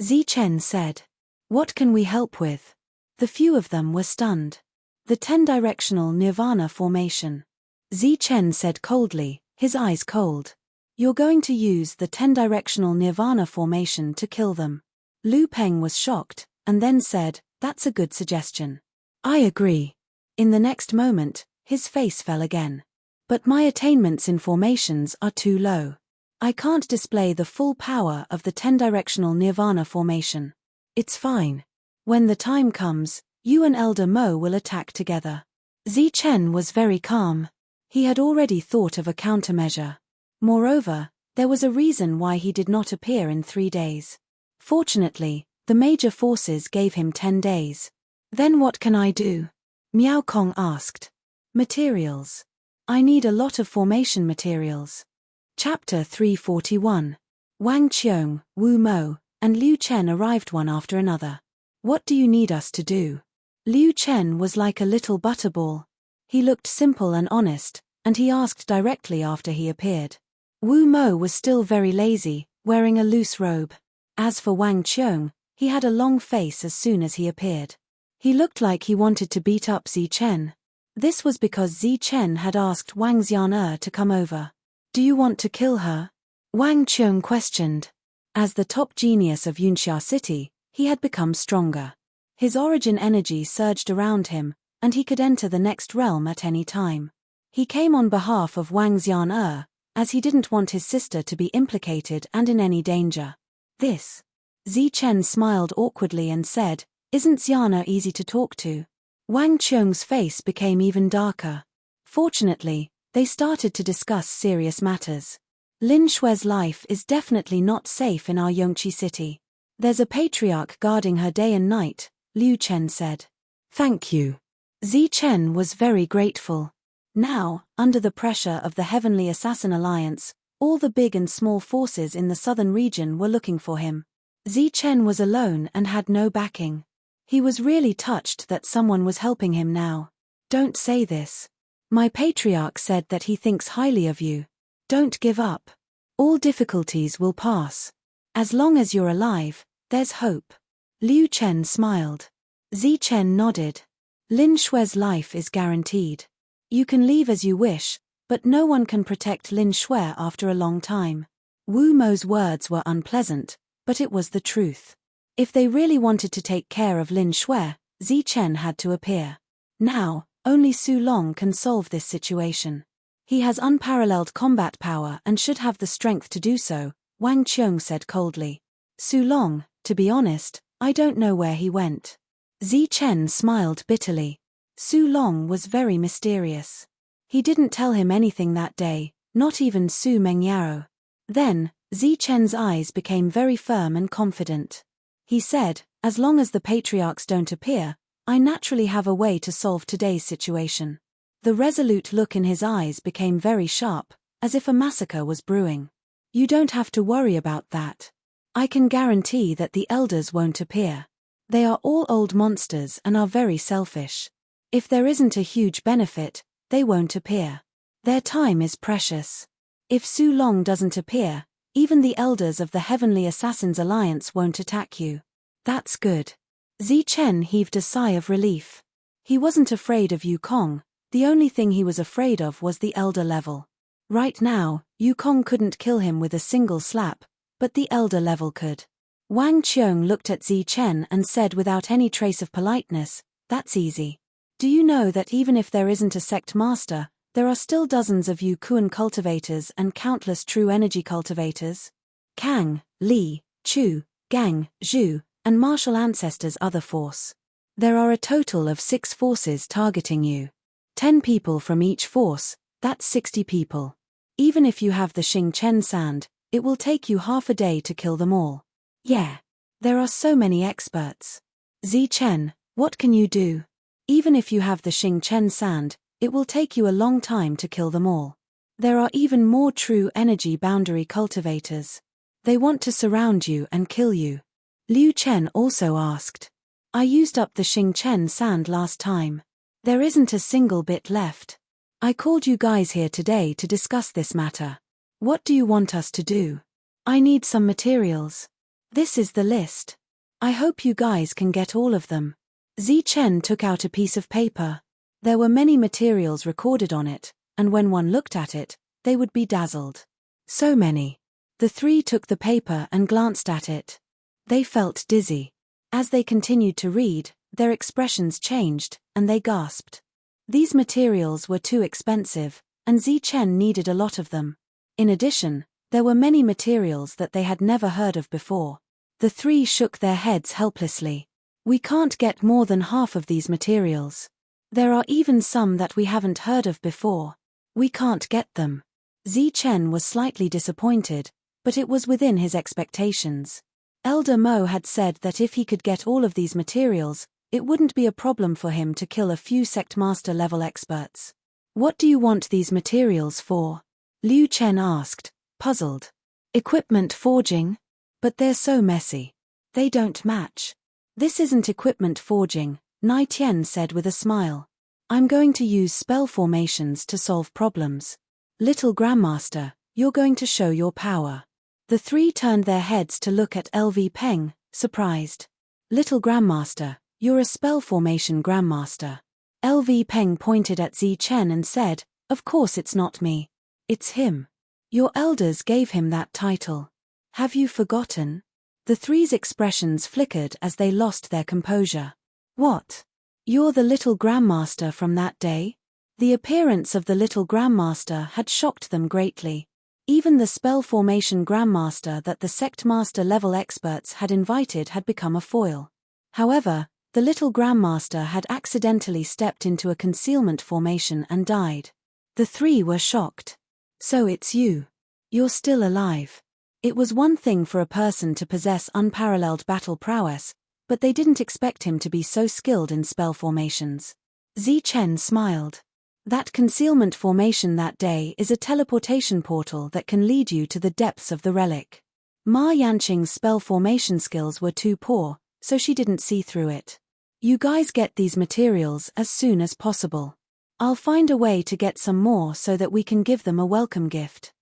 Zi Chen said. What can we help with? The few of them were stunned. The 10-directional Nirvana formation. Zi Chen said coldly, his eyes cold. You're going to use the 10-directional Nirvana formation to kill them. Lu Peng was shocked, and then said, that's a good suggestion. I agree. In the next moment, his face fell again. But my attainments in formations are too low. I can't display the full power of the 10-directional Nirvana formation. It's fine. When the time comes, you and Elder Mo will attack together. Zi Chen was very calm. He had already thought of a countermeasure. Moreover, there was a reason why he did not appear in 3 days. Fortunately, the major forces gave him 10 days. Then what can I do? Miao Kong asked. Materials. I need a lot of formation materials. Chapter 341. Wang Qiong, Wu Mo, and Liu Chen arrived one after another. What do you need us to do? Liu Chen was like a little butterball. He looked simple and honest, and he asked directly after he appeared. Wu Mo was still very lazy, wearing a loose robe. As for Wang Qiong, he had a long face as soon as he appeared. He looked like he wanted to beat up Zi Chen. This was because Zi Chen had asked Wang Xian'er to come over. Do you want to kill her? Wang Qiong questioned. As the top genius of Yunxia City, he had become stronger. His origin energy surged around him, and he could enter the next realm at any time. He came on behalf of Wang Xian'er, as he didn't want his sister to be implicated and in any danger. This. Zi Chen smiled awkwardly and said, isn't Xian'er easy to talk to? Wang Qiong's face became even darker. Fortunately, they started to discuss serious matters. Lin Shui's life is definitely not safe in our Yongqi city. There's a patriarch guarding her day and night, Liu Chen said. Thank you. Zi Chen was very grateful. Now, under the pressure of the Heavenly Assassin Alliance, all the big and small forces in the southern region were looking for him. Zi Chen was alone and had no backing. He was really touched that someone was helping him now. Don't say this. My patriarch said that he thinks highly of you. Don't give up. All difficulties will pass. As long as you're alive, there's hope. Liu Chen smiled. Zi Chen nodded. Lin Shui's life is guaranteed. You can leave as you wish, but no one can protect Lin Shui after a long time. Wu Mo's words were unpleasant, but it was the truth. If they really wanted to take care of Lin Shui, Zi Chen had to appear. Now, only Su Long can solve this situation. He has unparalleled combat power and should have the strength to do so, Wang Qiong said coldly. Su Long, to be honest, I don't know where he went. Zi Chen smiled bitterly. Su Long was very mysterious. He didn't tell him anything that day, not even Su Mengyao. Then, Zi Chen's eyes became very firm and confident. He said, as long as the patriarchs don't appear, I naturally have a way to solve today's situation. The resolute look in his eyes became very sharp, as if a massacre was brewing. You don't have to worry about that. I can guarantee that the elders won't appear. They are all old monsters and are very selfish. If there isn't a huge benefit, they won't appear. Their time is precious. If Su Long doesn't appear, even the elders of the Heavenly Assassins Alliance won't attack you. That's good. Zi Chen heaved a sigh of relief. He wasn't afraid of Yukong, the only thing he was afraid of was the elder level. Right now, Yukong couldn't kill him with a single slap, but the elder level could. Wang Qiong looked at Zi Chen and said without any trace of politeness, that's easy. Do you know that even if there isn't a sect master, There are still dozens of Yukuan cultivators and countless true energy cultivators. Kang, Li, Chu, Gang, Zhu, and martial ancestors other force. There are a total of 6 forces targeting you. 10 people from each force, that's 60 people. Even if you have the Xing Chen sand, it will take you half a day to kill them all. Yeah. There are so many experts. Zi Chen, what can you do? Even if you have the Xing Chen sand, it will take you a long time to kill them all. There are even more true energy boundary cultivators. They want to surround you and kill you. Liu Chen also asked. I used up the Xing Chen sand last time. There isn't a single bit left. I called you guys here today to discuss this matter. What do you want us to do? I need some materials. This is the list. I hope you guys can get all of them. Zi Chen took out a piece of paper. There were many materials recorded on it, and when one looked at it, they would be dazzled. So many. The 3 took the paper and glanced at it. They felt dizzy. As they continued to read, their expressions changed, and they gasped. These materials were too expensive, and Zi Chen needed a lot of them. In addition, there were many materials that they had never heard of before. The 3 shook their heads helplessly. We can't get more than half of these materials. There are even some that we haven't heard of before. We can't get them. Zi Chen was slightly disappointed, but it was within his expectations. Elder Mo had said that if he could get all of these materials, it wouldn't be a problem for him to kill a few sect master level experts. What do you want these materials for? Liu Chen asked, puzzled. Equipment forging? But they're so messy. They don't match. This isn't equipment forging, Nai Tian said with a smile. I'm going to use spell formations to solve problems. Little Grandmaster, you're going to show your power. The 3 turned their heads to look at LV Peng, surprised. Little Grandmaster, you're a spell formation Grandmaster. LV Peng pointed at Zi Chen and said, of course it's not me. It's him. Your elders gave him that title. Have you forgotten? The 3's expressions flickered as they lost their composure. What? You're the little Grandmaster from that day? The appearance of the little Grandmaster had shocked them greatly. Even the spell formation Grandmaster that the sect master level experts had invited had become a foil. However, the little Grandmaster had accidentally stepped into a concealment formation and died. The 3 were shocked. So it's you. You're still alive. It was one thing for a person to possess unparalleled battle prowess, but they didn't expect him to be so skilled in spell formations. Zi Chen smiled. That concealment formation that day is a teleportation portal that can lead you to the depths of the relic. Ma Yanqing's spell formation skills were too poor, so she didn't see through it. You guys get these materials as soon as possible. I'll find a way to get some more so that we can give them a welcome gift.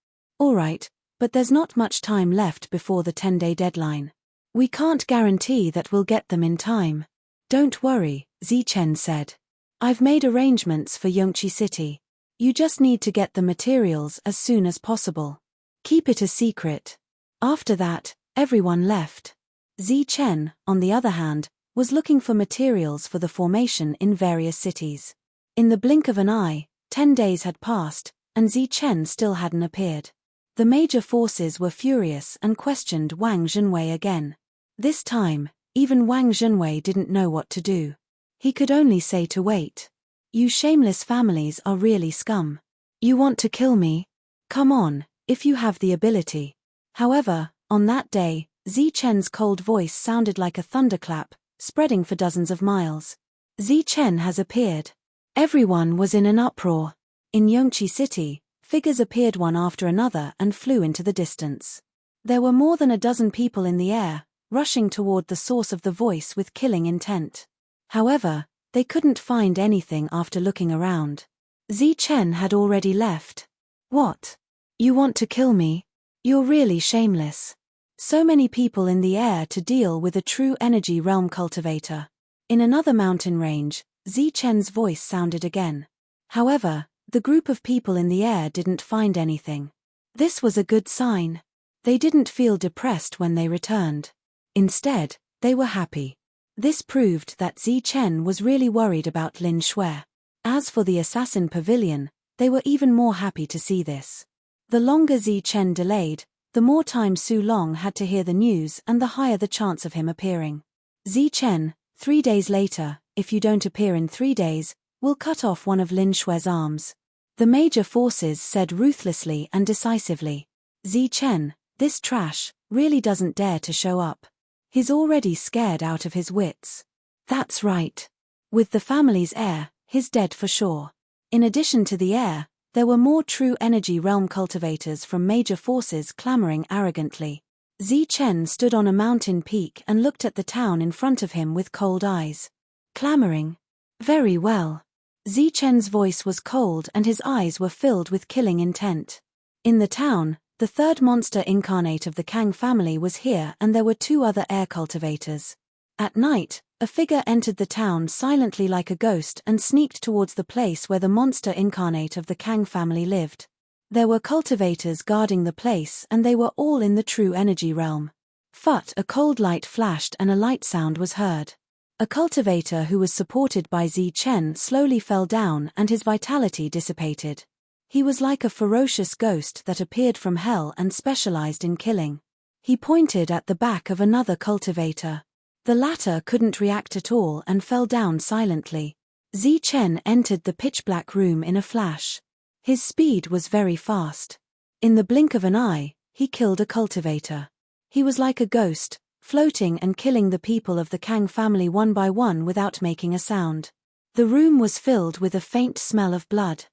Alright, but there's not much time left before the 10-day deadline. We can't guarantee that we'll get them in time. Don't worry, Zi Chen said. I've made arrangements for Yongqi City. You just need to get the materials as soon as possible. Keep it a secret. After that, everyone left. Zi Chen, on the other hand, was looking for materials for the formation in various cities. In the blink of an eye, 10 days had passed, and Zi Chen still hadn't appeared. The major forces were furious and questioned Wang Zhenwei again. This time, even Wang Zhenwei didn't know what to do. He could only say to wait. You shameless families are really scum. You want to kill me? Come on, if you have the ability. However, on that day, Zi Chen's cold voice sounded like a thunderclap, spreading for dozens of miles. Zi Chen has appeared. Everyone was in an uproar. In Yongqi City, figures appeared one after another and flew into the distance. There were more than a dozen people in the air, rushing toward the source of the voice with killing intent. However, they couldn't find anything after looking around. Zi Chen had already left. What? You want to kill me? You're really shameless. So many people in the air to deal with a true energy realm cultivator. In another mountain range, Zi Chen's voice sounded again. However, the group of people in the air didn't find anything. This was a good sign. They didn't feel depressed when they returned. Instead, they were happy. This proved that Zi Chen was really worried about Lin Shui. As for the assassin pavilion, They were even more happy to see this. The longer Zi Chen delayed, the more time Su Long had to hear the news and the higher the chance of him appearing. Zi Chen, 3 days later, if you don't appear in 3 days, we'll cut off one of Lin Shue's arms. The major forces said ruthlessly and decisively. Zi Chen, this trash, really doesn't dare to show up. He's already scared out of his wits. That's right. With the family's heir, he's dead for sure. In addition to the heir, there were more true energy realm cultivators from major forces clamoring arrogantly. Zi Chen stood on a mountain peak and looked at the town in front of him with cold eyes. Clamoring? Very well. Zi Chen's voice was cold and his eyes were filled with killing intent. In the town, the third monster incarnate of the Kang family was here and there were 2 other air cultivators. At night, a figure entered the town silently like a ghost and sneaked towards the place where the monster incarnate of the Kang family lived. There were cultivators guarding the place and they were all in the true energy realm. Phut, a cold light flashed and a light sound was heard. A cultivator who was supported by Zi Chen slowly fell down and his vitality dissipated. He was like a ferocious ghost that appeared from hell and specialized in killing. He pointed at the back of another cultivator. The latter couldn't react at all and fell down silently. Zi Chen entered the pitch-black room in a flash. His speed was very fast. In the blink of an eye, he killed a cultivator. He was like a ghost, floating and killing the people of the Kang family one by one without making a sound. The room was filled with a faint smell of blood.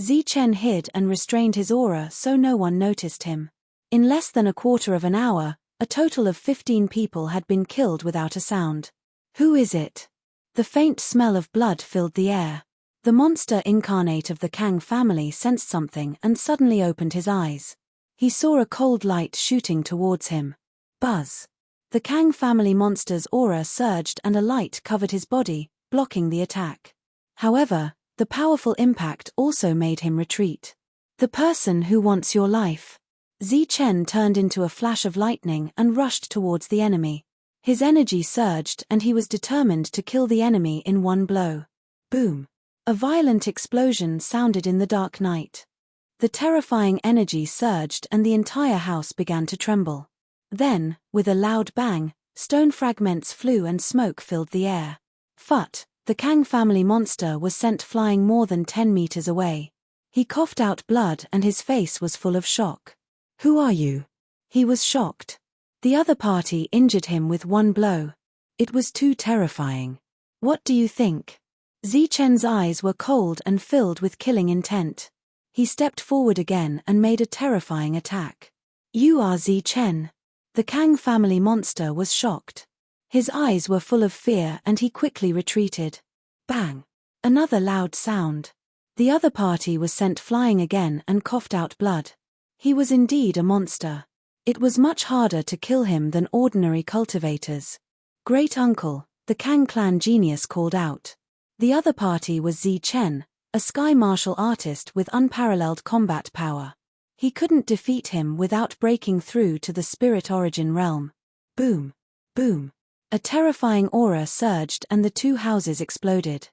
Zi Chen hid and restrained his aura so no one noticed him. In less than a quarter of an hour, a total of 15 people had been killed without a sound. Who is it? The faint smell of blood filled the air. The monster incarnate of the Kang family sensed something and suddenly opened his eyes. He saw a cold light shooting towards him. Buzz. The Kang family monster's aura surged and a light covered his body, blocking the attack. However, the powerful impact also made him retreat. The person who wants your life. Zi Chen turned into a flash of lightning and rushed towards the enemy. His energy surged and he was determined to kill the enemy in one blow. Boom. A violent explosion sounded in the dark night. The terrifying energy surged and the entire house began to tremble. Then, with a loud bang, stone fragments flew and smoke filled the air. Phut, the Kang family monster, was sent flying more than 10 meters away. He coughed out blood and his face was full of shock. Who are you? He was shocked. The other party injured him with one blow. It was too terrifying. What do you think? Zi Chen's eyes were cold and filled with killing intent. He stepped forward again and made a terrifying attack. You are Zi Chen. The Kang family monster was shocked. His eyes were full of fear and he quickly retreated. Bang! Another loud sound. The other party was sent flying again and coughed out blood. He was indeed a monster. It was much harder to kill him than ordinary cultivators. Great uncle, the Kang clan genius called out. The other party was Zi Chen, a sky martial artist with unparalleled combat power. He couldn't defeat him without breaking through to the spirit origin realm. Boom! Boom! A terrifying aura surged and the 2 houses exploded.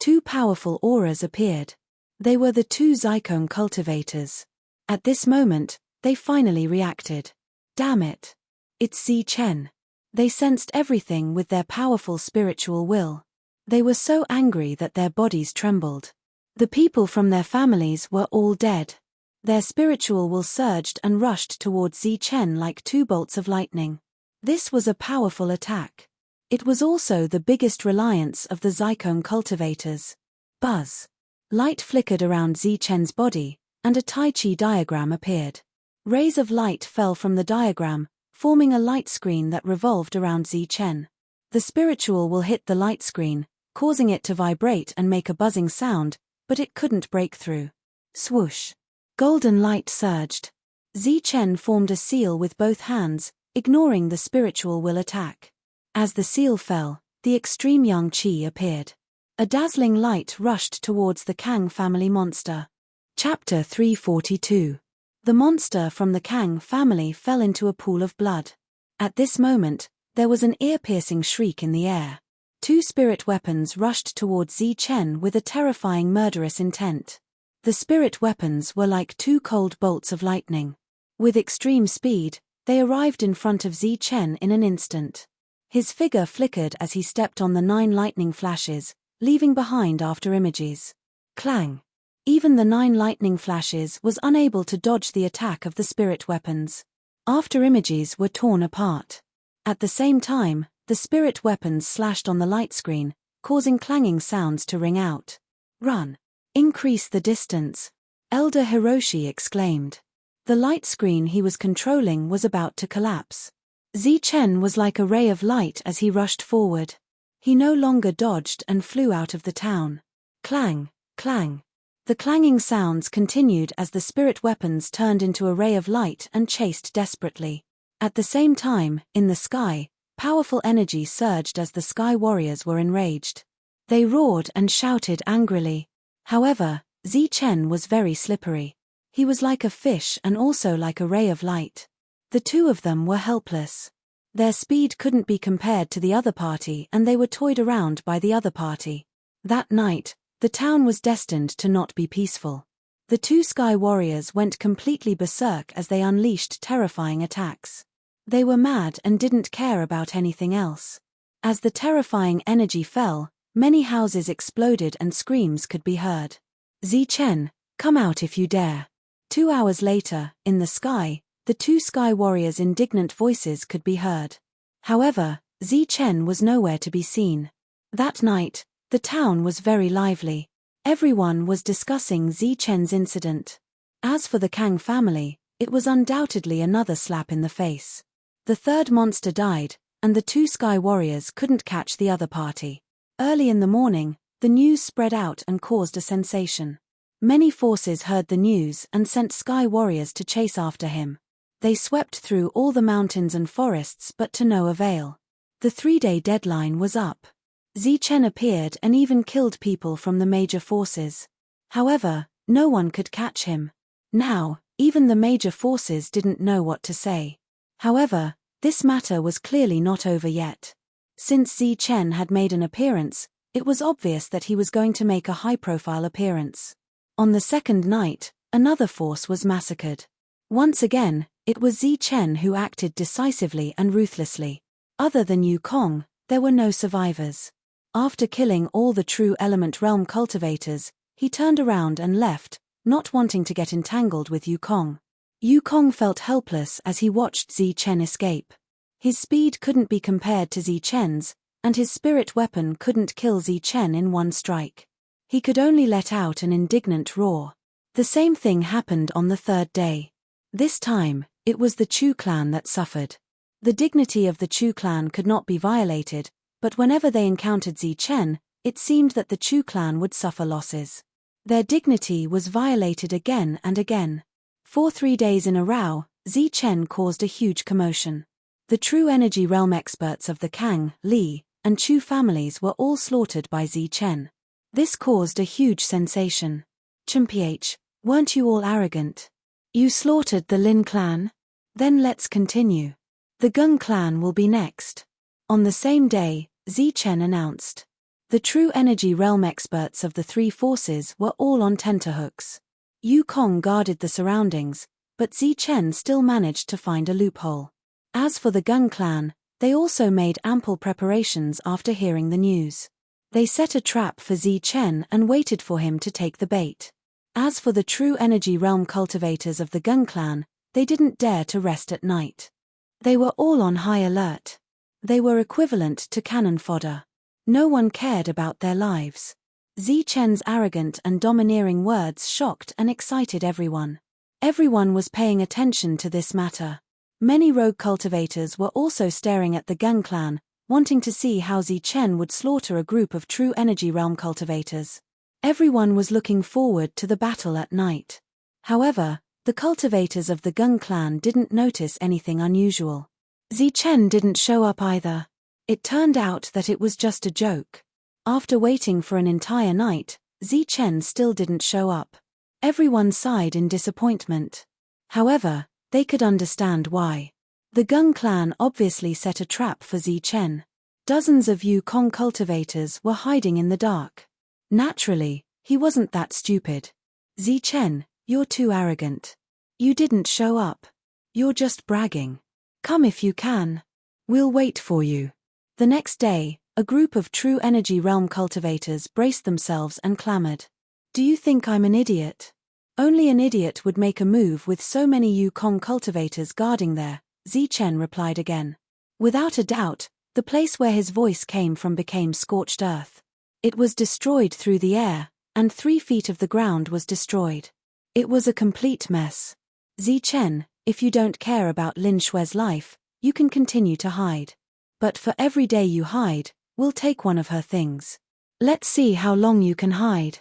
2 powerful auras appeared. They were the 2 Zycone cultivators. At this moment, they finally reacted. Damn it! It's Zi Chen. They sensed everything with their powerful spiritual will. They were so angry that their bodies trembled. The people from their families were all dead. Their spiritual will surged and rushed towards Zi Chen like 2 bolts of lightning. This was a powerful attack. It was also the biggest reliance of the Zycone cultivators. Buzz. Light flickered around Zi Chen's body, and a Tai Chi diagram appeared. Rays of light fell from the diagram, forming a light screen that revolved around Zi Chen. The spiritual will hit the light screen, causing it to vibrate and make a buzzing sound, but it couldn't break through. Swoosh. Golden light surged. Zi Chen formed a seal with both hands, ignoring the spiritual will attack. As the seal fell, the extreme yang qi appeared. A dazzling light rushed towards the Kang family monster. Chapter 342. The monster from the Kang family fell into a pool of blood. At this moment, there was an ear-piercing shriek in the air. 2 spirit weapons rushed towards Zi Chen with a terrifying murderous intent. The spirit weapons were like two cold bolts of lightning. With extreme speed, they arrived in front of Zi Chen in an instant. His figure flickered as he stepped on the 9 lightning flashes, leaving behind after images. Clang! Even the 9 lightning flashes was unable to dodge the attack of the spirit weapons. After images were torn apart. At the same time, the spirit weapons slashed on the light screen, causing clanging sounds to ring out. Run! Increase the distance! Elder Hiroshi exclaimed. The light screen he was controlling was about to collapse. Zi Chen was like a ray of light as he rushed forward. He no longer dodged and flew out of the town. Clang! Clang! The clanging sounds continued as the spirit weapons turned into a ray of light and chased desperately. At the same time, in the sky, powerful energy surged as the Sky Warriors were enraged. They roared and shouted angrily. However, Zi Chen was very slippery. He was like a fish and also like a ray of light. The two of them were helpless. Their speed couldn't be compared to the other party and they were toyed around by the other party. That night, the town was destined to not be peaceful. The two Sky Warriors went completely berserk as they unleashed terrifying attacks. They were mad and didn't care about anything else. As the terrifying energy fell, many houses exploded and screams could be heard. Zi Chen, come out if you dare. 2 hours later, in the sky, the two Sky Warriors' indignant voices could be heard. However, Zi Chen was nowhere to be seen. That night, the town was very lively. Everyone was discussing Zi Chen's incident. As for the Kang family, it was undoubtedly another slap in the face. The third monster died, and the two Sky Warriors couldn't catch the other party. Early in the morning, the news spread out and caused a sensation. Many forces heard the news and sent Sky Warriors to chase after him. They swept through all the mountains and forests but to no avail. The 3-day deadline was up. Zi Chen appeared and even killed people from the major forces. However, no one could catch him. Now, even the major forces didn't know what to say. However, this matter was clearly not over yet. Since Zi Chen had made an appearance, it was obvious that he was going to make a high-profile appearance. On the second night, another force was massacred. Once again, it was Zi Chen who acted decisively and ruthlessly. Other than Yukong, there were no survivors. After killing all the true element realm cultivators, he turned around and left, not wanting to get entangled with Yukong. Yukong felt helpless as he watched Zi Chen escape. His speed couldn't be compared to Zi Chen's, and his spirit weapon couldn't kill Zi Chen in one strike. He could only let out an indignant roar. The same thing happened on the third day. This time, it was the Chu clan that suffered. The dignity of the Chu clan could not be violated, but whenever they encountered Zi Chen, it seemed that the Chu clan would suffer losses. Their dignity was violated again and again. For 3 days in a row, Zi Chen caused a huge commotion. The true energy realm experts of the Kang, Li, and Chu families were all slaughtered by Zi Chen. This caused a huge sensation. Chimph, weren't you all arrogant? You slaughtered the Lin clan? Then let's continue. The Gung clan will be next. On the same day, Zi Chen announced. The true energy realm experts of the 3 forces were all on tenterhooks. Yukong guarded the surroundings, but Zi Chen still managed to find a loophole. As for the Gung clan, they also made ample preparations after hearing the news. They set a trap for Zi Chen and waited for him to take the bait. As for the true energy realm cultivators of the Gung clan, they didn't dare to rest at night. They were all on high alert. They were equivalent to cannon fodder. No one cared about their lives. Zi Chen's arrogant and domineering words shocked and excited everyone. Everyone was paying attention to this matter. Many rogue cultivators were also staring at the Gung clan, wanting to see how Zi Chen would slaughter a group of true energy realm cultivators. Everyone was looking forward to the battle at night. However, the cultivators of the Gung clan didn't notice anything unusual. Zi Chen didn't show up either. It turned out that it was just a joke. After waiting for an entire night, Zi Chen still didn't show up. Everyone sighed in disappointment. However, they could understand why. The Gung clan obviously set a trap for Zi Chen. Dozens of Yukong cultivators were hiding in the dark. Naturally, he wasn't that stupid. Zichen, you're too arrogant. You didn't show up. You're just bragging. Come if you can. We'll wait for you. The next day, a group of true energy realm cultivators braced themselves and clamored. Do you think I'm an idiot? Only an idiot would make a move with so many Yukong cultivators guarding there, Zichen replied again. Without a doubt, the place where his voice came from became scorched earth. It was destroyed through the air, and 3 feet of the ground was destroyed. It was a complete mess. Zichen, if you don't care about Lin Shue's life, you can continue to hide. But for every day you hide, we'll take one of her things. Let's see how long you can hide.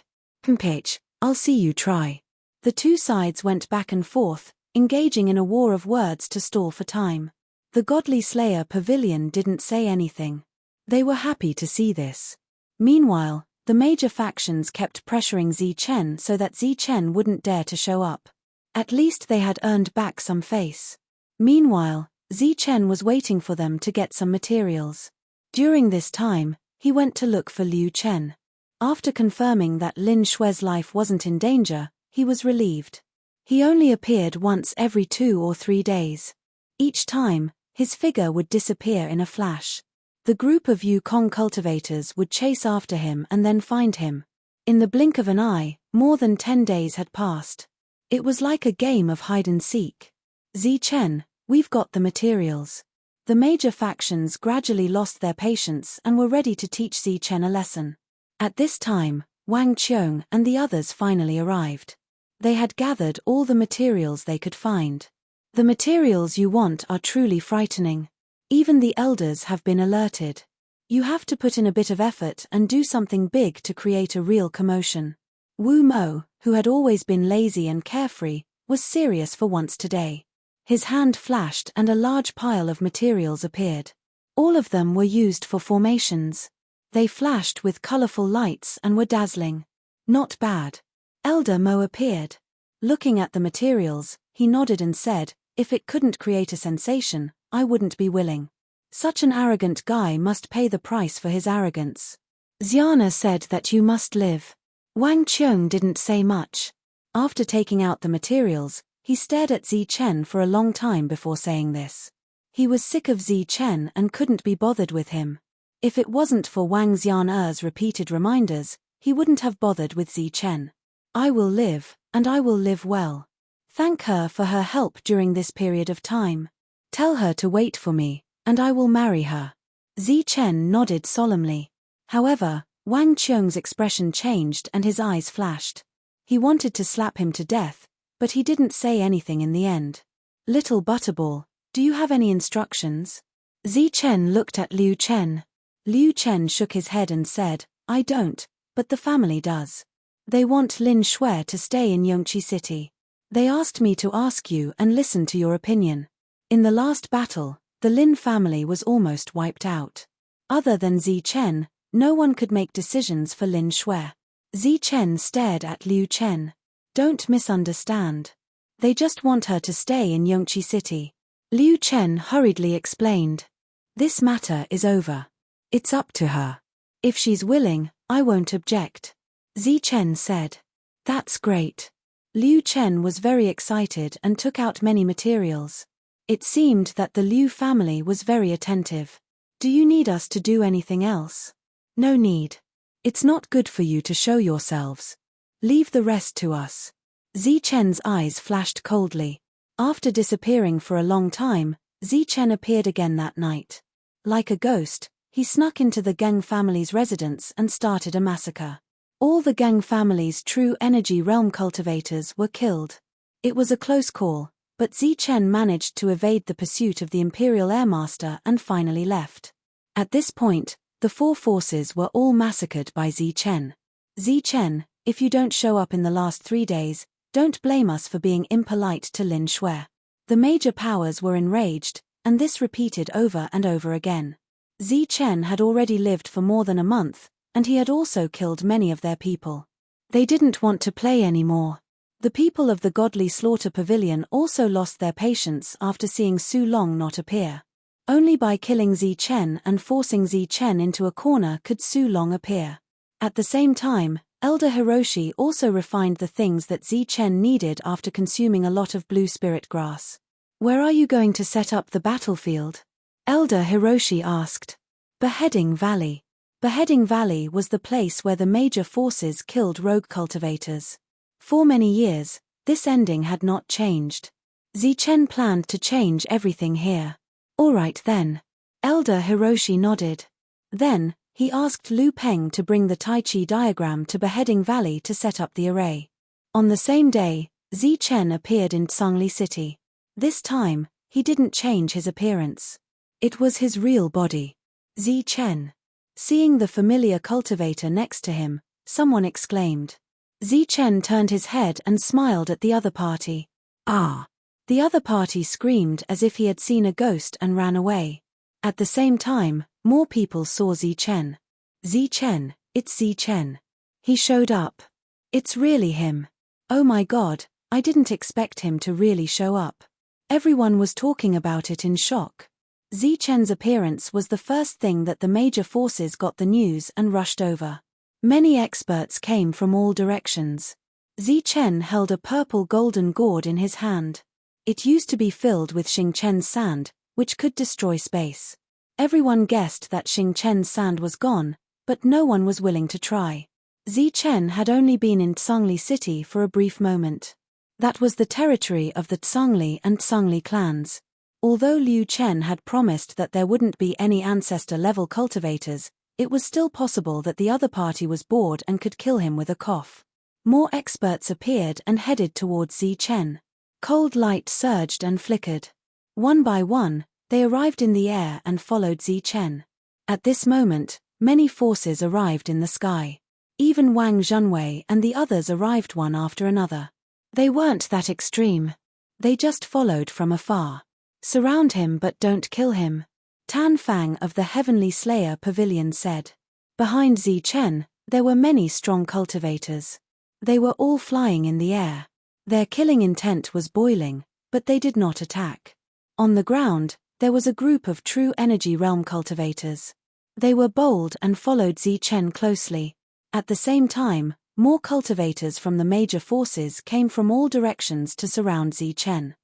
Pitch, I'll see you try. The two sides went back and forth, engaging in a war of words to stall for time. The Godly Slayer Pavilion didn't say anything. They were happy to see this. Meanwhile, the major factions kept pressuring Zichen so that Zichen wouldn't dare to show up. At least they had earned back some face. Meanwhile, Zichen was waiting for them to get some materials. During this time, he went to look for Liu Chen. After confirming that Lin Shue's life wasn't in danger, he was relieved. He only appeared once every 2 or 3 days. Each time, his figure would disappear in a flash. The group of Yukong cultivators would chase after him and then find him. In the blink of an eye, more than 10 days had passed. It was like a game of hide-and-seek. Zichen, we've got the materials. The major factions gradually lost their patience and were ready to teach Zichen a lesson. At this time, Wang Qiong and the others finally arrived. They had gathered all the materials they could find. The materials you want are truly frightening. Even the elders have been alerted. You have to put in a bit of effort and do something big to create a real commotion. Wu Mo, who had always been lazy and carefree, was serious for once today. His hand flashed and a large pile of materials appeared. All of them were used for formations. They flashed with colorful lights and were dazzling. Not bad. Elder Mo appeared. Looking at the materials, he nodded and said, if it couldn't create a sensation, I wouldn't be willing. Such an arrogant guy must pay the price for his arrogance. Xiana said that you must live. Wang Qiong didn't say much. After taking out the materials, he stared at Zichen for a long time before saying this. He was sick of Zichen and couldn't be bothered with him. If it wasn't for Wang Xian'er's repeated reminders, he wouldn't have bothered with Zichen. I will live, and I will live well. Thank her for her help during this period of time. Tell her to wait for me, and I will marry her. Zichen nodded solemnly. However, Wang Qiong's expression changed and his eyes flashed. He wanted to slap him to death, but he didn't say anything in the end. Little Butterball, do you have any instructions? Zichen looked at Liu Chen. Liu Chen shook his head and said, I don't, but the family does. They want Lin Shui to stay in Yongqi City. They asked me to ask you and listen to your opinion. In the last battle, the Lin family was almost wiped out. Other than Zichen, no one could make decisions for Lin Shui. Zichen stared at Liu Chen. Don't misunderstand. They just want her to stay in Yongqi City. Liu Chen hurriedly explained. This matter is over. It's up to her. If she's willing, I won't object. Zichen said. That's great. Liu Chen was very excited and took out many materials. It seemed that the Liu family was very attentive. Do you need us to do anything else? No need. It's not good for you to show yourselves. Leave the rest to us. Zichen's eyes flashed coldly. After disappearing for a long time, Zichen appeared again that night. Like a ghost, he snuck into the Geng family's residence and started a massacre. All the Geng family's true energy realm cultivators were killed. It was a close call, but Zichen managed to evade the pursuit of the Imperial Airmaster and finally left. At this point, the 4 forces were all massacred by Zichen. Zichen, if you don't show up in the last 3 days, don't blame us for being impolite to Lin Shui. The major powers were enraged, and this repeated over and over again. Zichen had already lived for more than a month, and he had also killed many of their people. They didn't want to play anymore. The people of the Godly Slaughter Pavilion also lost their patience after seeing Su Long not appear. Only by killing Zichen and forcing Zichen into a corner could Su Long appear. At the same time, Elder Hiroshi also refined the things that Chen needed after consuming a lot of blue spirit grass. Where are you going to set up the battlefield? Elder Hiroshi asked. Beheading Valley. Beheading Valley was the place where the major forces killed rogue cultivators. For many years, this ending had not changed. Chen planned to change everything here. All right then. Elder Hiroshi nodded. Then, he asked Liu Peng to bring the Tai Chi diagram to Beheading Valley to set up the array. On the same day, Chen appeared in Tsangli City. This time, he didn't change his appearance. It was his real body. Chen. Seeing the familiar cultivator next to him, someone exclaimed. Chen turned his head and smiled at the other party. Ah! The other party screamed as if he had seen a ghost and ran away. At the same time, more people saw Chen. Chen, it's Chen. He showed up. It's really him. Oh my god, I didn't expect him to really show up. Everyone was talking about it in shock. Chen's appearance was the first thing that the major forces got the news and rushed over. Many experts came from all directions. Chen held a purple golden gourd in his hand. It used to be filled with Xingchen's sand, which could destroy space. Everyone guessed that Xingchen's sand was gone, but no one was willing to try. Chen had only been in Tsangli City for a brief moment. That was the territory of the Tsangli and Tsangli clans. Although Liu Chen had promised that there wouldn't be any ancestor-level cultivators, it was still possible that the other party was bored and could kill him with a cough. More experts appeared and headed towards Chen. Cold light surged and flickered. One by one, they arrived in the air and followed Chen. At this moment, many forces arrived in the sky. Even Wang Zhenwei and the others arrived one after another. They weren't that extreme. They just followed from afar. Surround him but don't kill him, Tan Fang of the Heavenly Slayer Pavilion said. Behind Chen, there were many strong cultivators. They were all flying in the air. Their killing intent was boiling, but they did not attack. On the ground, there was a group of true energy realm cultivators. They were bold and followed Chen closely. At the same time, more cultivators from the major forces came from all directions to surround Chen.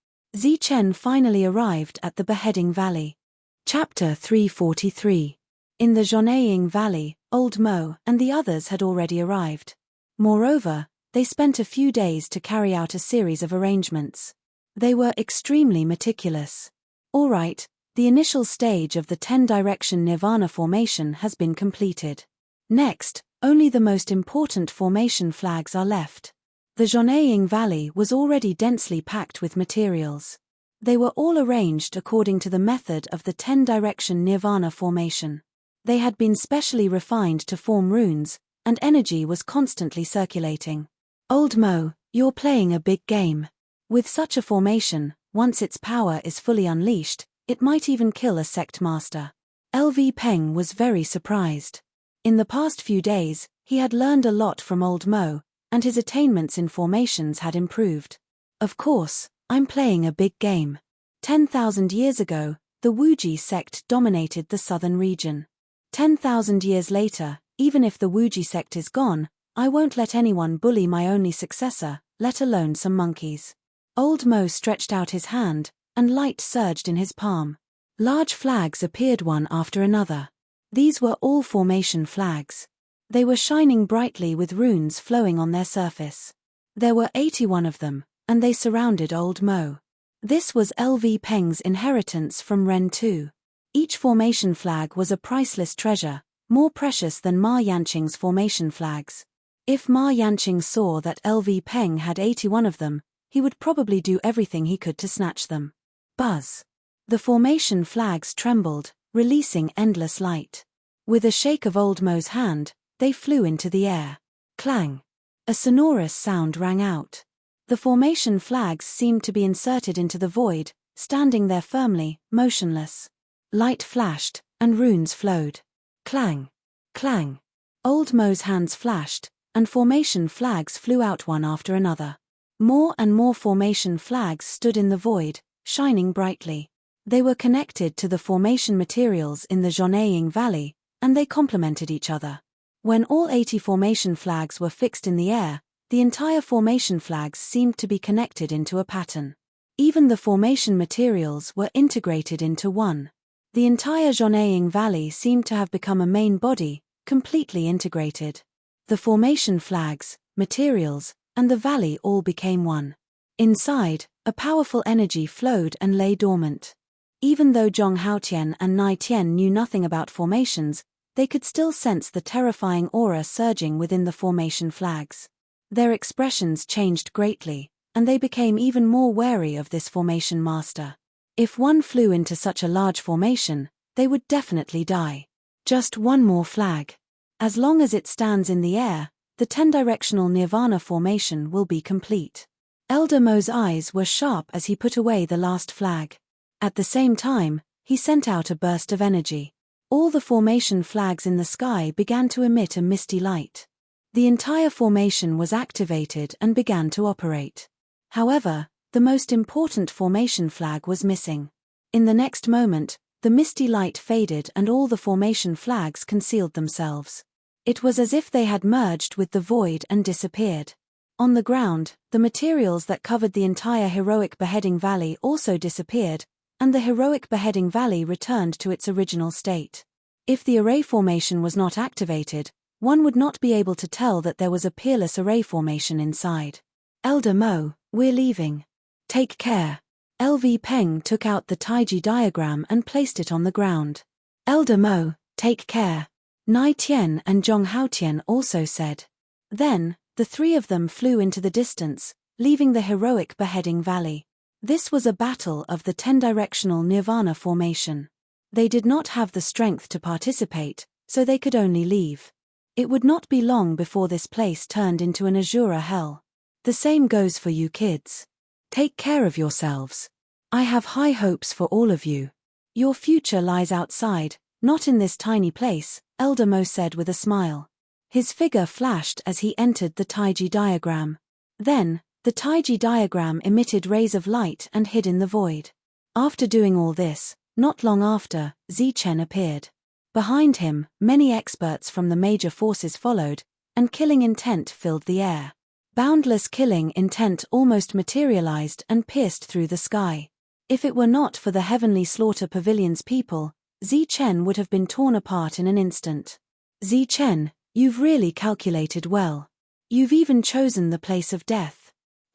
Chen finally arrived at the Beheading Valley. Chapter 343. In the Zhongying Valley, Old Mo and the others had already arrived. Moreover, they spent a few days to carry out a series of arrangements. They were extremely meticulous. All right, the initial stage of the 10-direction Nirvana formation has been completed. Next, only the most important formation flags are left. The Zhongying Valley was already densely packed with materials. They were all arranged according to the method of the 10-direction Nirvana formation. They had been specially refined to form runes, and energy was constantly circulating. Old Mo, you're playing a big game. With such a formation, once its power is fully unleashed, it might even kill a sect master. LV Peng was very surprised. In the past few days, he had learned a lot from Old Mo, and his attainments in formations had improved. Of course, I'm playing a big game. 10,000 years ago, the Wuji sect dominated the southern region. 10,000 years later, even if the Wuji sect is gone, I won't let anyone bully my only successor, let alone some monkeys. Old Mo stretched out his hand, and light surged in his palm. Large flags appeared one after another. These were all formation flags. They were shining brightly with runes flowing on their surface. There were 81 of them, and they surrounded Old Mo. This was LV Peng's inheritance from Ren Tu. Each formation flag was a priceless treasure, more precious than Ma Yanqing's formation flags. If Ma Yanqing saw that LV Peng had 81 of them, he would probably do everything he could to snatch them. Buzz. The formation flags trembled, releasing endless light. With a shake of Old Mo's hand, they flew into the air. Clang. A sonorous sound rang out. The formation flags seemed to be inserted into the void, standing there firmly, motionless. Light flashed, and runes flowed. Clang. Clang. Old Mo's hands flashed, and formation flags flew out one after another. More and more formation flags stood in the void, shining brightly. They were connected to the formation materials in the Zhongying Valley, and they complemented each other. When all 80 formation flags were fixed in the air, the entire formation flags seemed to be connected into a pattern. Even the formation materials were integrated into one. The entire Zhongying Valley seemed to have become a main body, completely integrated. The formation flags, materials, and the valley all became one. Inside, a powerful energy flowed and lay dormant. Even though Zhong Haotian and Nai Tian knew nothing about formations, they could still sense the terrifying aura surging within the formation flags. Their expressions changed greatly, and they became even more wary of this formation master. If one flew into such a large formation, they would definitely die. Just one more flag. As long as it stands in the air, the 10-directional Nirvana formation will be complete. Elder Mo's eyes were sharp as he put away the last flag. At the same time, he sent out a burst of energy. All the formation flags in the sky began to emit a misty light. The entire formation was activated and began to operate. However, the most important formation flag was missing. In the next moment, the misty light faded and all the formation flags concealed themselves. It was as if they had merged with the void and disappeared. On the ground, the materials that covered the entire heroic beheading valley also disappeared, and the heroic beheading valley returned to its original state. If the array formation was not activated, one would not be able to tell that there was a peerless array formation inside. Elder Mo, we're leaving. Take care. LV Peng took out the Taiji diagram and placed it on the ground. Elder Mo, take care. Nai Tian and Zhong Haotian also said. Then, the three of them flew into the distance, leaving the heroic beheading valley. This was a battle of the 10-directional Nirvana formation. They did not have the strength to participate, so they could only leave. It would not be long before this place turned into an Azura hell. The same goes for you kids. Take care of yourselves. I have high hopes for all of you. Your future lies outside, not in this tiny place, Elder Mo said with a smile. His figure flashed as he entered the Taiji diagram. Then, the Taiji diagram emitted rays of light and hid in the void. After doing all this, not long after, Zichen appeared. Behind him, many experts from the major forces followed, and killing intent filled the air. Boundless killing intent almost materialized and pierced through the sky. If it were not for the Heavenly Slaughter Pavilion's people, Zichen would have been torn apart in an instant. Zichen, you've really calculated well. You've even chosen the place of death.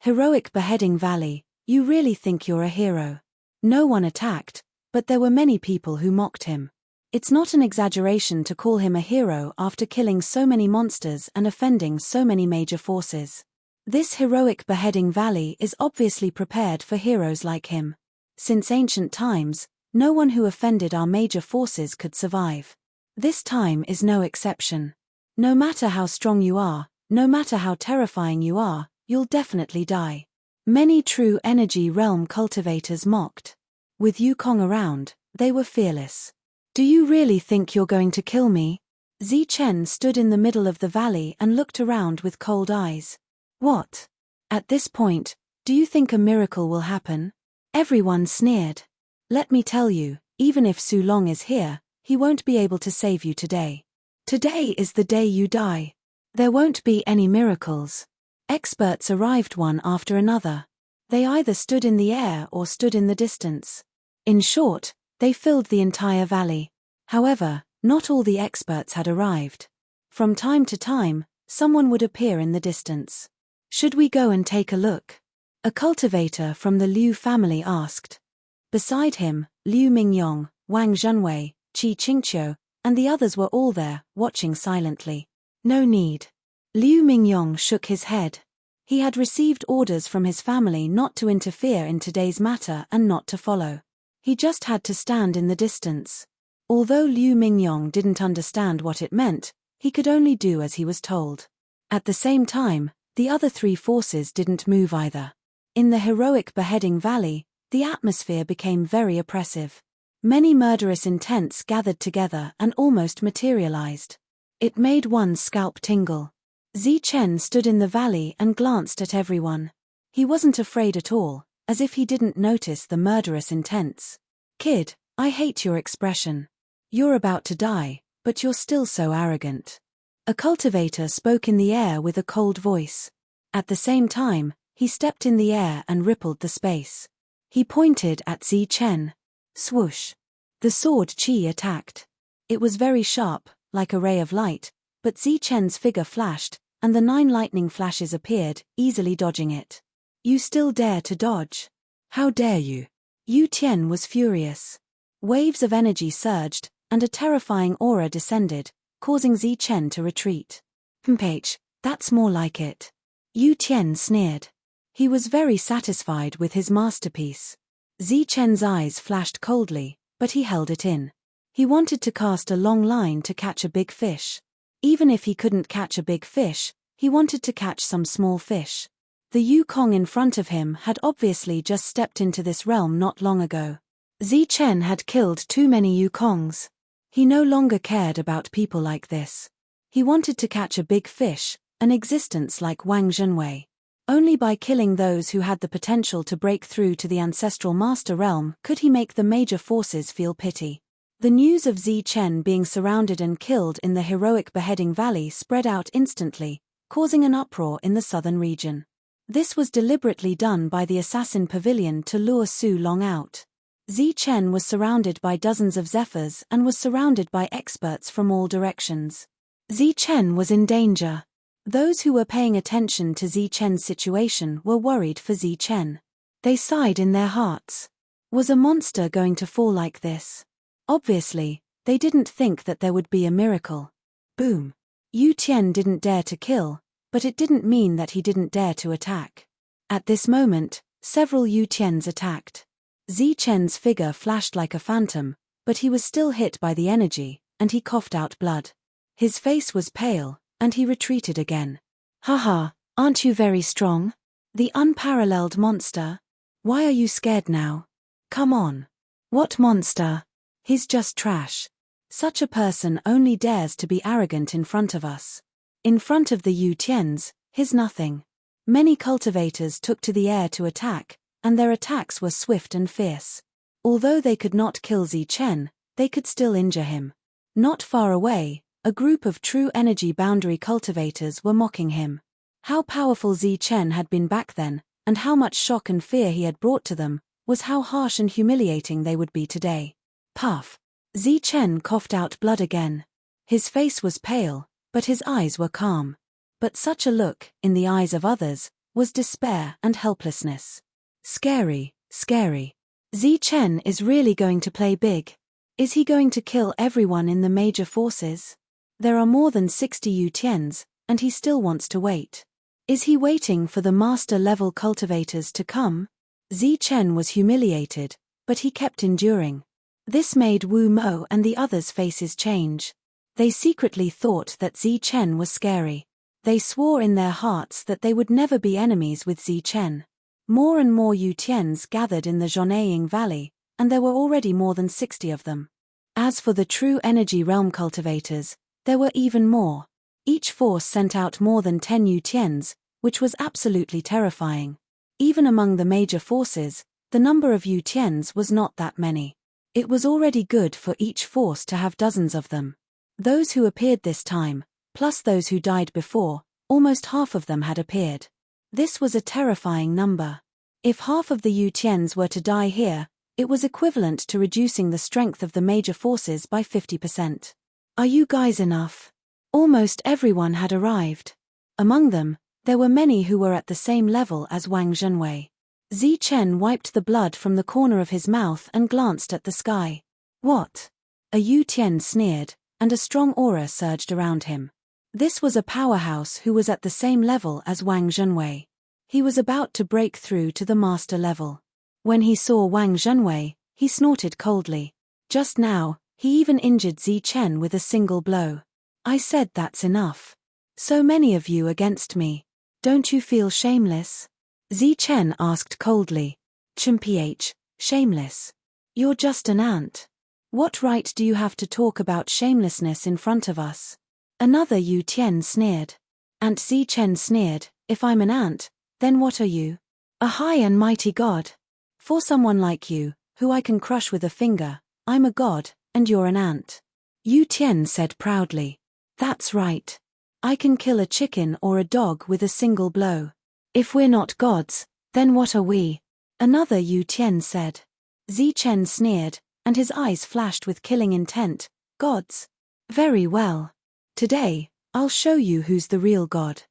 Heroic Beheading Valley, you really think you're a hero. No one attacked, but there were many people who mocked him. It's not an exaggeration to call him a hero after killing so many monsters and offending so many major forces. This heroic Beheading Valley is obviously prepared for heroes like him. Since ancient times, no one who offended our major forces could survive. This time is no exception. No matter how strong you are, no matter how terrifying you are, you'll definitely die. Many true energy realm cultivators mocked. With Yukong around, they were fearless. Do you really think you're going to kill me? Zichen stood in the middle of the valley and looked around with cold eyes. What? At this point, do you think a miracle will happen? Everyone sneered. Let me tell you, even if Su Long is here, he won't be able to save you today. Today is the day you die. There won't be any miracles. Experts arrived one after another. They either stood in the air or stood in the distance. In short, they filled the entire valley. However, not all the experts had arrived. From time to time, someone would appear in the distance. Should we go and take a look? A cultivator from the Liu family asked. Beside him, Liu Mingyong, Wang Zhenwei, Qi Qingqiu, and the others were all there, watching silently. No need. Liu Mingyong shook his head. He had received orders from his family not to interfere in today's matter and not to follow. He just had to stand in the distance. Although Liu Mingyong didn't understand what it meant, he could only do as he was told. At the same time, the other three forces didn't move either. In the heroic Beheading Valley, the atmosphere became very oppressive. Many murderous intents gathered together and almost materialized. It made one's scalp tingle. Zichen stood in the valley and glanced at everyone. He wasn't afraid at all, as if he didn't notice the murderous intents. Kid, I hate your expression. You're about to die, but you're still so arrogant. A cultivator spoke in the air with a cold voice. At the same time, he stepped in the air and rippled the space. He pointed at Zi Chen. Swoosh! The sword Qi attacked. It was very sharp, like a ray of light, but Zi Chen's figure flashed, and the 9 lightning flashes appeared, easily dodging it. You still dare to dodge? How dare you? Yu Tian was furious. Waves of energy surged, and a terrifying aura descended, causing Zi Chen to retreat. Mph, that's more like it. Yu Tian sneered. He was very satisfied with his masterpiece. Zi Chen's eyes flashed coldly, but he held it in. He wanted to cast a long line to catch a big fish. Even if he couldn't catch a big fish, he wanted to catch some small fish. The Yukong in front of him had obviously just stepped into this realm not long ago. Zi Chen had killed too many Yukongs. He no longer cared about people like this. He wanted to catch a big fish, an existence like Wang Zhenwei. Only by killing those who had the potential to break through to the ancestral master realm could he make the major forces feel pity. The news of Zi Chen being surrounded and killed in the heroic beheading valley spread out instantly, causing an uproar in the southern region. This was deliberately done by the assassin pavilion to lure Su Long out. Zi Chen was surrounded by dozens of zephyrs and was surrounded by experts from all directions. Zi Chen was in danger. Those who were paying attention to Zi Chen's situation were worried for Zi Chen. They sighed in their hearts. Was a monster going to fall like this? Obviously, they didn't think that there would be a miracle. Boom. Yu Tian didn't dare to kill, but it didn't mean that he didn't dare to attack. At this moment, several Yu Tians attacked. Zi Chen's figure flashed like a phantom, but he was still hit by the energy, and he coughed out blood. His face was pale, and he retreated again. Haha, aren't you very strong? The unparalleled monster. Why are you scared now? Come on. What monster? He's just trash. Such a person only dares to be arrogant in front of us. In front of the Yu Tians, he's nothing. Many cultivators took to the air to attack, and their attacks were swift and fierce. Although they could not kill Zi Chen, they could still injure him. Not far away, a group of true energy boundary cultivators were mocking him. How powerful Zi Chen had been back then, and how much shock and fear he had brought to them, was how harsh and humiliating they would be today. Puff. Zi Chen coughed out blood again. His face was pale, but his eyes were calm. But such a look, in the eyes of others, was despair and helplessness. Scary, scary. Zi Chen is really going to play big. Is he going to kill everyone in the major forces? There are more than 60 Yu Tians, and he still wants to wait. Is he waiting for the master-level cultivators to come? Zi Chen was humiliated, but he kept enduring. This made Wu Mo and the others' faces change. They secretly thought that Zi Chen was scary. They swore in their hearts that they would never be enemies with Zi Chen. More and more Yu Tians gathered in the Zhongying Valley, and there were already more than 60 of them. As for the true energy realm cultivators, there were even more. Each force sent out more than 10 Yu Tians, which was absolutely terrifying. Even among the major forces, the number of Yu Tians was not that many. It was already good for each force to have dozens of them. Those who appeared this time, plus those who died before, almost half of them had appeared. This was a terrifying number. If half of the Yu Tians were to die here, it was equivalent to reducing the strength of the major forces by 50%. Are you guys enough? Almost everyone had arrived. Among them, there were many who were at the same level as Wang Zhenwei. Zi Chen wiped the blood from the corner of his mouth and glanced at the sky. What? A Yu Tian sneered, and a strong aura surged around him. This was a powerhouse who was at the same level as Wang Zhenwei. He was about to break through to the master level. When he saw Wang Zhenwei, he snorted coldly. Just now, he even injured Zi Chen with a single blow. I said that's enough. So many of you against me. Don't you feel shameless? Zi Chen asked coldly. Mph, shameless. You're just an ant. What right do you have to talk about shamelessness in front of us? Another Yu Tian sneered. And Zi Chen sneered, if I'm an ant, then what are you? A high and mighty god. For someone like you, who I can crush with a finger, I'm a god, and you're an ant. Yu Tian said proudly. That's right. I can kill a chicken or a dog with a single blow. If we're not gods, then what are we? Another Yu Tian said. Zichen sneered, and his eyes flashed with killing intent. Gods? Very well. Today, I'll show you who's the real god.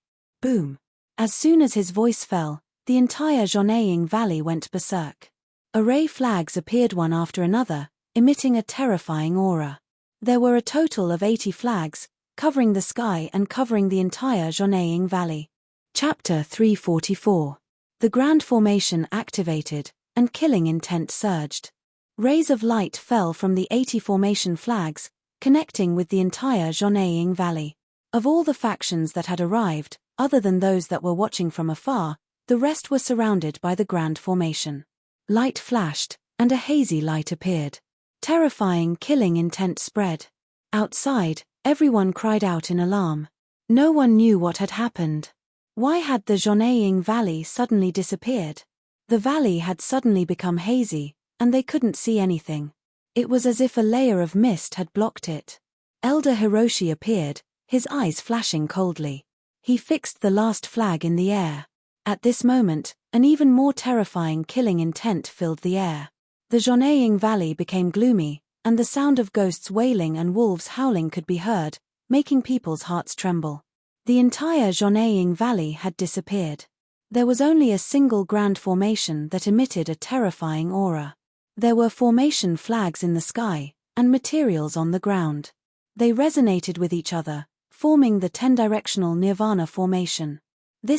Boom. As soon as his voice fell, the entire Zhongying Valley went berserk. Array flags appeared one after another, emitting a terrifying aura. There were a total of 80 flags, covering the sky and covering the entire Zhongying Valley. Chapter 344. The Grand Formation activated, and killing intent surged. Rays of light fell from the 80 formation flags, connecting with the entire Zhongying Valley. Of all the factions that had arrived, other than those that were watching from afar, the rest were surrounded by the Grand Formation. Light flashed, and a hazy light appeared. Terrifying killing intent spread. Outside, everyone cried out in alarm. No one knew what had happened. Why had the Zhongying Valley suddenly disappeared? The valley had suddenly become hazy, and they couldn't see anything. It was as if a layer of mist had blocked it. Elder Hiroshi appeared, his eyes flashing coldly. He fixed the last flag in the air. At this moment, an even more terrifying killing intent filled the air. The Zhongying Valley became gloomy, and the sound of ghosts wailing and wolves howling could be heard, making people's hearts tremble. The entire Zhongying Valley had disappeared. There was only a single grand formation that emitted a terrifying aura. There were formation flags in the sky, and materials on the ground. They resonated with each other, forming the 10-directional Nirvana formation. The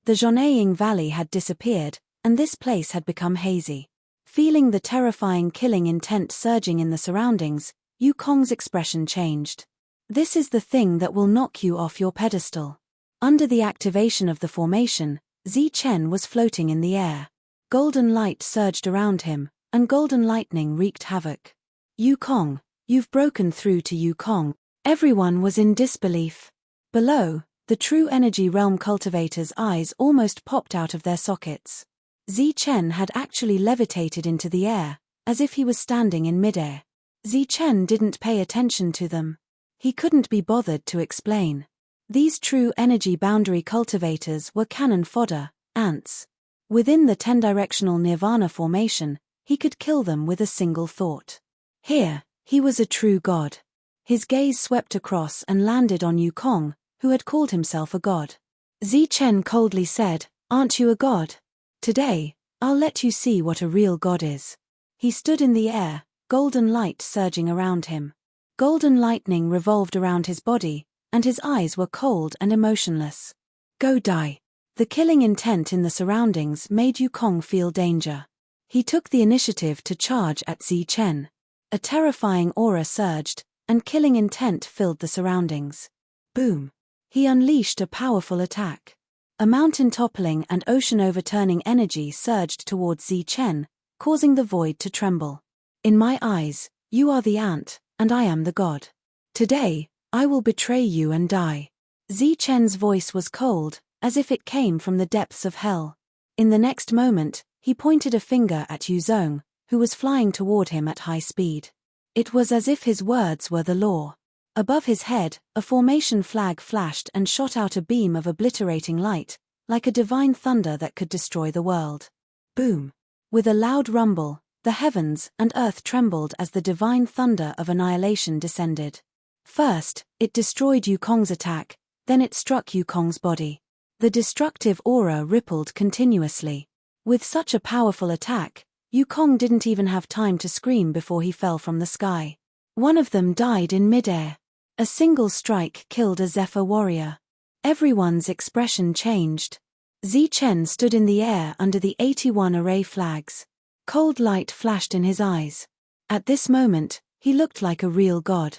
Zhongying Valley had disappeared, and this place had become hazy. Feeling the terrifying killing intent surging in the surroundings, Yukong's expression changed. This is the thing that will knock you off your pedestal. Under the activation of the formation, Zichen was floating in the air. Golden light surged around him, and golden lightning wreaked havoc. Yukong, you've broken through to Yukong. Everyone was in disbelief. Below, the true energy realm cultivator's eyes almost popped out of their sockets. Zichen had actually levitated into the air, as if he was standing in midair. Zichen didn't pay attention to them. He couldn't be bothered to explain. These true energy boundary cultivators were cannon fodder, ants. Within the 10-directional Nirvana formation, he could kill them with a single thought. Here, he was a true god. His gaze swept across and landed on Yukong, who had called himself a god. Zichen coldly said, "Aren't you a god? Today, I'll let you see what a real god is." He stood in the air, golden light surging around him. Golden lightning revolved around his body, and his eyes were cold and emotionless. Go die. The killing intent in the surroundings made Yukong feel danger. He took the initiative to charge at Zichen. A terrifying aura surged, and killing intent filled the surroundings. Boom. He unleashed a powerful attack. A mountain-toppling and ocean-overturning energy surged towards Zichen, causing the void to tremble. In my eyes, you are the ant, and I am the god. Today, I will betray you and die. Zichen's voice was cold, as if it came from the depths of hell. In the next moment, he pointed a finger at Yuzong, who was flying toward him at high speed. It was as if his words were the law. Above his head, a formation flag flashed and shot out a beam of obliterating light, like a divine thunder that could destroy the world. Boom! With a loud rumble, the heavens and earth trembled as the divine thunder of annihilation descended. First, it destroyed Yukong's attack, then it struck Yukong's body. The destructive aura rippled continuously. With such a powerful attack, Yukong didn't even have time to scream before he fell from the sky. One of them died in midair. A single strike killed a Zephyr warrior. Everyone's expression changed. Zichen stood in the air under the 81 array flags. Cold light flashed in his eyes. At this moment, he looked like a real god.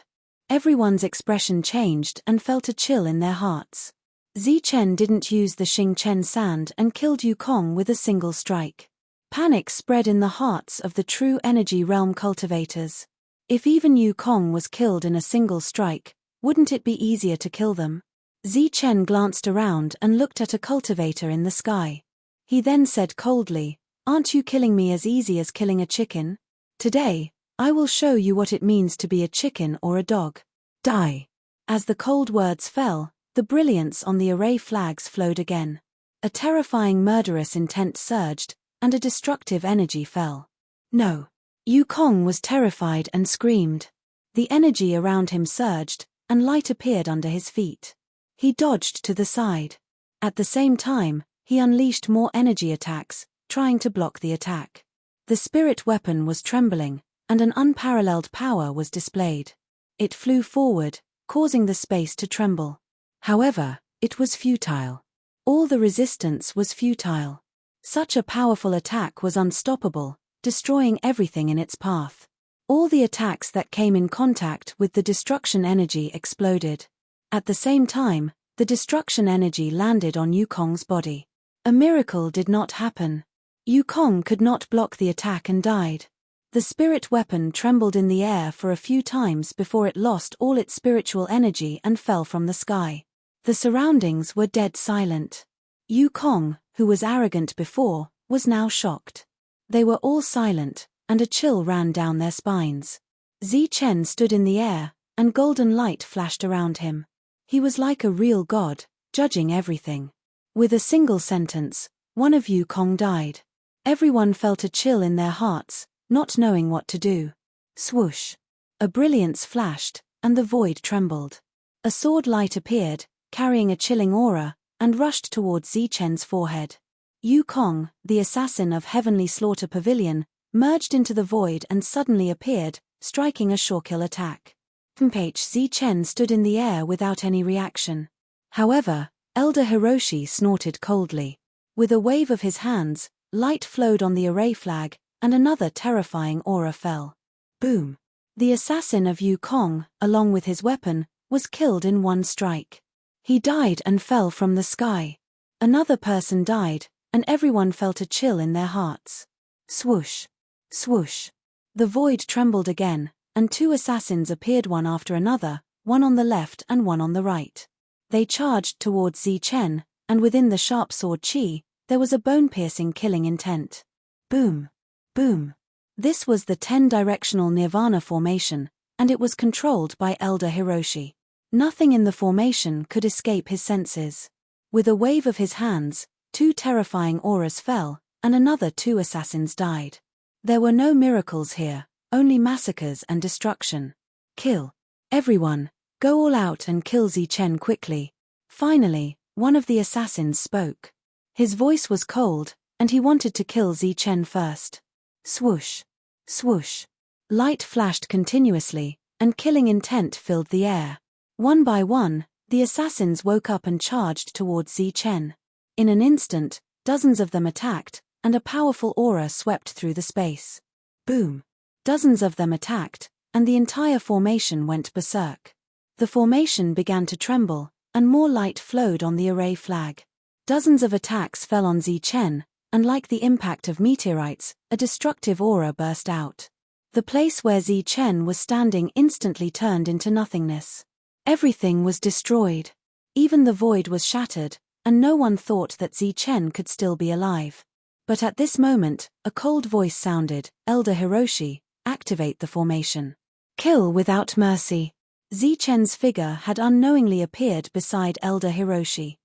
Everyone's expression changed and felt a chill in their hearts. Zichen didn't use the Xingchen sand and killed Yukong with a single strike. Panic spread in the hearts of the true energy realm cultivators. If even Yukong was killed in a single strike, wouldn't it be easier to kill them? Zichen glanced around and looked at a cultivator in the sky. He then said coldly, "Aren't you killing me as easy as killing a chicken? Today, I will show you what it means to be a chicken or a dog. Die." As the cold words fell, The brilliance on the array flags flowed again. A terrifying murderous intent surged, and a destructive energy fell. No. Yukong was terrified and screamed. The energy around him surged, and light appeared under his feet. He dodged to the side. At the same time, he unleashed more energy attacks, trying to block the attack. The spirit weapon was trembling, and an unparalleled power was displayed. It flew forward, causing the space to tremble. However, it was futile. All the resistance was futile. Such a powerful attack was unstoppable, destroying everything in its path. All the attacks that came in contact with the destruction energy exploded. At the same time, the destruction energy landed on Yukong's body. A miracle did not happen. Yukong could not block the attack and died. The spirit weapon trembled in the air for a few times before it lost all its spiritual energy and fell from the sky. The surroundings were dead silent. Yukong, who was arrogant before, was now shocked. They were all silent, and a chill ran down their spines. Zichen stood in the air, and golden light flashed around him. He was like a real god, judging everything. With a single sentence, one of Yukong died. Everyone felt a chill in their hearts, not knowing what to do. Swoosh! A brilliance flashed, and the void trembled. A sword light appeared, carrying a chilling aura, and rushed towards Zichen's forehead. Yukong, the assassin of Heavenly Slaughter Pavilion, merged into the void and suddenly appeared, striking a shorekill attack. Zichen stood in the air without any reaction. However, Elder Hiroshi snorted coldly. With a wave of his hands, light flowed on the array flag, and another terrifying aura fell. Boom! The assassin of Yukong, along with his weapon, was killed in one strike. He died and fell from the sky. Another person died, and everyone felt a chill in their hearts. Swoosh! Swoosh! The void trembled again, and two assassins appeared one after another, one on the left and one on the right. They charged towards Zichen, and within the sharp sword chi, there was a bone-piercing killing intent. Boom! Boom! This was the 10-directional Nirvana formation, and it was controlled by Elder Hiroshi. Nothing in the formation could escape his senses. With a wave of his hands, two terrifying auras fell, and another two assassins died. There were no miracles here, only massacres and destruction. Kill. Everyone, go all out and kill Zichen quickly. Finally, one of the assassins spoke. His voice was cold, and he wanted to kill Zichen first. Swoosh! Swoosh! Light flashed continuously, and killing intent filled the air. One by one, the assassins woke up and charged towards Zichen. In an instant, dozens of them attacked, and a powerful aura swept through the space. Boom! Dozens of them attacked, and the entire formation went berserk. The formation began to tremble, and more light flowed on the array flag. Dozens of attacks fell on Zichen, and like the impact of meteorites, a destructive aura burst out. The place where Zichen was standing instantly turned into nothingness. Everything was destroyed. Even the void was shattered, and no one thought that Zichen could still be alive. But at this moment, a cold voice sounded, "Elder Hiroshi, activate the formation. Kill without mercy." Zichen's figure had unknowingly appeared beside Elder Hiroshi.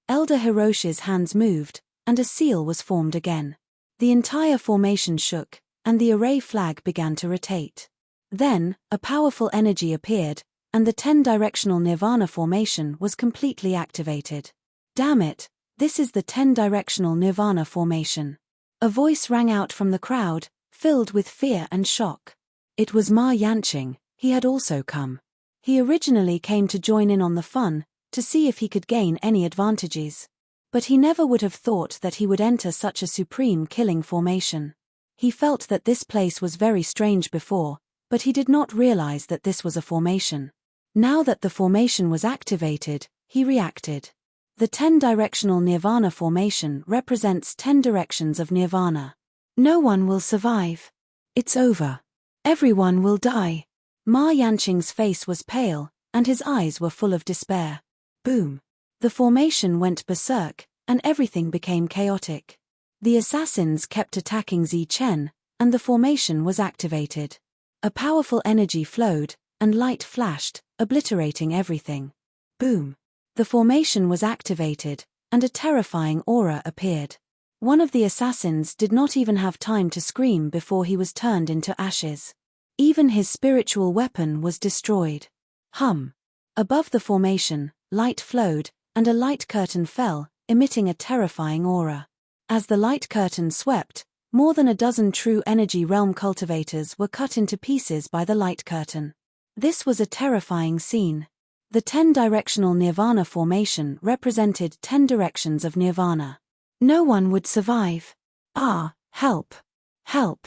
Elder Hiroshi's hands moved, and a seal was formed again. The entire formation shook, and the array flag began to rotate. Then, a powerful energy appeared, and the 10-directional Nirvana formation was completely activated. Damn it, this is the 10-directional Nirvana formation. A voice rang out from the crowd, filled with fear and shock. It was Ma Yanqing. He had also come. He originally came to join in on the fun, to see if he could gain any advantages. But he never would have thought that he would enter such a supreme killing formation. He felt that this place was very strange before, but he did not realize that this was a formation. Now that the formation was activated, he reacted. The 10-directional Nirvana formation represents 10 directions of Nirvana. No one will survive. It's over. Everyone will die. Ma Yanqing's face was pale, and his eyes were full of despair. Boom! The formation went berserk, and everything became chaotic. The assassins kept attacking Zichen, and the formation was activated. A powerful energy flowed, and light flashed, obliterating everything. Boom. The formation was activated, and a terrifying aura appeared. One of the assassins did not even have time to scream before he was turned into ashes. Even his spiritual weapon was destroyed. Hum. Above the formation, light flowed, and a light curtain fell, emitting a terrifying aura. As the light curtain swept, more than a dozen true energy realm cultivators were cut into pieces by the light curtain. This was a terrifying scene. The 10-directional Nirvana formation represented 10 directions of Nirvana. No one would survive. Ah, help! Help!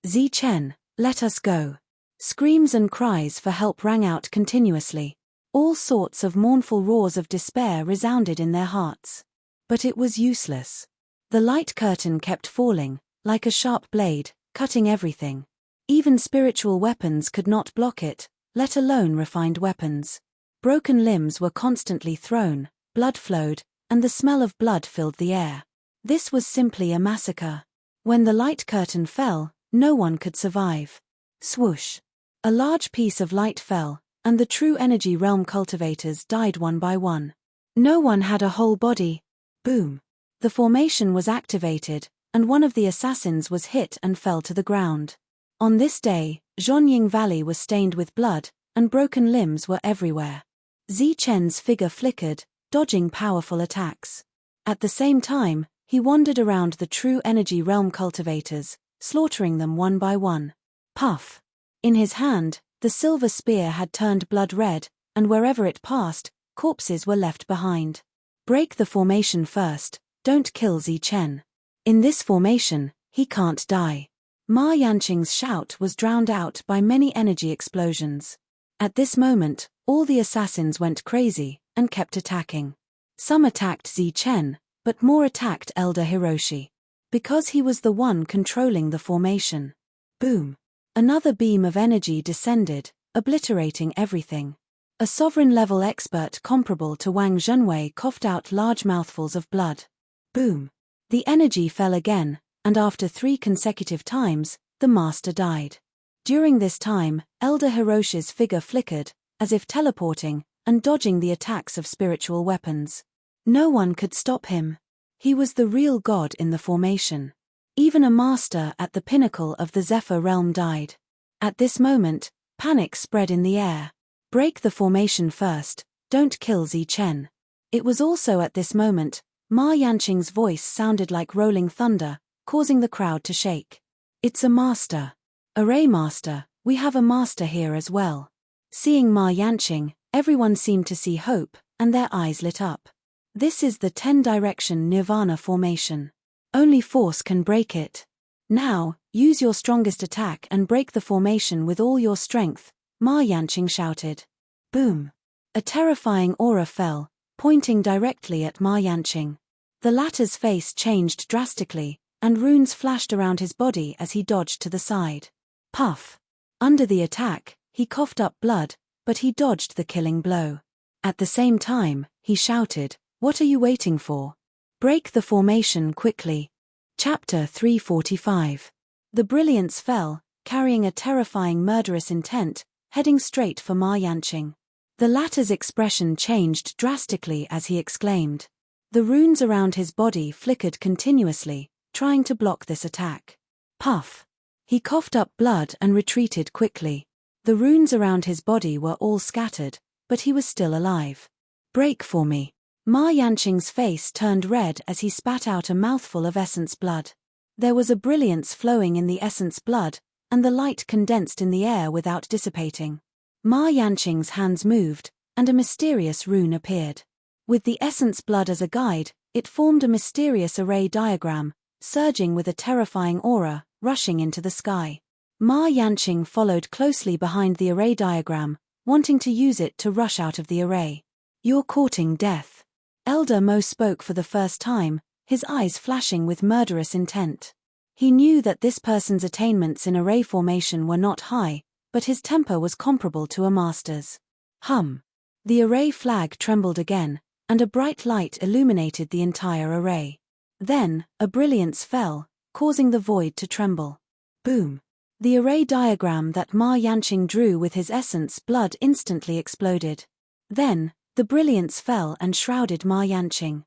Zichen, let us go. Screams and cries for help rang out continuously. All sorts of mournful roars of despair resounded in their hearts. But it was useless. The light curtain kept falling, like a sharp blade, cutting everything. Even spiritual weapons could not block it, let alone refined weapons. Broken limbs were constantly thrown, blood flowed, and the smell of blood filled the air. This was simply a massacre. When the light curtain fell, no one could survive. Swoosh. A large piece of light fell, and the true energy realm cultivators died one by one. No one had a whole body. Boom. The formation was activated, and one of the assassins was hit and fell to the ground. On this day, Zhonying Valley was stained with blood, and broken limbs were everywhere. Zichen's figure flickered, dodging powerful attacks. At the same time, he wandered around the true energy realm cultivators, slaughtering them one by one. Puff. In his hand, the silver spear had turned blood red, and wherever it passed, corpses were left behind. Break the formation first, don't kill Zichen. In this formation, he can't die. Ma Yanqing's shout was drowned out by many energy explosions. At this moment, all the assassins went crazy, and kept attacking. Some attacked Zichen, but more attacked Elder Hiroshi. Because he was the one controlling the formation. Boom. Another beam of energy descended, obliterating everything. A sovereign-level expert comparable to Wang Zhenwei coughed out large mouthfuls of blood. Boom. The energy fell again, and after 3 consecutive times, the master died. During this time, Elder Hiroshi's figure flickered, as if teleporting, and dodging the attacks of spiritual weapons. No one could stop him. He was the real god in the formation. Even a master at the pinnacle of the Zephyr realm died. At this moment, panic spread in the air. Break the formation first, don't kill Zichen. It was also at this moment, Ma Yanqing's voice sounded like rolling thunder, causing the crowd to shake. It's a master. Array master, we have a master here as well. Seeing Ma Yanqing, everyone seemed to see hope, and their eyes lit up. This is the 10-direction Nirvana formation. Only force can break it. Now, use your strongest attack and break the formation with all your strength, Ma Yanqing shouted. Boom. A terrifying aura fell, pointing directly at Ma Yanqing. The latter's face changed drastically, and runes flashed around his body as he dodged to the side. Puff. Under the attack, he coughed up blood, but he dodged the killing blow. At the same time, he shouted, "What are you waiting for? Break the formation quickly." Chapter 345. The brilliance fell, carrying a terrifying murderous intent, heading straight for Ma Yanqing. The latter's expression changed drastically as he exclaimed. The runes around his body flickered continuously, trying to block this attack. Puff. He coughed up blood and retreated quickly. The runes around his body were all scattered, but he was still alive. Break for me. Ma Yanqing's face turned red as he spat out a mouthful of essence blood. There was a brilliance flowing in the essence blood, and the light condensed in the air without dissipating. Ma Yanqing's hands moved, and a mysterious rune appeared. With the essence blood as a guide, it formed a mysterious array diagram, surging with a terrifying aura, rushing into the sky. Ma Yanqing followed closely behind the array diagram, wanting to use it to rush out of the array. You're courting death. Elder Mo spoke for the first time, his eyes flashing with murderous intent. He knew that this person's attainments in array formation were not high, but his temper was comparable to a master's. Hum. The array flag trembled again, and a bright light illuminated the entire array. Then, a brilliance fell, causing the void to tremble. Boom. The array diagram that Ma Yanqing drew with his essence blood instantly exploded. Then, The brilliance fell and shrouded Ma Yanqing.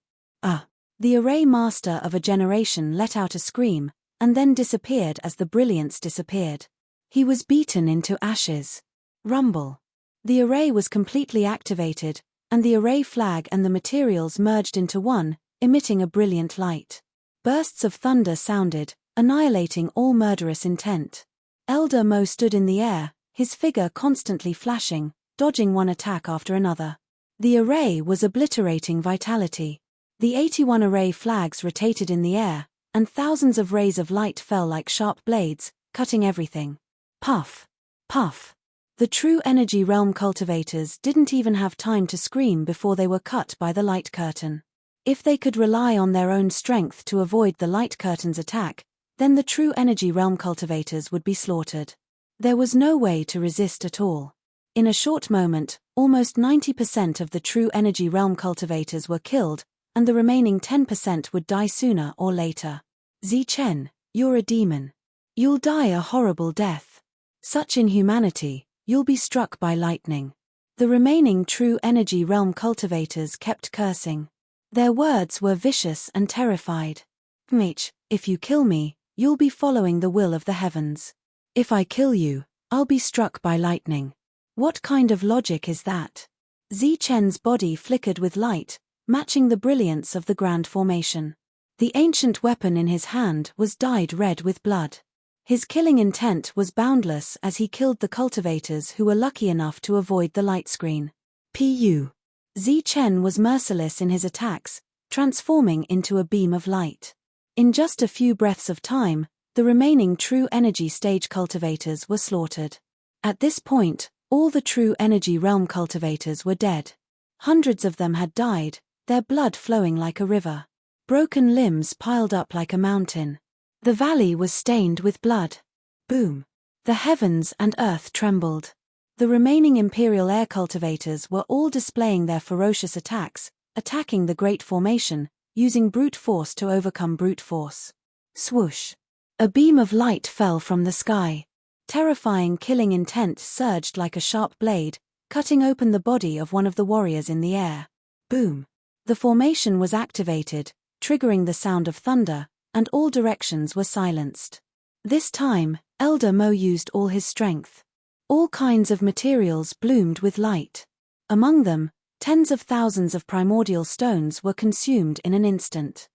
The array master of a generation let out a scream, and then disappeared as the brilliance disappeared. He was beaten into ashes. Rumble. The array was completely activated, and the array flag and the materials merged into one, emitting a brilliant light. Bursts of thunder sounded, annihilating all murderous intent. Elder Mo stood in the air, his figure constantly flashing, dodging one attack after another. The array was obliterating vitality. The 81 array flags rotated in the air, and thousands of rays of light fell like sharp blades, cutting everything. Puff! Puff! The true energy realm cultivators didn't even have time to scream before they were cut by the light curtain. If they could rely on their own strength to avoid the light curtain's attack, then the true energy realm cultivators would be slaughtered. There was no way to resist at all. In a short moment, almost 90% of the true energy realm cultivators were killed, and the remaining 10% would die sooner or later. Zichen, you're a demon. You'll die a horrible death. Such inhumanity, you'll be struck by lightning. The remaining true energy realm cultivators kept cursing. Their words were vicious and terrified. Mage, if you kill me, you'll be following the will of the heavens. If I kill you, I'll be struck by lightning. What kind of logic is that? Zichen's body flickered with light, matching the brilliance of the grand formation. The ancient weapon in his hand was dyed red with blood. His killing intent was boundless as he killed the cultivators who were lucky enough to avoid the light screen. Pu. Zichen was merciless in his attacks, transforming into a beam of light. In just a few breaths of time, the remaining true energy stage cultivators were slaughtered. At this point, all the true energy realm cultivators were dead. Hundreds of them had died, their blood flowing like a river. Broken limbs piled up like a mountain. The valley was stained with blood. Boom! The heavens and earth trembled. The remaining Imperial air cultivators were all displaying their ferocious attacks, attacking the Great Formation, using brute force to overcome brute force. Swoosh! A beam of light fell from the sky. Terrifying killing intent surged like a sharp blade, cutting open the body of one of the warriors in the air. Boom! The formation was activated, triggering the sound of thunder, and all directions were silenced. This time, Elder Mo used all his strength. All kinds of materials bloomed with light. Among them, tens of thousands of primordial stones were consumed in an instant.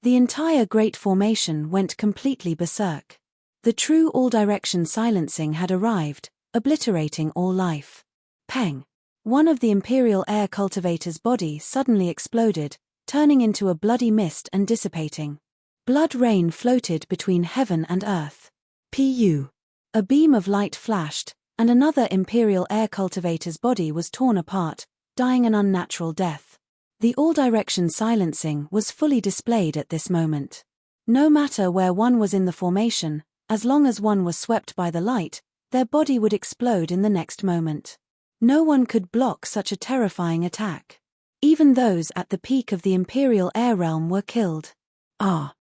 The entire Great Formation went completely berserk. The true all-direction silencing had arrived, obliterating all life. Peng! One of the Imperial air cultivator's body suddenly exploded, turning into a bloody mist and dissipating. Blood rain floated between heaven and earth. Pu. A beam of light flashed, and another Imperial air cultivator's body was torn apart, dying an unnatural death. The all-direction silencing was fully displayed at this moment. No matter where one was in the formation, as long as one was swept by the light, their body would explode in the next moment. No one could block such a terrifying attack. Even those at the peak of the Imperial air realm were killed.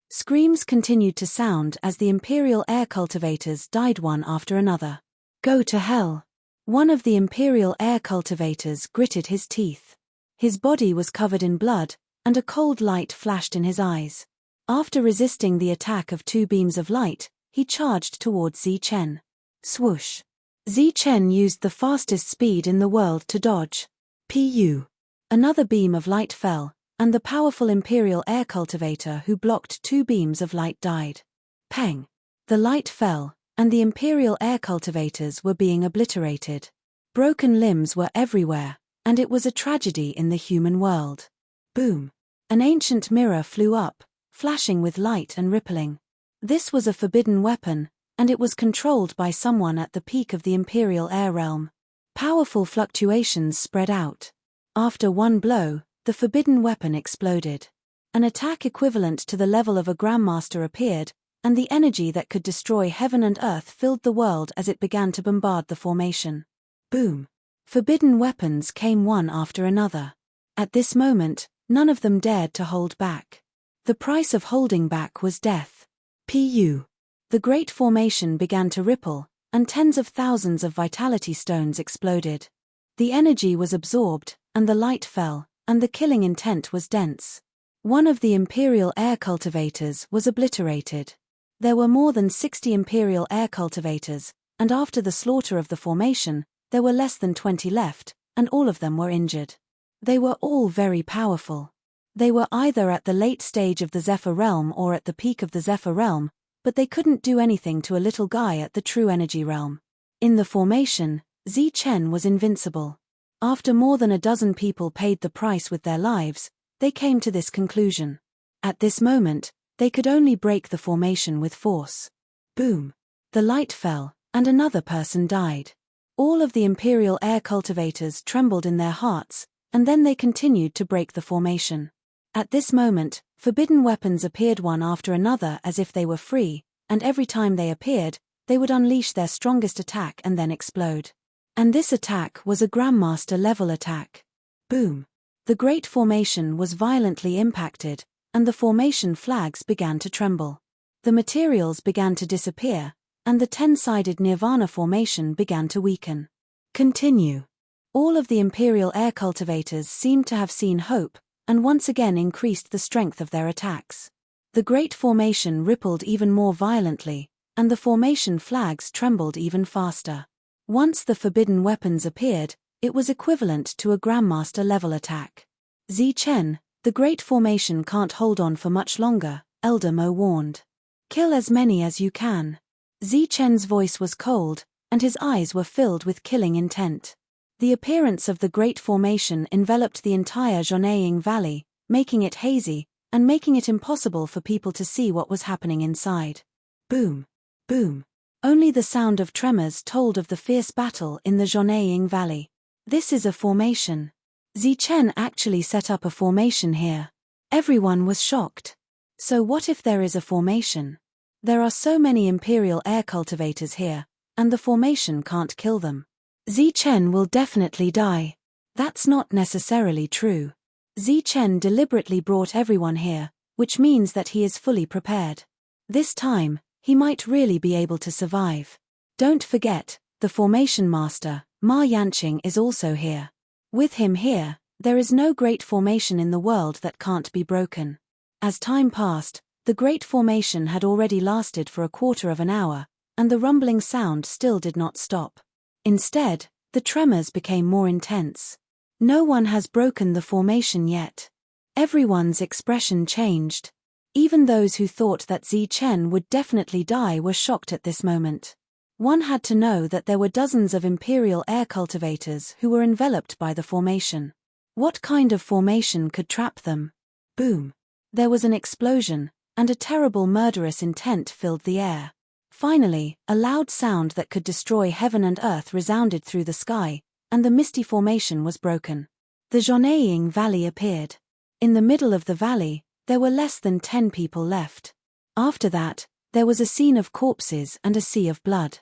Screams continued to sound as the Imperial air cultivators died one after another. Go to hell! One of the Imperial air cultivators gritted his teeth. His body was covered in blood, and a cold light flashed in his eyes. After resisting the attack of two beams of light, he charged towards Zichen. Swoosh! Zichen used the fastest speed in the world to dodge. Pu. Another beam of light fell, and the powerful Imperial air cultivator who blocked two beams of light died. Peng! The light fell, and the Imperial air cultivators were being obliterated. Broken limbs were everywhere, and it was a tragedy in the human world. Boom! An ancient mirror flew up, flashing with light and rippling. This was a forbidden weapon, and it was controlled by someone at the peak of the Imperial air realm. Powerful fluctuations spread out. After one blow, the forbidden weapon exploded. An attack equivalent to the level of a Grandmaster appeared, and the energy that could destroy heaven and earth filled the world as it began to bombard the formation. Boom! Forbidden weapons came one after another. At this moment, none of them dared to hold back. The price of holding back was death. Pu. The Great Formation began to ripple, and tens of thousands of vitality stones exploded. The energy was absorbed, and the light fell, and the killing intent was dense. One of the Imperial air cultivators was obliterated. There were more than 60 Imperial air cultivators, and after the slaughter of the formation, there were less than 20 left, and all of them were injured. They were all very powerful. They were either at the late stage of the Zephyr realm or at the peak of the Zephyr realm, but they couldn't do anything to a little guy at the true energy realm. In the formation, Zi Chen was invincible. After more than a dozen people paid the price with their lives, they came to this conclusion. At this moment, they could only break the formation with force. Boom! The light fell, and another person died. All of the Imperial air cultivators trembled in their hearts, and then they continued to break the formation. At this moment, forbidden weapons appeared one after another as if they were free, and every time they appeared, they would unleash their strongest attack and then explode. And this attack was a Grandmaster level attack. Boom! The great formation was violently impacted, and the formation flags began to tremble. The materials began to disappear, and the 10-sided Nirvana formation began to weaken. Continue. All of the Imperial air cultivators seemed to have seen hope, and once again increased the strength of their attacks. The great formation rippled even more violently, and the formation flags trembled even faster. Once the forbidden weapons appeared, it was equivalent to a Grandmaster level attack. Zi Chen, the great formation can't hold on for much longer, Elder Mo warned. Kill as many as you can. Zi Chen's voice was cold, and his eyes were filled with killing intent. The appearance of the great formation enveloped the entire Zhongying Valley, making it hazy, and making it impossible for people to see what was happening inside. Boom! Boom! Only the sound of tremors told of the fierce battle in the Zhongying Valley. This is a formation. Zi Chen actually set up a formation here. Everyone was shocked. So what if there is a formation? There are so many Imperial air cultivators here, and the formation can't kill them. Zi Chen will definitely die. That's not necessarily true. Zi Chen deliberately brought everyone here, which means that he is fully prepared. This time, he might really be able to survive. Don't forget, the formation master, Ma Yanqing, is also here. With him here, there is no great formation in the world that can't be broken. As time passed, the great formation had already lasted for a quarter of an hour, and the rumbling sound still did not stop. Instead, the tremors became more intense. No one has broken the formation yet. Everyone's expression changed. Even those who thought that Zi Chen would definitely die were shocked at this moment. One had to know that there were dozens of Imperial air cultivators who were enveloped by the formation. What kind of formation could trap them? Boom! There was an explosion, and a terrible murderous intent filled the air. Finally, a loud sound that could destroy heaven and earth resounded through the sky, and the misty formation was broken. The Zhongying Valley appeared. In the middle of the valley, there were less than 10 people left. After that, there was a scene of corpses and a sea of blood.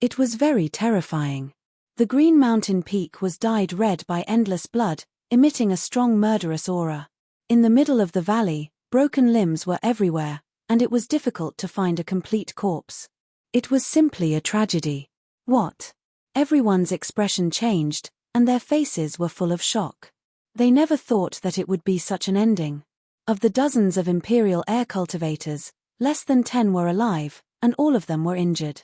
It was very terrifying. The green mountain peak was dyed red by endless blood, emitting a strong murderous aura. In the middle of the valley, broken limbs were everywhere, and it was difficult to find a complete corpse. It was simply a tragedy. What? Everyone's expression changed, and their faces were full of shock. They never thought that it would be such an ending. Of the dozens of Imperial air cultivators, less than 10 were alive, and all of them were injured.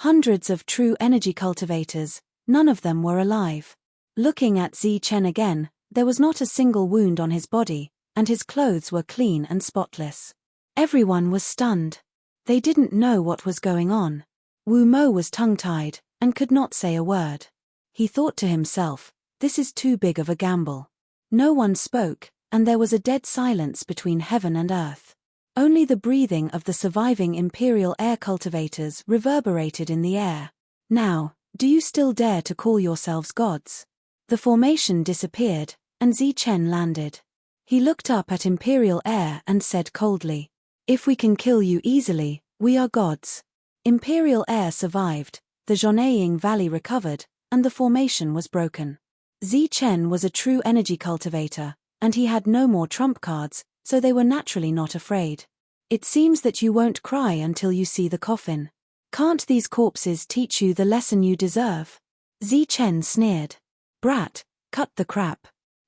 Hundreds of true energy cultivators, none of them were alive. Looking at Zi Chen again, there was not a single wound on his body, and his clothes were clean and spotless. Everyone was stunned. They didn't know what was going on. Wu Mo was tongue-tied, and could not say a word. He thought to himself, this is too big of a gamble. No one spoke, and there was a dead silence between heaven and earth. Only the breathing of the surviving Imperial air cultivators reverberated in the air. Now, do you still dare to call yourselves gods? The formation disappeared, and Zi Chen landed. He looked up at Imperial air and said coldly, if we can kill you easily, we are gods. Imperial air survived, the Zhongying Valley recovered, and the formation was broken. Zi Chen was a true energy cultivator, and he had no more trump cards, so they were naturally not afraid. It seems that you won't cry until you see the coffin. Can't these corpses teach you the lesson you deserve? Zi Chen sneered. Brat, cut the crap.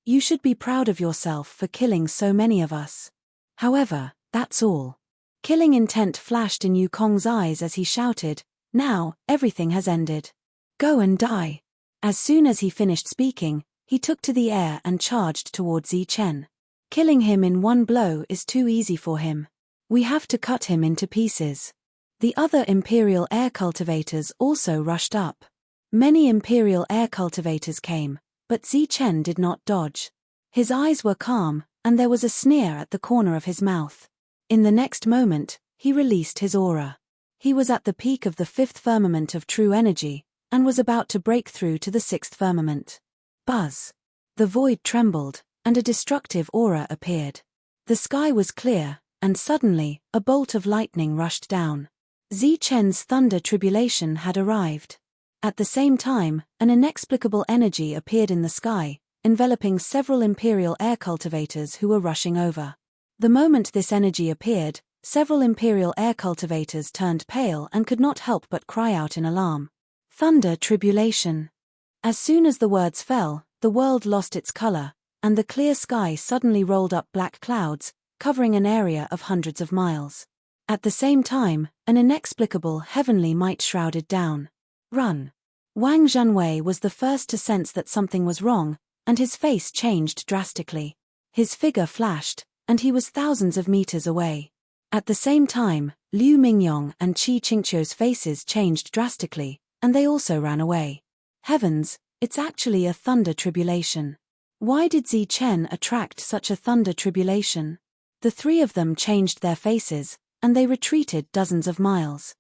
You should be proud of yourself for killing so many of us. However, that's all. Killing intent flashed in Yukong's eyes as he shouted, "Now, everything has ended. Go and die." As soon as he finished speaking, he took to the air and charged toward Zichen. Killing him in one blow is too easy for him. We have to cut him into pieces. The other Imperial air cultivators also rushed up. Many Imperial air cultivators came, but Zichen did not dodge. His eyes were calm, and there was a sneer at the corner of his mouth. In the next moment, he released his aura. He was at the peak of the 5th firmament of true energy, and was about to break through to the 6th firmament. Buzz! The void trembled, and a destructive aura appeared. The sky was clear, and suddenly, a bolt of lightning rushed down. Zichen's thunder tribulation had arrived. At the same time, an inexplicable energy appeared in the sky, enveloping several Imperial air cultivators who were rushing over. The moment this energy appeared, several Imperial air cultivators turned pale and could not help but cry out in alarm. Thunder tribulation. As soon as the words fell, the world lost its color, and the clear sky suddenly rolled up black clouds, covering an area of hundreds of miles. At the same time, an inexplicable heavenly might shrouded down. Run! Wang Zhenwei was the first to sense that something was wrong, and his face changed drastically. His figure flashed, and he was thousands of meters away. At the same time, Liu Mingyong and Qi Qingqiu's faces changed drastically, and they also ran away. Heavens, it's actually a thunder tribulation. Why did Zichen attract such a thunder tribulation? The three of them changed their faces, and they retreated dozens of miles.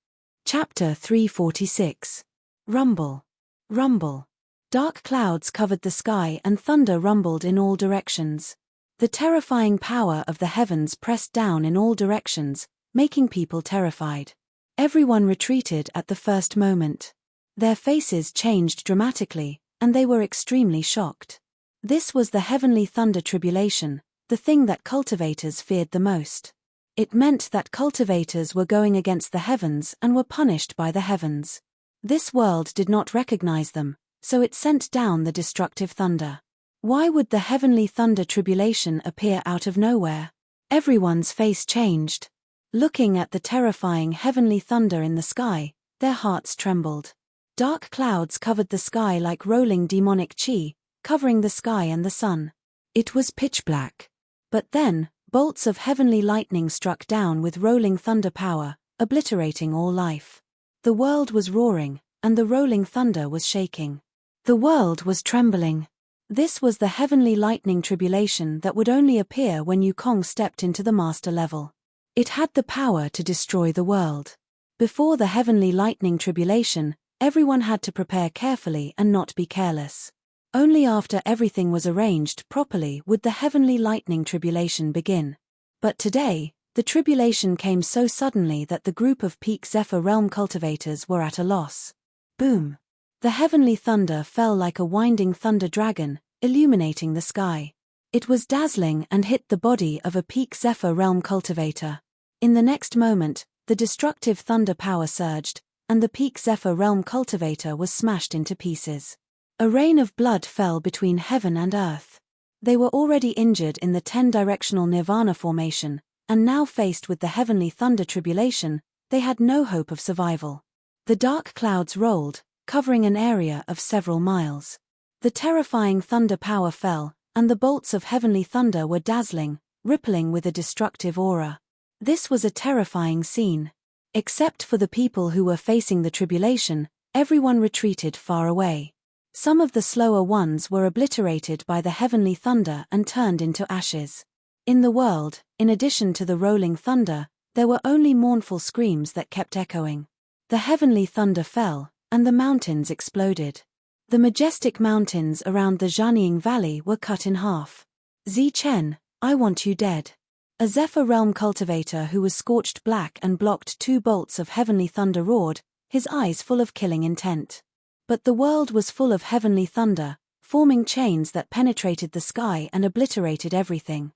Chapter 346. Rumble. Rumble. Dark clouds covered the sky and thunder rumbled in all directions. The terrifying power of the heavens pressed down in all directions, making people terrified. Everyone retreated at the first moment. Their faces changed dramatically, and they were extremely shocked. This was the heavenly thunder tribulation, the thing that cultivators feared the most. It meant that cultivators were going against the heavens and were punished by the heavens. This world did not recognize them, so it sent down the destructive thunder. Why would the heavenly thunder tribulation appear out of nowhere? Everyone's face changed. Looking at the terrifying heavenly thunder in the sky, their hearts trembled. Dark clouds covered the sky like rolling demonic chi, covering the sky and the sun. It was pitch black. But then, bolts of heavenly lightning struck down with rolling thunder power, obliterating all life. The world was roaring, and the rolling thunder was shaking. The world was trembling. This was the heavenly lightning tribulation that would only appear when Yukong stepped into the master level. It had the power to destroy the world. Before the heavenly lightning tribulation, everyone had to prepare carefully and not be careless. Only after everything was arranged properly would the heavenly lightning tribulation begin. But today, the tribulation came so suddenly that the group of Peak Zephyr realm cultivators were at a loss. Boom! The heavenly thunder fell like a winding thunder dragon, illuminating the sky. It was dazzling and hit the body of a Peak Zephyr realm cultivator. In the next moment, the destructive thunder power surged, and the Peak Zephyr realm cultivator was smashed into pieces. A rain of blood fell between heaven and earth. They were already injured in the 10-directional Nirvana formation, and now faced with the heavenly thunder tribulation, they had no hope of survival. The dark clouds rolled, covering an area of several miles. The terrifying thunder power fell, and the bolts of heavenly thunder were dazzling, rippling with a destructive aura. This was a terrifying scene. Except for the people who were facing the tribulation, everyone retreated far away. Some of the slower ones were obliterated by the heavenly thunder and turned into ashes. In the world, in addition to the rolling thunder, there were only mournful screams that kept echoing. The heavenly thunder fell, and the mountains exploded. The majestic mountains around the Jianying Valley were cut in half. Zichen, I want you dead. A Zephyr realm cultivator who was scorched black and blocked 2 bolts of heavenly thunder roared, his eyes full of killing intent. But the world was full of heavenly thunder, forming chains that penetrated the sky and obliterated everything.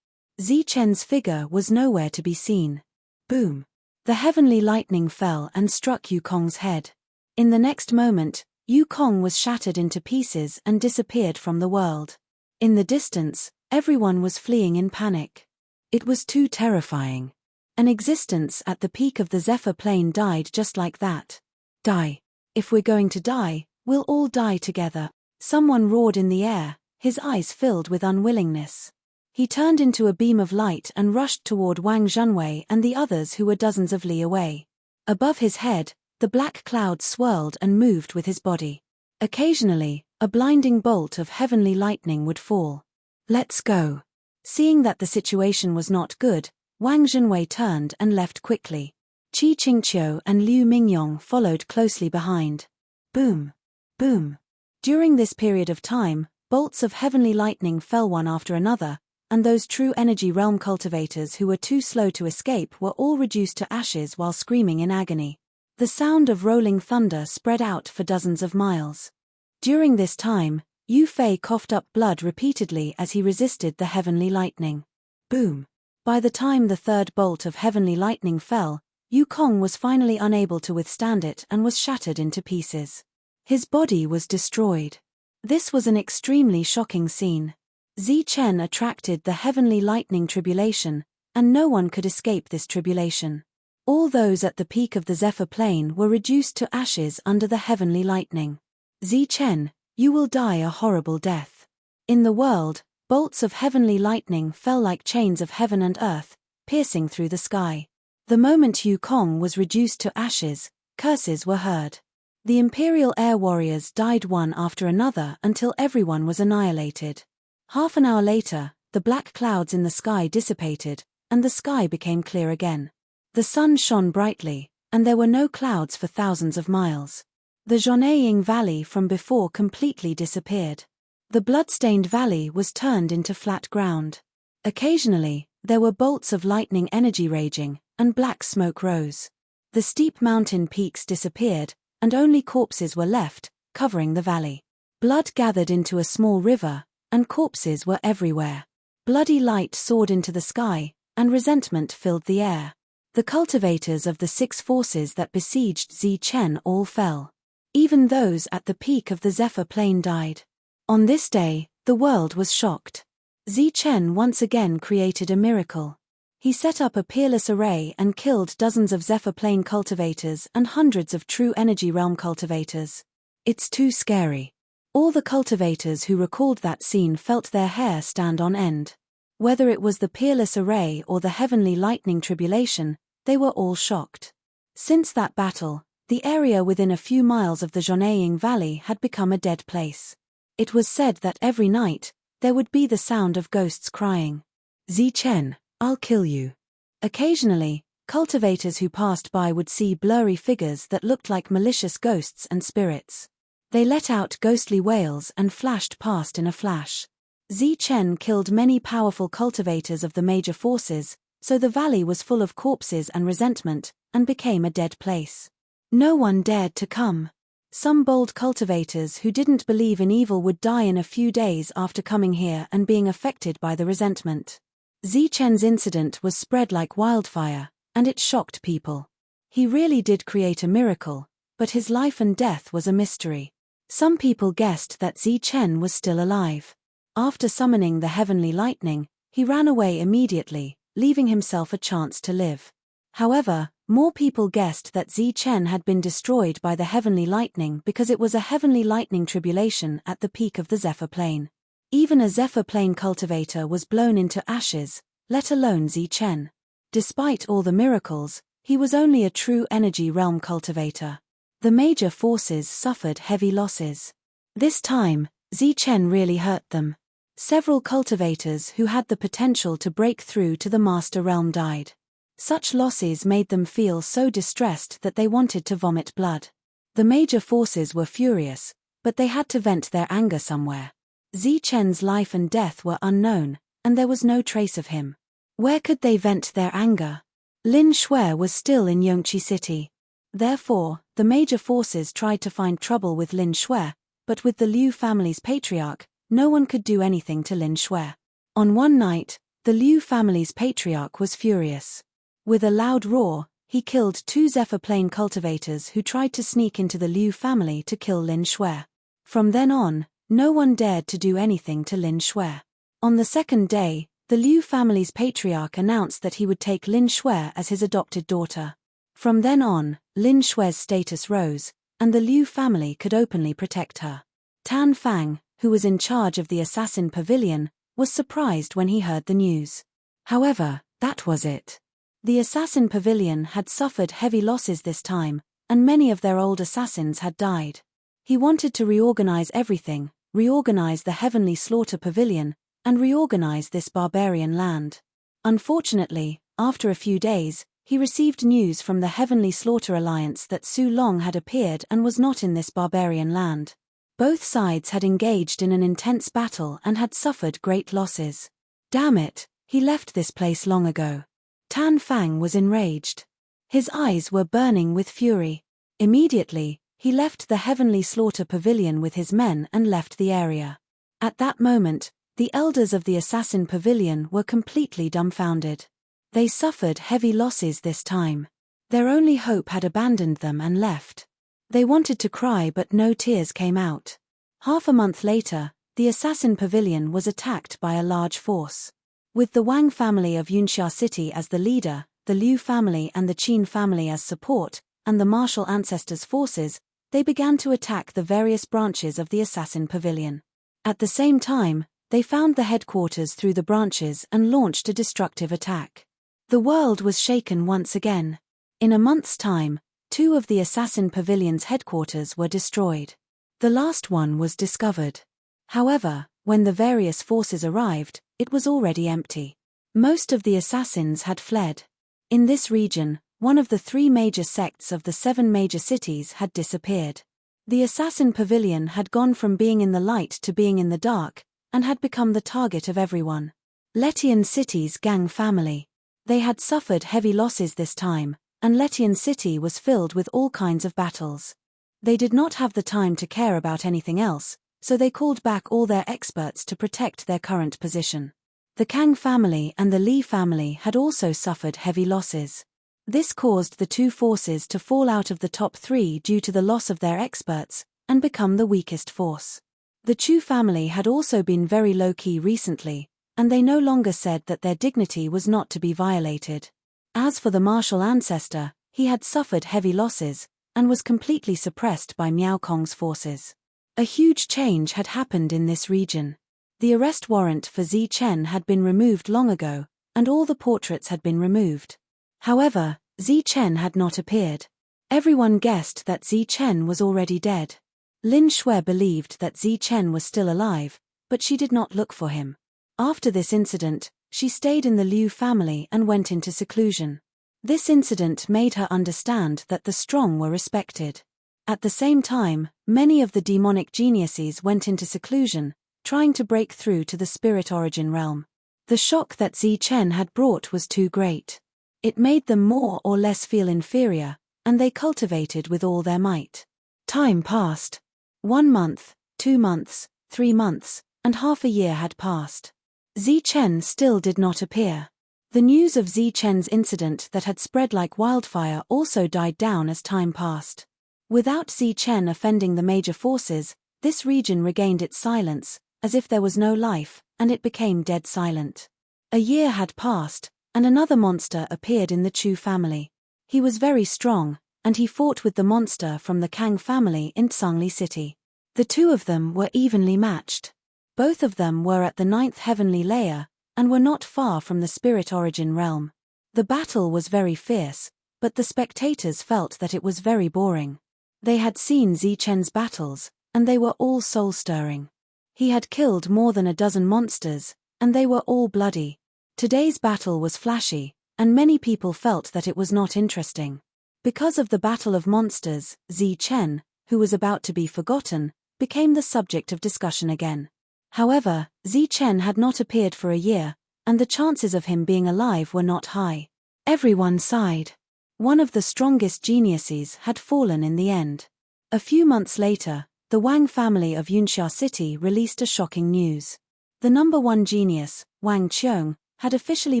Zichen's figure was nowhere to be seen. Boom! The heavenly lightning fell and struck Yukong's head. In the next moment, Yukong was shattered into pieces and disappeared from the world. In the distance, everyone was fleeing in panic. It was too terrifying. An existence at the peak of the Zephyr plane died just like that. Die. If we're going to die, we'll all die together. Someone roared in the air, his eyes filled with unwillingness. He turned into a beam of light and rushed toward Wang Zhenwei and the others who were dozens of li away. Above his head, the black cloud swirled and moved with his body. Occasionally, a blinding bolt of heavenly lightning would fall. Let's go. Seeing that the situation was not good, Wang Zhenwei turned and left quickly. Qi Qingqiu and Liu Mingyong followed closely behind. Boom. Boom. During this period of time, bolts of heavenly lightning fell one after another, and those true energy realm cultivators who were too slow to escape were all reduced to ashes while screaming in agony. The sound of rolling thunder spread out for dozens of miles. During this time, Yu Fei coughed up blood repeatedly as he resisted the heavenly lightning. Boom. By the time the third bolt of heavenly lightning fell, Yu Kong was finally unable to withstand it and was shattered into pieces. His body was destroyed. This was an extremely shocking scene. Zi Chen attracted the heavenly lightning tribulation, and no one could escape this tribulation. All those at the peak of the Zephyr plane were reduced to ashes under the heavenly lightning. Zi Chen, you will die a horrible death. In the world, bolts of heavenly lightning fell like chains of heaven and earth, piercing through the sky. The moment Yu Kong was reduced to ashes, curses were heard. The Imperial Air Warriors died one after another until everyone was annihilated. Half an hour later, the black clouds in the sky dissipated, and the sky became clear again. The sun shone brightly, and there were no clouds for thousands of miles. The Zhongying Valley from before completely disappeared. The blood-stained valley was turned into flat ground. Occasionally, there were bolts of lightning energy raging, and black smoke rose. The steep mountain peaks disappeared, and only corpses were left, covering the valley. Blood gathered into a small river, and corpses were everywhere. Bloody light soared into the sky, and resentment filled the air. The cultivators of the 6 forces that besieged Zi Chen all fell. Even those at the peak of the Zephyr plane died. On this day, the world was shocked. Zi Chen once again created a miracle. He set up a peerless array and killed dozens of Zephyr plane cultivators and hundreds of true energy realm cultivators. It's too scary. All the cultivators who recalled that scene felt their hair stand on end. Whether it was the peerless array or the heavenly lightning tribulation, they were all shocked. Since that battle, the area within a few miles of the Zhongying Valley had become a dead place. It was said that every night, there would be the sound of ghosts crying, "Zi Chen, I'll kill you." Occasionally, cultivators who passed by would see blurry figures that looked like malicious ghosts and spirits. They let out ghostly wails and flashed past in a flash. Zi Chen killed many powerful cultivators of the major forces, so the valley was full of corpses and resentment, and became a dead place. No one dared to come. Some bold cultivators who didn't believe in evil would die in a few days after coming here and being affected by the resentment. Zi Chen's incident was spread like wildfire, and it shocked people. He really did create a miracle, but his life and death was a mystery. Some people guessed that Zi Chen was still alive. After summoning the heavenly lightning, he ran away immediately, leaving himself a chance to live. However, more people guessed that Zi Chen had been destroyed by the heavenly lightning because it was a heavenly lightning tribulation at the peak of the Zephyr plane. Even a Zephyr plane cultivator was blown into ashes, let alone Zi Chen. Despite all the miracles, he was only a true energy realm cultivator. The major forces suffered heavy losses. This time, Zi Chen really hurt them. Several cultivators who had the potential to break through to the master realm died. Such losses made them feel so distressed that they wanted to vomit blood. The major forces were furious, but they had to vent their anger somewhere. Zi Chen's life and death were unknown, and there was no trace of him. Where could they vent their anger? Lin Shui was still in Yongqi City. Therefore, the major forces tried to find trouble with Lin Shui, but with the Liu family's patriarch, no one could do anything to Lin Shui. On one night, the Liu family's patriarch was furious. With a loud roar, he killed 2 Zephyr plane cultivators who tried to sneak into the Liu family to kill Lin Shui. From then on, No one dared to do anything to Lin Shui. On the second day, the Liu family's patriarch announced that he would take Lin Shui as his adopted daughter. From then on, Lin Shui's status rose, and the Liu family could openly protect her. Tan Fang, who was in charge of the assassin pavilion, was surprised when he heard the news. However, that was it. The assassin pavilion had suffered heavy losses this time, and many of their old assassins had died. He wanted to reorganize everything, reorganize the Heavenly Slaughter Pavilion, and reorganize this barbarian land. Unfortunately, after a few days, he received news from the Heavenly Slaughter Alliance that Su Long had appeared and was not in this barbarian land. Both sides had engaged in an intense battle and had suffered great losses. Damn it, he left this place long ago. Tan Fang was enraged. His eyes were burning with fury. Immediately, he left the Heavenly Slaughter Pavilion with his men and left the area. At that moment, the elders of the Assassin Pavilion were completely dumbfounded. They suffered heavy losses this time. Their only hope had abandoned them and left. They wanted to cry but no tears came out. Half a month later, the Assassin Pavilion was attacked by a large force. With the Wang family of Yunxia City as the leader, the Liu family and the Qin family as support, and the martial ancestors' forces, they began to attack the various branches of the Assassin Pavilion. At the same time, they found the headquarters through the branches and launched a destructive attack. The world was shaken once again. In a month's time, 2 of the Assassin Pavilion's headquarters were destroyed. The last one was discovered. However, when the various forces arrived, it was already empty. Most of the assassins had fled. In this region, one of the 3 major sects of the 7 major cities had disappeared. The Assassin Pavilion had gone from being in the light to being in the dark, and had become the target of everyone. Letian City's gang family. They had suffered heavy losses this time, and Letian City was filled with all kinds of battles. They did not have the time to care about anything else, so they called back all their experts to protect their current position. The Kang family and the Li family had also suffered heavy losses. This caused the 2 forces to fall out of the top 3 due to the loss of their experts, and become the weakest force. The Chu family had also been very low-key recently, and they no longer said that their dignity was not to be violated. As for the martial ancestor, he had suffered heavy losses, and was completely suppressed by Miao Kong's forces. A huge change had happened in this region. The arrest warrant for Zi Chen had been removed long ago, and all the portraits had been removed. However, Zi Chen had not appeared. Everyone guessed that Zi Chen was already dead. Lin Shui believed that Zi Chen was still alive, but she did not look for him. After this incident, she stayed in the Liu family and went into seclusion. This incident made her understand that the strong were respected. At the same time, many of the demonic geniuses went into seclusion, trying to break through to the spirit origin realm. The shock that Zi Chen had brought was too great. It made them more or less feel inferior, and they cultivated with all their might. Time passed. 1 month, 2 months, 3 months, and half a year had passed. Zi Chen still did not appear. The news of Zi Chen's incident that had spread like wildfire also died down as time passed. Without Zi Chen offending the major forces, this region regained its silence, as if there was no life, and it became dead silent. A year had passed, and another monster appeared in the Chu family. He was very strong, and he fought with the monster from the Kang family in Tsangli City. The 2 of them were evenly matched. Both of them were at the 9th heavenly layer, and were not far from the spirit origin realm. The battle was very fierce, but the spectators felt that it was very boring. They had seen Zi Chen's battles, and they were all soul-stirring. He had killed more than a dozen monsters, and they were all bloody. Today's battle was flashy, and many people felt that it was not interesting. Because of the battle of monsters, Zi Chen, who was about to be forgotten, became the subject of discussion again. However, Zi Chen had not appeared for a year, and the chances of him being alive were not high. Everyone sighed. One of the strongest geniuses had fallen in the end. A few months later, the Wang family of Yunxia City released a shocking news. The number 1 genius, Wang Qiong, had officially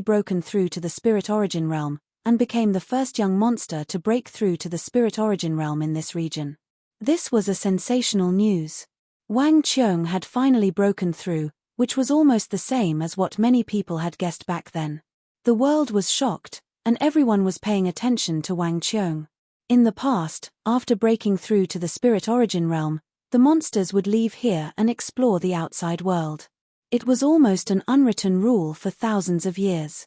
broken through to the spirit origin realm, and became the first young monster to break through to the spirit origin realm in this region. This was a sensational news. Wang Qiong had finally broken through, which was almost the same as what many people had guessed back then. The world was shocked, and everyone was paying attention to Wang Qiong. In the past, after breaking through to the spirit origin realm, the monsters would leave here and explore the outside world. It was almost an unwritten rule for thousands of years.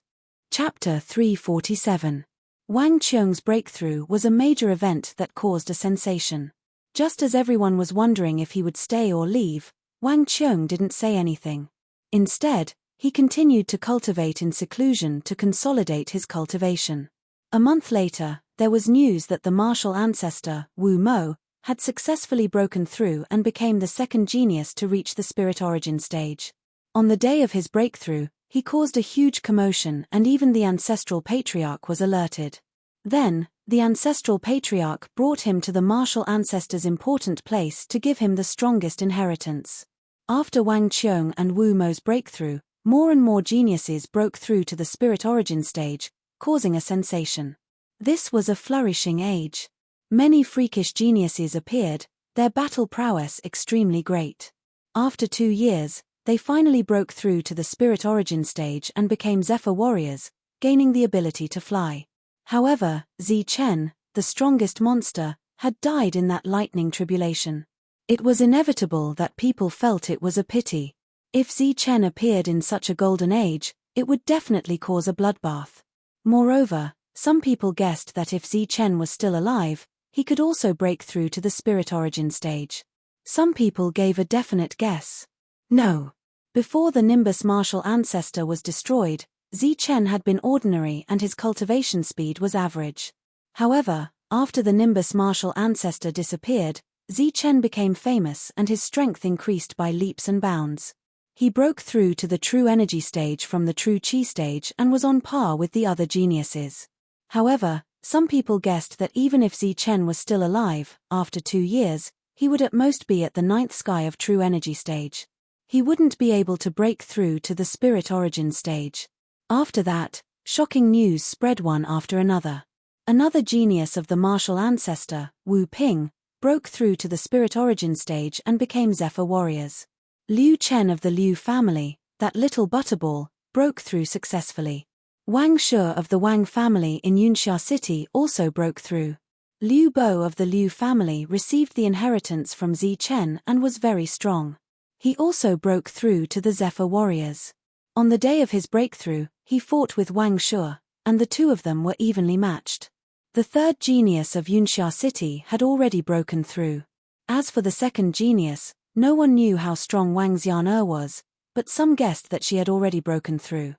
Chapter 347. Wang Qiong's breakthrough was a major event that caused a sensation. Just as everyone was wondering if he would stay or leave, Wang Qiong didn't say anything. Instead, he continued to cultivate in seclusion to consolidate his cultivation. A month later, there was news that the martial ancestor, Wu Mo, had successfully broken through and became the second genius to reach the spirit origin stage. On the day of his breakthrough, he caused a huge commotion and even the ancestral patriarch was alerted. Then, the ancestral patriarch brought him to the martial ancestor's important place to give him the strongest inheritance. After Wang Qiong and Wu Mo's breakthrough, more and more geniuses broke through to the spirit origin stage, causing a sensation. This was a flourishing age. Many freakish geniuses appeared, their battle prowess extremely great. After 2 years, they finally broke through to the spirit origin stage and became Zephyr warriors, gaining the ability to fly. However, Zichen, the strongest monster, had died in that lightning tribulation. It was inevitable that people felt it was a pity. If Zichen appeared in such a golden age, it would definitely cause a bloodbath. Moreover, some people guessed that if Zichen was still alive, he could also break through to the spirit origin stage. Some people gave a definite guess. No. Before the Nimbus martial ancestor was destroyed, Zichen had been ordinary and his cultivation speed was average. However, after the Nimbus martial ancestor disappeared, Zichen became famous and his strength increased by leaps and bounds. He broke through to the true energy stage from the true chi stage and was on par with the other geniuses. However, some people guessed that even if Zichen was still alive, after 2 years, he would at most be at the 9th sky of true energy stage. He wouldn't be able to break through to the spirit origin stage. After that, shocking news spread one after another. Another genius of the martial ancestor, Wu Ping, broke through to the spirit origin stage and became Zephyr warriors. Liu Chen of the Liu family, that little butterball, broke through successfully. Wang Shi of the Wang family in Yunxia City also broke through. Liu Bo of the Liu family received the inheritance from Zichen and was very strong. He also broke through to the Zephyr warriors. On the day of his breakthrough, he fought with Wang Shi, and the two of them were evenly matched. The third genius of Yunxia City had already broken through. As for the second genius, no one knew how strong Wang Xian'er was, but some guessed that she had already broken through.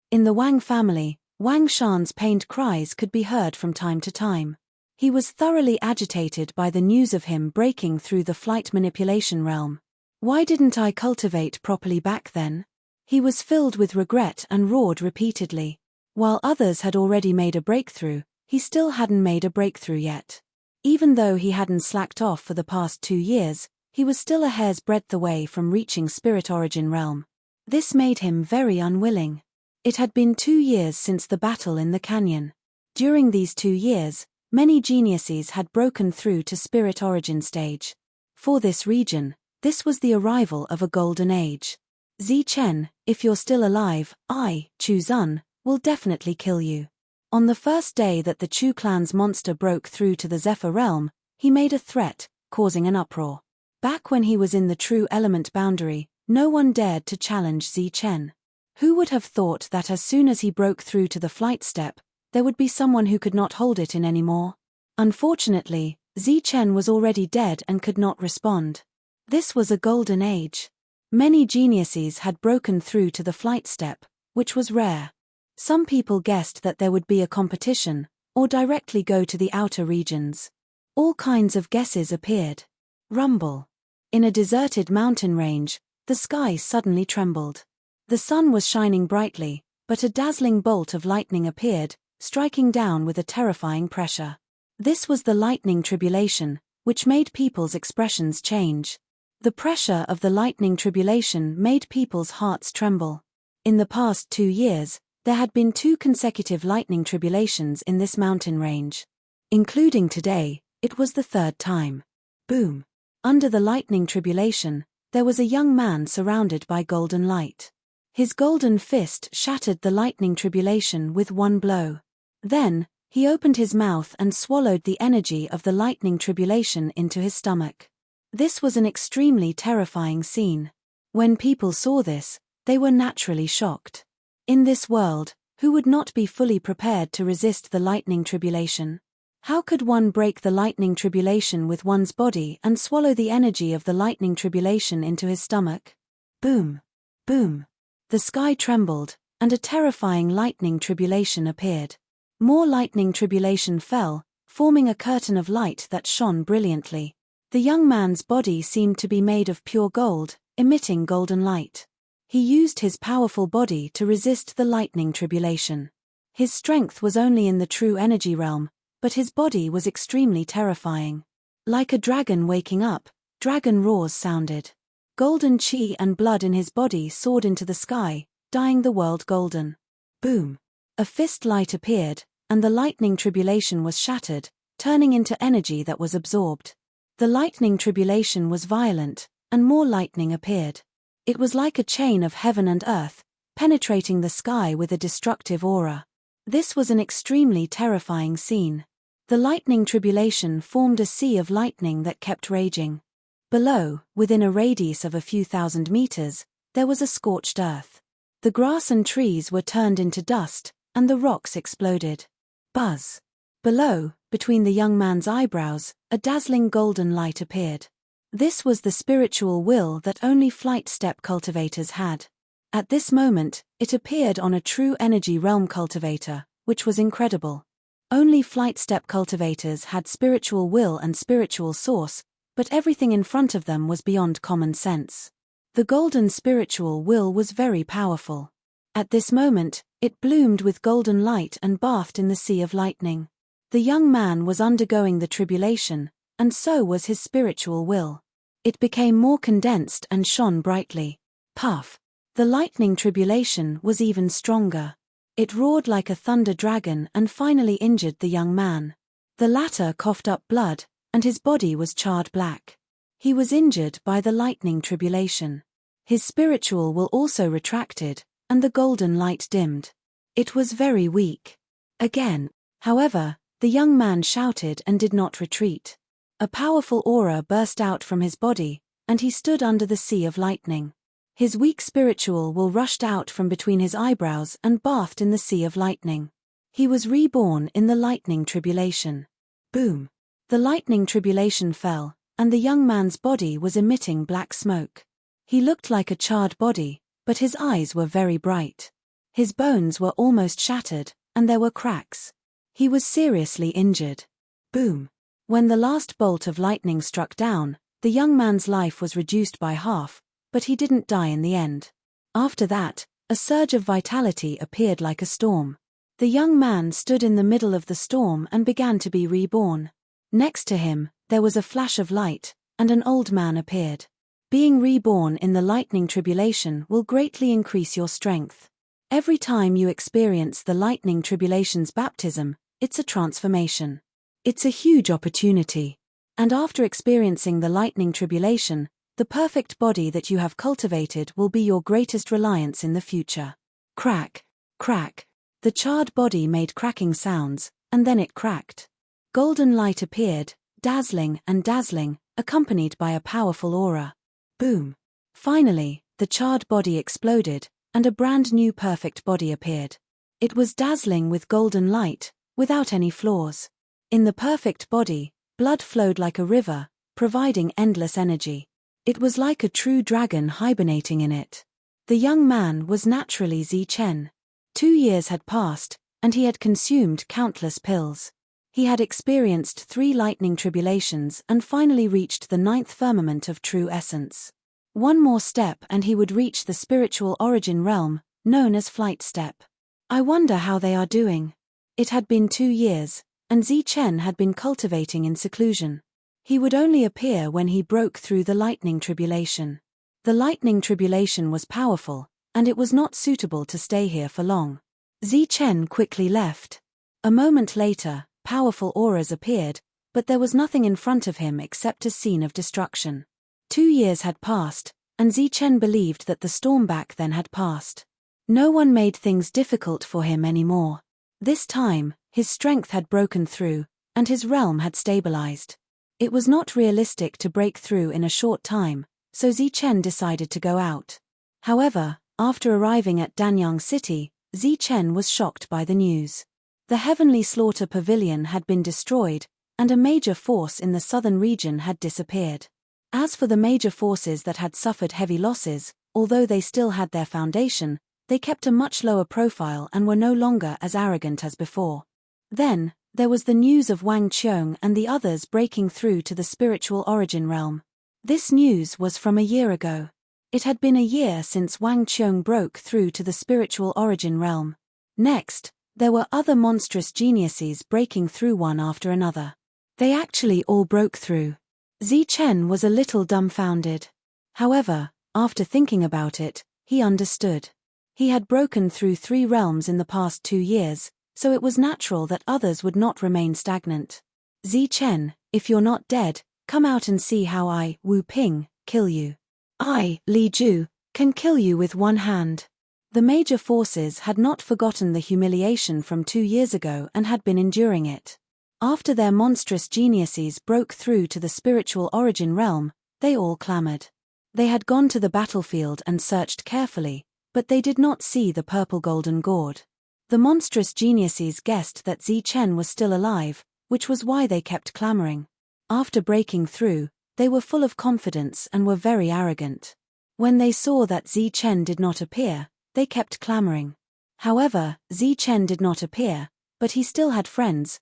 In the Wang family, Wang Shan's pained cries could be heard from time to time. He was thoroughly agitated by the news of him breaking through the flight manipulation realm. Why didn't I cultivate properly back then? He was filled with regret and roared repeatedly. While others had already made a breakthrough, he still hadn't made a breakthrough yet. Even though he hadn't slacked off for the past 2 years, he was still a hair's breadth away from reaching spirit origin realm. This made him very unwilling. It had been 2 years since the battle in the canyon. During these 2 years, many geniuses had broken through to spirit origin stage. For this region, this was the arrival of a golden age. Zichen, if you're still alive, I, Chu Zun, will definitely kill you. On the first day that the Chu clan's monster broke through to the Zephyr realm, he made a threat, causing an uproar. Back when he was in the true element boundary, no one dared to challenge Zichen. Who would have thought that as soon as he broke through to the flight step, there would be someone who could not hold it in anymore? Unfortunately, Zichen was already dead and could not respond. This was a golden age. Many geniuses had broken through to the flight step, which was rare. Some people guessed that there would be a competition, or directly go to the outer regions. All kinds of guesses appeared. Rumble. In a deserted mountain range, the sky suddenly trembled. The sun was shining brightly, but a dazzling bolt of lightning appeared, striking down with a terrifying pressure. This was the lightning tribulation, which made people's expressions change. The pressure of the lightning tribulation made people's hearts tremble. In the past 2 years, there had been 2 consecutive lightning tribulations in this mountain range. Including today, it was the 3rd time. Boom. Under the lightning tribulation, there was a young man surrounded by golden light. His golden fist shattered the lightning tribulation with one blow. Then, he opened his mouth and swallowed the energy of the lightning tribulation into his stomach. This was an extremely terrifying scene. When people saw this, they were naturally shocked. In this world, who would not be fully prepared to resist the lightning tribulation? How could one break the lightning tribulation with one's body and swallow the energy of the lightning tribulation into his stomach? Boom! Boom! The sky trembled, and a terrifying lightning tribulation appeared. More lightning tribulation fell, forming a curtain of light that shone brilliantly. The young man's body seemed to be made of pure gold, emitting golden light. He used his powerful body to resist the lightning tribulation. His strength was only in the true energy realm, but his body was extremely terrifying. Like a dragon waking up, dragon roars sounded. Golden chi and blood in his body soared into the sky, dyeing the world golden. Boom! A fist light appeared, and the lightning tribulation was shattered, turning into energy that was absorbed. The lightning tribulation was violent, and more lightning appeared. It was like a chain of heaven and earth, penetrating the sky with a destructive aura. This was an extremely terrifying scene. The lightning tribulation formed a sea of lightning that kept raging. Below, within a radius of a few thousand meters, there was a scorched earth. The grass and trees were turned into dust, and the rocks exploded. Buzz! Below, between the young man's eyebrows, a dazzling golden light appeared. This was the spiritual will that only flight step cultivators had. At this moment, it appeared on a true energy realm cultivator, which was incredible. Only flight step cultivators had spiritual will and spiritual source, but everything in front of them was beyond common sense. The golden spiritual will was very powerful. At this moment, it bloomed with golden light and bathed in the sea of lightning. The young man was undergoing the tribulation, and so was his spiritual will. It became more condensed and shone brightly. Puff! The lightning tribulation was even stronger. It roared like a thunder dragon and finally injured the young man. The latter coughed up blood, and his body was charred black. He was injured by the lightning tribulation. His spiritual will also retracted, and the golden light dimmed. It was very weak. Again, however, the young man shouted and did not retreat. A powerful aura burst out from his body, and he stood under the sea of lightning. His weak spiritual will rushed out from between his eyebrows and bathed in the sea of lightning. He was reborn in the lightning tribulation. Boom! The lightning tribulation fell, and the young man's body was emitting black smoke. He looked like a charred body, but his eyes were very bright. His bones were almost shattered, and there were cracks. He was seriously injured. Boom! When the last bolt of lightning struck down, the young man's life was reduced by half, but he didn't die in the end. After that, a surge of vitality appeared like a storm. The young man stood in the middle of the storm and began to be reborn. Next to him, there was a flash of light, and an old man appeared. Being reborn in the lightning tribulation will greatly increase your strength. Every time you experience the lightning tribulation's baptism, it's a transformation. It's a huge opportunity. And after experiencing the lightning tribulation, the perfect body that you have cultivated will be your greatest reliance in the future. Crack, crack. The charred body made cracking sounds, and then it cracked. Golden light appeared, dazzling, accompanied by a powerful aura. Boom! Finally, the charred body exploded, and a brand new perfect body appeared. It was dazzling with golden light, without any flaws. In the perfect body, blood flowed like a river, providing endless energy. It was like a true dragon hibernating in it. The young man was naturally Zichen. 2 years had passed, and he had consumed countless pills. He had experienced 3 lightning tribulations and finally reached the 9th firmament of true essence. One more step and he would reach the spiritual origin realm, known as flight step. I wonder how they are doing. It had been 2 years, and Zichen had been cultivating in seclusion. He would only appear when he broke through the lightning tribulation. The lightning tribulation was powerful, and it was not suitable to stay here for long. Zichen quickly left. A moment later, powerful auras appeared, but there was nothing in front of him except a scene of destruction. 2 years had passed, and Zichen believed that the storm back then had passed. No one made things difficult for him anymore. This time, his strength had broken through, and his realm had stabilized. It was not realistic to break through in a short time, so Zichen decided to go out. However, after arriving at Danyang City, Zichen was shocked by the news. The Heavenly Slaughter Pavilion had been destroyed, and a major force in the southern region had disappeared. As for the major forces that had suffered heavy losses, although they still had their foundation, they kept a much lower profile and were no longer as arrogant as before. Then, there was the news of Wang Qiong and the others breaking through to the spiritual origin realm. This news was from a year ago. It had been a year since Wang Qiong broke through to the spiritual origin realm. Next, there were other monstrous geniuses breaking through one after another. They actually all broke through. Zichen was a little dumbfounded. However, after thinking about it, he understood. He had broken through 3 realms in the past 2 years, so it was natural that others would not remain stagnant. Zichen, if you're not dead, come out and see how I, Wu Ping, kill you. I, Li Ju, can kill you with one hand. The major forces had not forgotten the humiliation from 2 years ago and had been enduring it. After their monstrous geniuses broke through to the spiritual origin realm, they all clamored. They had gone to the battlefield and searched carefully, but they did not see the purple golden gourd. The monstrous geniuses guessed that Zichen was still alive, which was why they kept clamoring. After breaking through, they were full of confidence and were very arrogant. When they saw that Zichen did not appear, they kept clamoring. However, Zichen did not appear, but he still had friends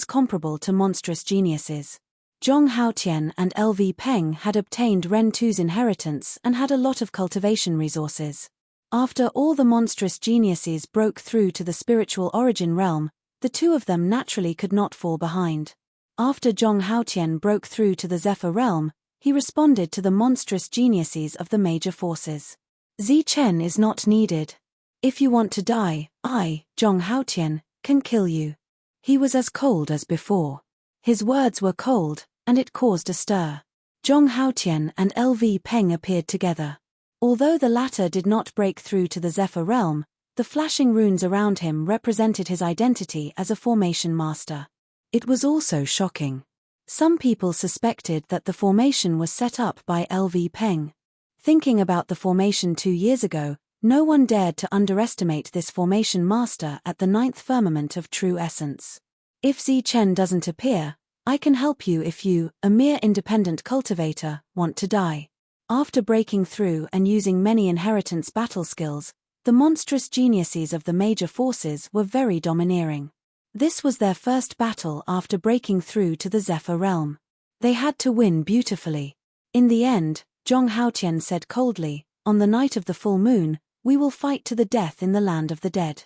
comparable to monstrous geniuses. Zhong Haotian and LV Peng had obtained Ren Tu's inheritance and had a lot of cultivation resources. After all the monstrous geniuses broke through to the spiritual origin realm, the 2 of them naturally could not fall behind. After Zhong Haotian broke through to the Zephyr realm, he responded to the monstrous geniuses of the major forces. Zichen is not needed. If you want to die, I, Zhong Haotian, can kill you. He was as cold as before. His words were cold, and it caused a stir. Zhong Haotian and LV Peng appeared together. Although the latter did not break through to the Zephyr realm, the flashing runes around him represented his identity as a formation master. It was also shocking. Some people suspected that the formation was set up by LV Peng. Thinking about the formation 2 years ago, no one dared to underestimate this formation master at the 9th firmament of true essence. If Zichen doesn't appear, I can help you if you, a mere independent cultivator, want to die. After breaking through and using many inheritance battle skills, the monstrous geniuses of the major forces were very domineering. This was their first battle after breaking through to the Zephyr realm. They had to win beautifully. In the end, Zhong Haotian said coldly, "On the night of the full moon, we will fight to the death in the land of the dead."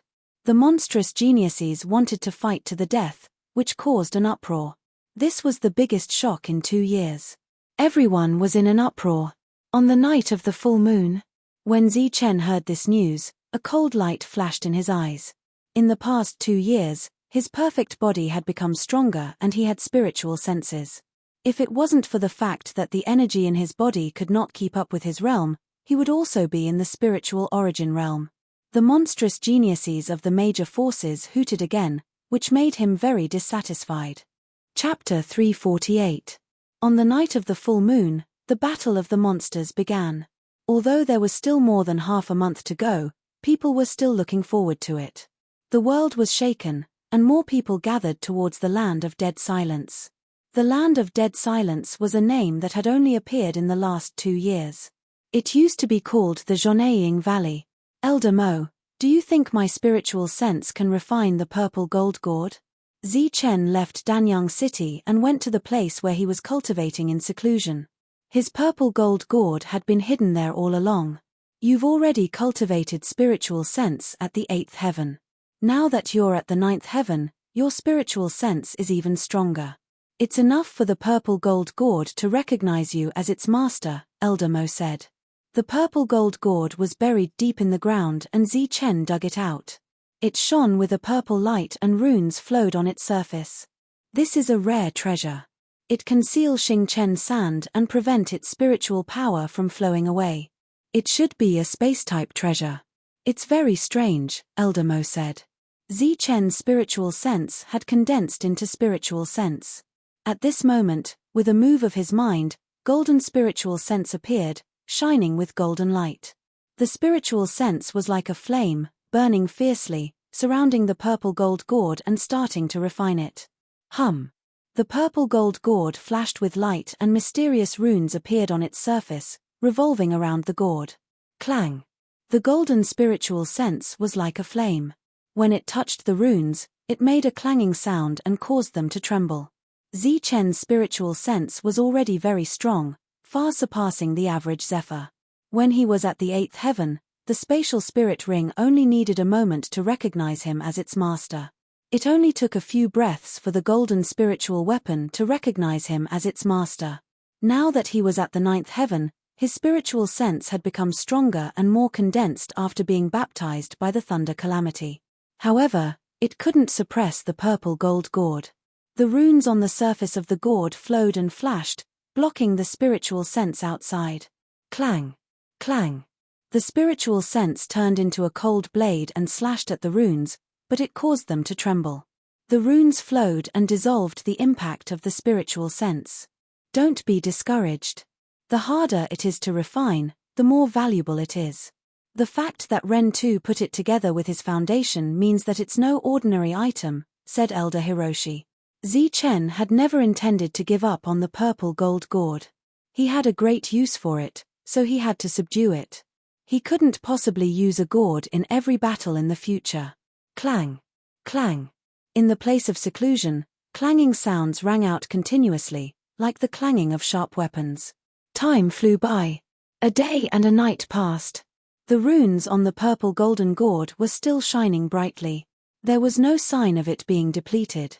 The monstrous geniuses wanted to fight to the death, which caused an uproar. This was the biggest shock in 2 years. Everyone was in an uproar. On the night of the full moon, when Zichen heard this news, a cold light flashed in his eyes. In the past 2 years, his perfect body had become stronger and he had spiritual senses. If it wasn't for the fact that the energy in his body could not keep up with his realm, he would also be in the spiritual origin realm. The monstrous geniuses of the major forces hooted again, which made him very dissatisfied. Chapter 348. On the night of the full moon, the Battle of the Monsters began. Although there was still more than half a month to go, people were still looking forward to it. The world was shaken, and more people gathered towards the Land of Dead Silence. The Land of Dead Silence was a name that had only appeared in the last 2 years. It used to be called the Zhongying Valley. Elder Mo, do you think my spiritual sense can refine the purple gold gourd? Zichen left Danyang City and went to the place where he was cultivating in seclusion. His purple gold gourd had been hidden there all along. You've already cultivated spiritual sense at the 8th heaven. Now that you're at the 9th heaven, your spiritual sense is even stronger. It's enough for the purple gold gourd to recognize you as its master, Elder Mo said. The purple gold gourd was buried deep in the ground and Zichen dug it out. It shone with a purple light and runes flowed on its surface. This is a rare treasure. It can seal Xingchen sand and prevent its spiritual power from flowing away. It should be a space-type treasure. It's very strange, Elder Mo said. Zichen's spiritual sense had condensed into spiritual sense. At this moment, with a move of his mind, golden spiritual sense appeared, shining with golden light. The spiritual sense was like a flame, burning fiercely, surrounding the purple gold gourd and starting to refine it. Hum. The purple gold gourd flashed with light and mysterious runes appeared on its surface, revolving around the gourd. Clang. The golden spiritual sense was like a flame. When it touched the runes, it made a clanging sound and caused them to tremble. Zichen's spiritual sense was already very strong, far surpassing the average Zephyr. When he was at the 8th heaven, the spatial spirit ring only needed a moment to recognize him as its master. It only took a few breaths for the golden spiritual weapon to recognize him as its master. Now that he was at the 9th heaven, his spiritual sense had become stronger and more condensed after being baptized by the thunder calamity. However, it couldn't suppress the purple gold gourd. The runes on the surface of the gourd flowed and flashed, blocking the spiritual sense outside. Clang. Clang. The spiritual sense turned into a cold blade and slashed at the runes, but it caused them to tremble. The runes flowed and dissolved the impact of the spiritual sense. Don't be discouraged. The harder it is to refine, the more valuable it is. The fact that Ren 2 put it together with his foundation means that it's no ordinary item, said Elder Hiroshi. Zichen had never intended to give up on the purple gold gourd. He had a great use for it, so he had to subdue it. He couldn't possibly use a gourd in every battle in the future. Clang. Clang. In the place of seclusion, clanging sounds rang out continuously, like the clanging of sharp weapons. Time flew by. A day and a night passed. The runes on the purple golden gourd were still shining brightly. There was no sign of it being depleted.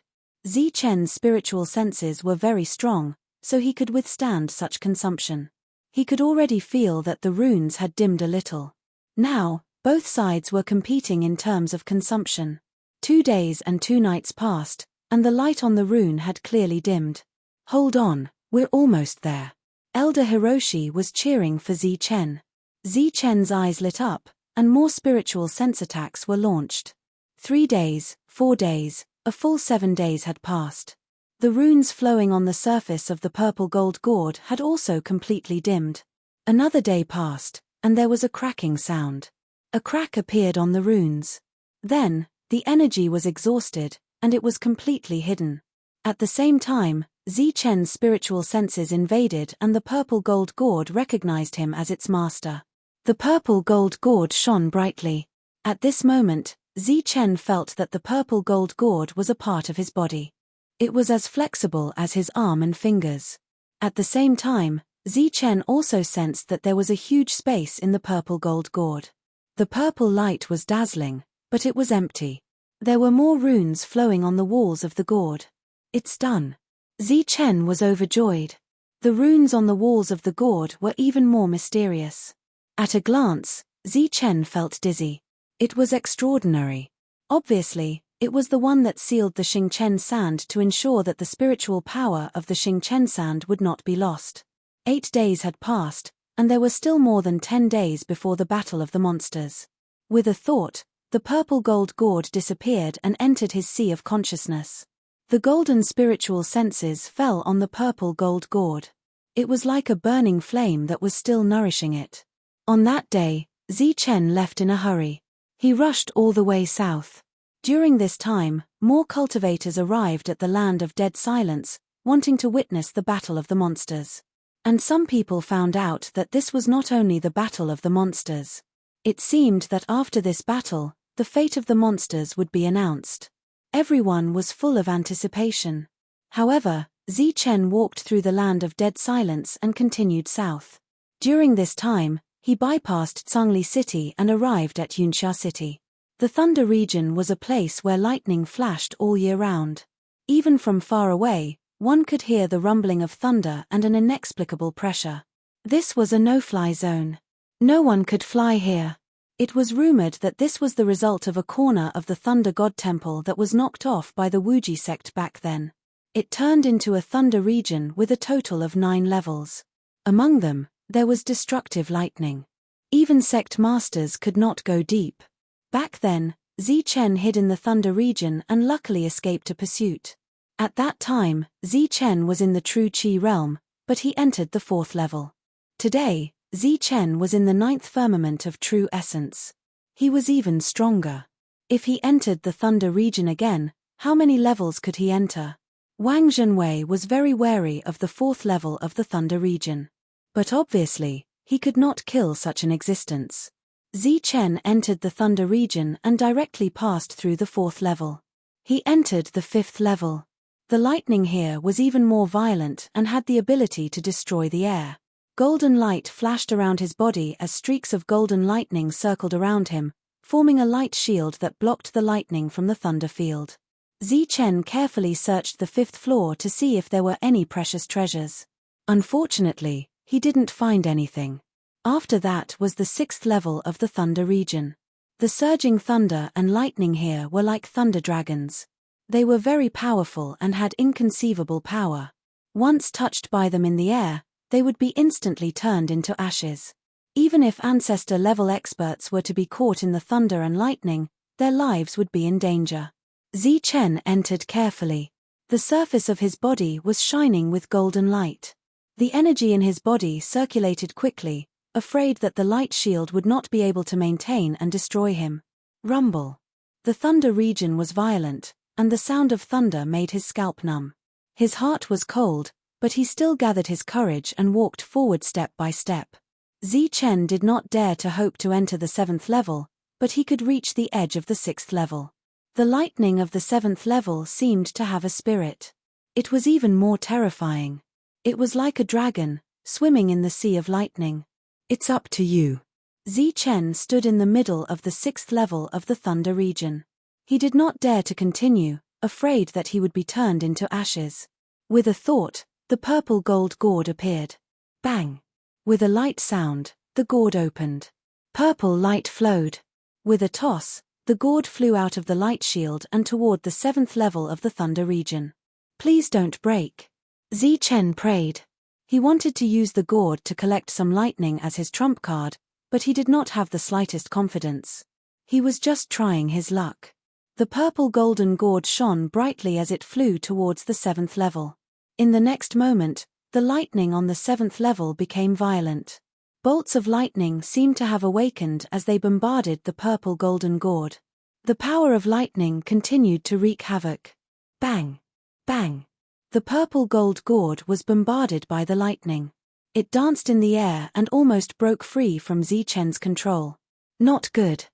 Zichen's spiritual senses were very strong, so he could withstand such consumption. He could already feel that the runes had dimmed a little. Now, both sides were competing in terms of consumption. 2 days and 2 nights passed, and the light on the rune had clearly dimmed. Hold on, we're almost there. Elder Hiroshi was cheering for Zichen. Zichen's eyes lit up, and more spiritual sense attacks were launched. 3 days, 4 days, a full 7 days had passed. The runes flowing on the surface of the purple gold gourd had also completely dimmed. Another day passed, and there was a cracking sound. A crack appeared on the runes. Then, the energy was exhausted, and it was completely hidden. At the same time, Zichen's spiritual senses invaded and the purple gold gourd recognized him as its master. The purple gold gourd shone brightly. At this moment, Zichen felt that the purple gold gourd was a part of his body. It was as flexible as his arm and fingers. At the same time, Zichen also sensed that there was a huge space in the purple gold gourd. The purple light was dazzling, but it was empty. There were more runes flowing on the walls of the gourd. It's done. Zichen was overjoyed. The runes on the walls of the gourd were even more mysterious. At a glance, Zichen felt dizzy. It was extraordinary. Obviously, it was the one that sealed the Xingchen sand to ensure that the spiritual power of the Xingchen sand would not be lost. 8 days had passed, and there were still more than 10 days before the Battle of the Monsters. With a thought, the purple gold gourd disappeared and entered his sea of consciousness. The golden spiritual senses fell on the purple gold gourd. It was like a burning flame that was still nourishing it. On that day, Zichen left in a hurry. He rushed all the way south. During this time, more cultivators arrived at the land of dead silence, wanting to witness the Battle of the Monsters. And some people found out that this was not only the Battle of the Monsters. It seemed that after this battle, the fate of the monsters would be announced. Everyone was full of anticipation. However, Zichen walked through the land of dead silence and continued south. During this time, he bypassed Tsangli City and arrived at Yunxia City. The Thunder region was a place where lightning flashed all year round. Even from far away, one could hear the rumbling of thunder and an inexplicable pressure. This was a no-fly zone. No one could fly here. It was rumored that this was the result of a corner of the Thunder God Temple that was knocked off by the Wuji sect back then. It turned into a thunder region with a total of 9 levels. Among them, there was destructive lightning. Even sect masters could not go deep. Back then, Zichen hid in the thunder region and luckily escaped a pursuit. At that time, Zichen was in the true Qi realm, but he entered the 4th level. Today, Zichen was in the 9th firmament of true essence. He was even stronger. If he entered the thunder region again, how many levels could he enter? Wang Zhenwei was very wary of the 4th level of the thunder region. But obviously, he could not kill such an existence. Zichen entered the thunder region and directly passed through the 4th level. He entered the 5th level. The lightning here was even more violent and had the ability to destroy the air. Golden light flashed around his body as streaks of golden lightning circled around him, forming a light shield that blocked the lightning from the thunder field. Zichen carefully searched the 5th floor to see if there were any precious treasures. Unfortunately, he didn't find anything. After that was the 6th level of the thunder region. The surging thunder and lightning here were like thunder dragons. They were very powerful and had inconceivable power. Once touched by them in the air, they would be instantly turned into ashes. Even if ancestor-level experts were to be caught in the thunder and lightning, their lives would be in danger. Zichen entered carefully. The surface of his body was shining with golden light. The energy in his body circulated quickly, afraid that the light shield would not be able to maintain and destroy him. Rumble. The thunder region was violent, and the sound of thunder made his scalp numb. His heart was cold, but he still gathered his courage and walked forward step by step. Zichen did not dare to hope to enter the 7th level, but he could reach the edge of the 6th level. The lightning of the 7th level seemed to have a spirit. It was even more terrifying. It was like a dragon, swimming in the sea of lightning. It's up to you. Zichen stood in the middle of the 6th level of the thunder region. He did not dare to continue, afraid that he would be turned into ashes. With a thought, the purple gold gourd appeared. Bang! With a light sound, the gourd opened. Purple light flowed. With a toss, the gourd flew out of the light shield and toward the 7th level of the thunder region. Please don't break. Zichen prayed. He wanted to use the gourd to collect some lightning as his trump card, but he did not have the slightest confidence. He was just trying his luck. The purple golden gourd shone brightly as it flew towards the 7th level. In the next moment, the lightning on the 7th level became violent. Bolts of lightning seemed to have awakened as they bombarded the purple golden gourd. The power of lightning continued to wreak havoc. Bang! Bang! The purple gold gourd was bombarded by the lightning. It danced in the air and almost broke free from Zichen's control. Not good.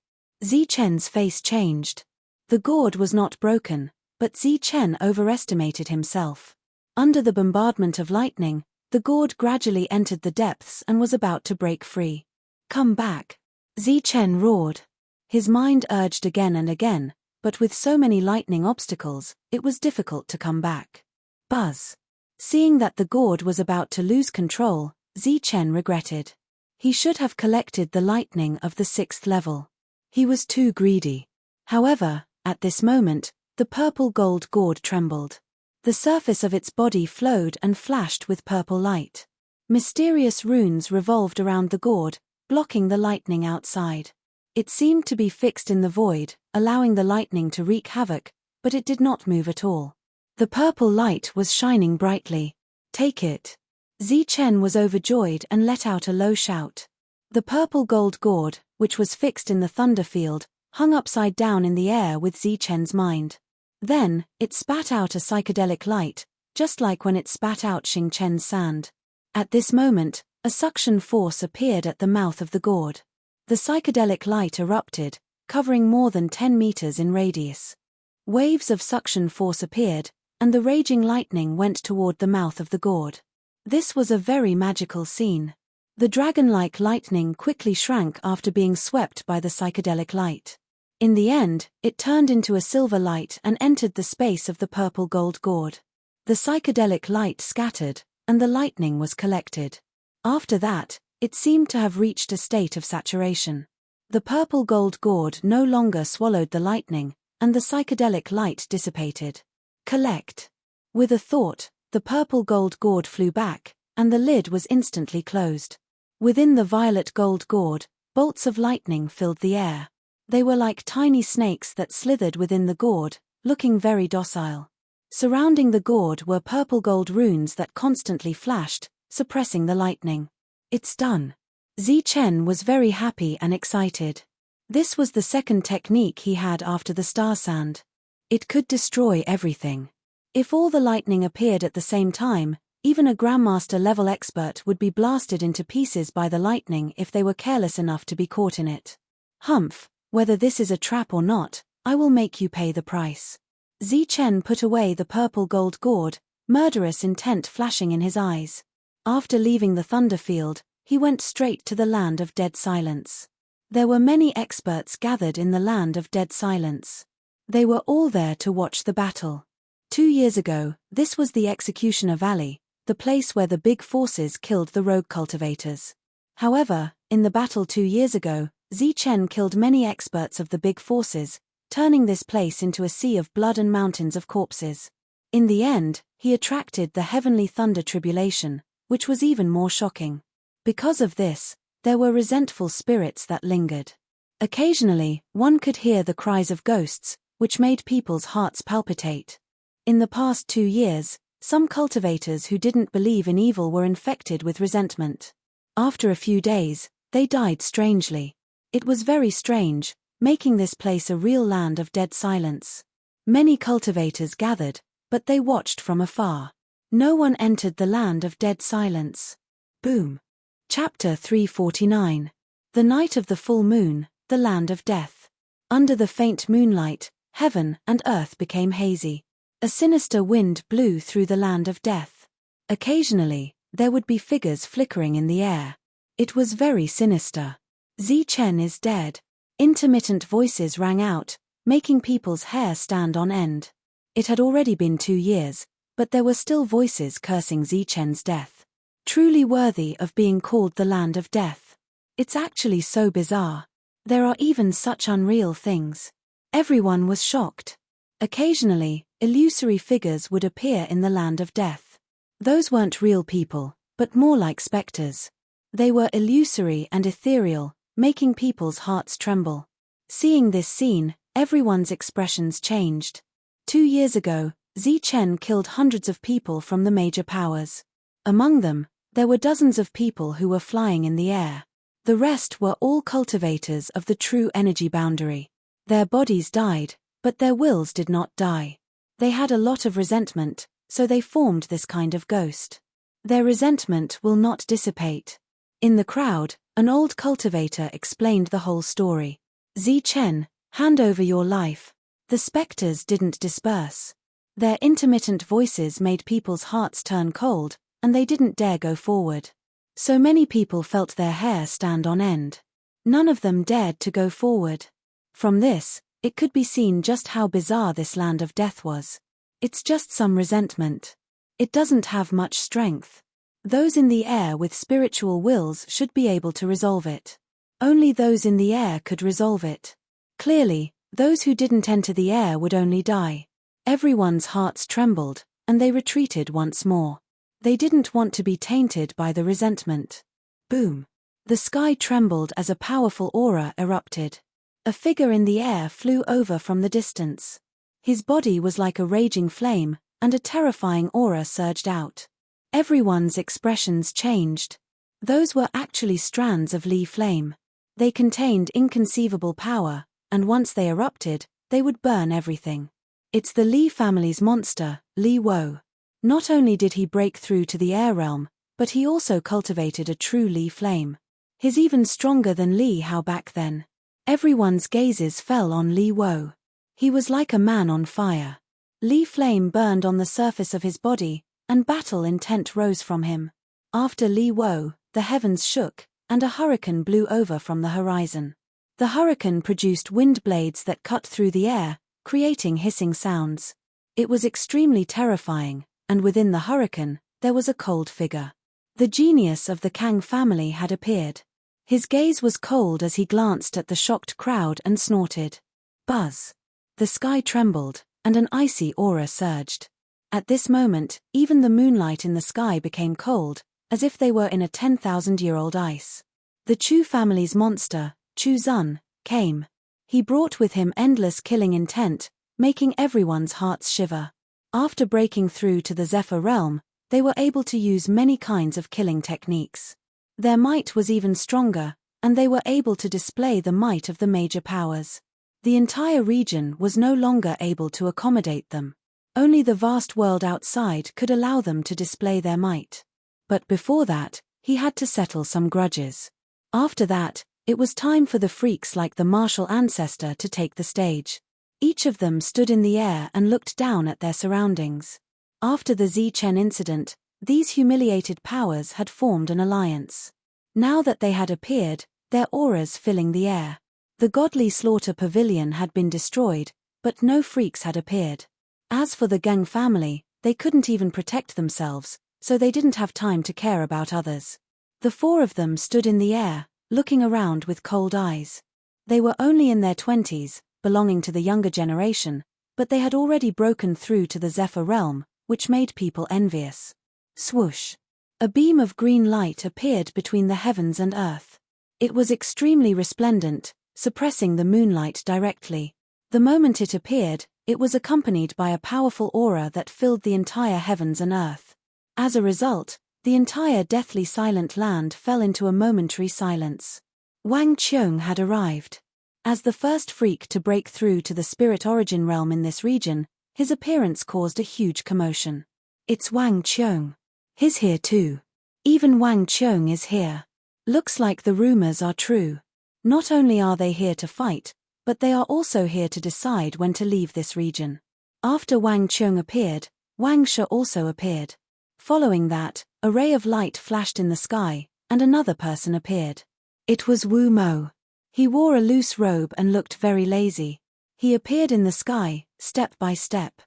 Zichen's face changed. The gourd was not broken, but Zichen overestimated himself. Under the bombardment of lightning, the gourd gradually entered the depths and was about to break free. Come back! Zichen roared. His mind urged again and again, but with so many lightning obstacles, it was difficult to come back. Buzz! Seeing that the gourd was about to lose control, Zichen regretted. He should have collected the lightning of the 6th level. He was too greedy. However, at this moment, the purple gold gourd trembled. The surface of its body flowed and flashed with purple light. Mysterious runes revolved around the gourd, blocking the lightning outside. It seemed to be fixed in the void, allowing the lightning to wreak havoc, but it did not move at all. The purple light was shining brightly. Take it. Zichen was overjoyed and let out a low shout. The purple gold gourd, which was fixed in the thunder field, hung upside down in the air with Zichen's mind. Then, it spat out a psychedelic light, just like when it spat out Xingchen's sand. At this moment, a suction force appeared at the mouth of the gourd. The psychedelic light erupted, covering more than 10 meters in radius. Waves of suction force appeared, and the raging lightning went toward the mouth of the gourd. This was a very magical scene. The dragon-like lightning quickly shrank after being swept by the psychedelic light. In the end, it turned into a silver light and entered the space of the purple gold gourd. The psychedelic light scattered, and the lightning was collected. After that, it seemed to have reached a state of saturation. The purple gold gourd no longer swallowed the lightning, and the psychedelic light dissipated. Collect. With a thought, the purple gold gourd flew back, and the lid was instantly closed. Within the violet gold gourd, bolts of lightning filled the air. They were like tiny snakes that slithered within the gourd, looking very docile. Surrounding the gourd were purple gold runes that constantly flashed, suppressing the lightning. It's done. Zichen was very happy and excited. This was the second technique he had after the star sand. It could destroy everything. If all the lightning appeared at the same time, even a Grandmaster-level expert would be blasted into pieces by the lightning if they were careless enough to be caught in it. Humph, whether this is a trap or not, I will make you pay the price. Zichen put away the purple gold gourd, murderous intent flashing in his eyes. After leaving the Thunderfield, he went straight to the land of dead silence. There were many experts gathered in the land of dead silence. They were all there to watch the battle. 2 years ago, this was the Executioner Valley, the place where the big forces killed the rogue cultivators. However, in the battle 2 years ago, Zichen killed many experts of the big forces, turning this place into a sea of blood and mountains of corpses. In the end, he attracted the heavenly thunder tribulation, which was even more shocking. Because of this, there were resentful spirits that lingered. Occasionally, one could hear the cries of ghosts, which made people's hearts palpitate. In the past 2 years, some cultivators who didn't believe in evil were infected with resentment. After a few days, they died strangely. It was very strange, making this place a real land of dead silence. Many cultivators gathered, but they watched from afar. No one entered the land of dead silence. Boom. Chapter 349. The night of the full moon, the land of death. Under the faint moonlight, heaven and earth became hazy. A sinister wind blew through the land of death. Occasionally, there would be figures flickering in the air. It was very sinister. Zichen is dead. Intermittent voices rang out, making people's hair stand on end. It had already been 2 years, but there were still voices cursing Zichen's death. Truly worthy of being called the land of death. It's actually so bizarre. There are even such unreal things. Everyone was shocked. Occasionally, illusory figures would appear in the land of death. Those weren't real people, but more like specters. They were illusory and ethereal, making people's hearts tremble. Seeing this scene, everyone's expressions changed. 2 years ago, Zichen killed hundreds of people from the major powers. Among them, there were dozens of people who were flying in the air. The rest were all cultivators of the true energy boundary. Their bodies died, but their wills did not die. They had a lot of resentment, so they formed this kind of ghost. Their resentment will not dissipate. In the crowd, an old cultivator explained the whole story. Zichen, hand over your life. The specters didn't disperse. Their intermittent voices made people's hearts turn cold, and they didn't dare go forward. So many people felt their hair stand on end. None of them dared to go forward. From this, it could be seen just how bizarre this land of death was. It's just some resentment. It doesn't have much strength. Those in the air with spiritual wills should be able to resolve it. Only those in the air could resolve it. Clearly, those who didn't enter the air would only die. Everyone's hearts trembled, and they retreated once more. They didn't want to be tainted by the resentment. Boom. The sky trembled as a powerful aura erupted. A figure in the air flew over from the distance. His body was like a raging flame, and a terrifying aura surged out. Everyone's expressions changed. Those were actually strands of Li flame. They contained inconceivable power, and once they erupted, they would burn everything. It's the Li family's monster, Li Wo. Not only did he break through to the air realm, but he also cultivated a true Li flame. He's even stronger than Li Hao back then. Everyone's gazes fell on Li Wo. He was like a man on fire. Li flame burned on the surface of his body, and battle intent rose from him. After Li Wo, the heavens shook, and a hurricane blew over from the horizon. The hurricane produced wind blades that cut through the air, creating hissing sounds. It was extremely terrifying, and within the hurricane, there was a cold figure. The genius of the Kang family had appeared. His gaze was cold as he glanced at the shocked crowd and snorted. Buzz. The sky trembled, and an icy aura surged. At this moment, even the moonlight in the sky became cold, as if they were in a 10,000-year-old ice. The Chu family's monster, Chu Zun, came. He brought with him endless killing intent, making everyone's hearts shiver. After breaking through to the Zephyr realm, they were able to use many kinds of killing techniques. Their might was even stronger, and they were able to display the might of the major powers. The entire region was no longer able to accommodate them. Only the vast world outside could allow them to display their might. But before that, he had to settle some grudges. After that, it was time for the freaks like the martial ancestor to take the stage. Each of them stood in the air and looked down at their surroundings. After the Zichen incident, these humiliated powers had formed an alliance. Now that they had appeared, their auras filling the air. The godly slaughter pavilion had been destroyed, but no freaks had appeared. As for the Gang family, they couldn't even protect themselves, so they didn't have time to care about others. The four of them stood in the air, looking around with cold eyes. They were only in their 20s, belonging to the younger generation, but they had already broken through to the Zephyr realm, which made people envious. Swoosh! A beam of green light appeared between the heavens and earth. It was extremely resplendent, suppressing the moonlight directly. The moment it appeared, it was accompanied by a powerful aura that filled the entire heavens and earth. As a result, the entire deathly silent land fell into a momentary silence. Wang Qiong had arrived. As the first freak to break through to the spirit origin realm in this region, his appearance caused a huge commotion. It's Wang Qiong. He's here too. Even Wang Qiong is here. Looks like the rumors are true. Not only are they here to fight, but they are also here to decide when to leave this region. After Wang Qiong appeared, Wang Shi also appeared. Following that, a ray of light flashed in the sky, and another person appeared. It was Wu Mo. He wore a loose robe and looked very lazy. He appeared in the sky, step by step.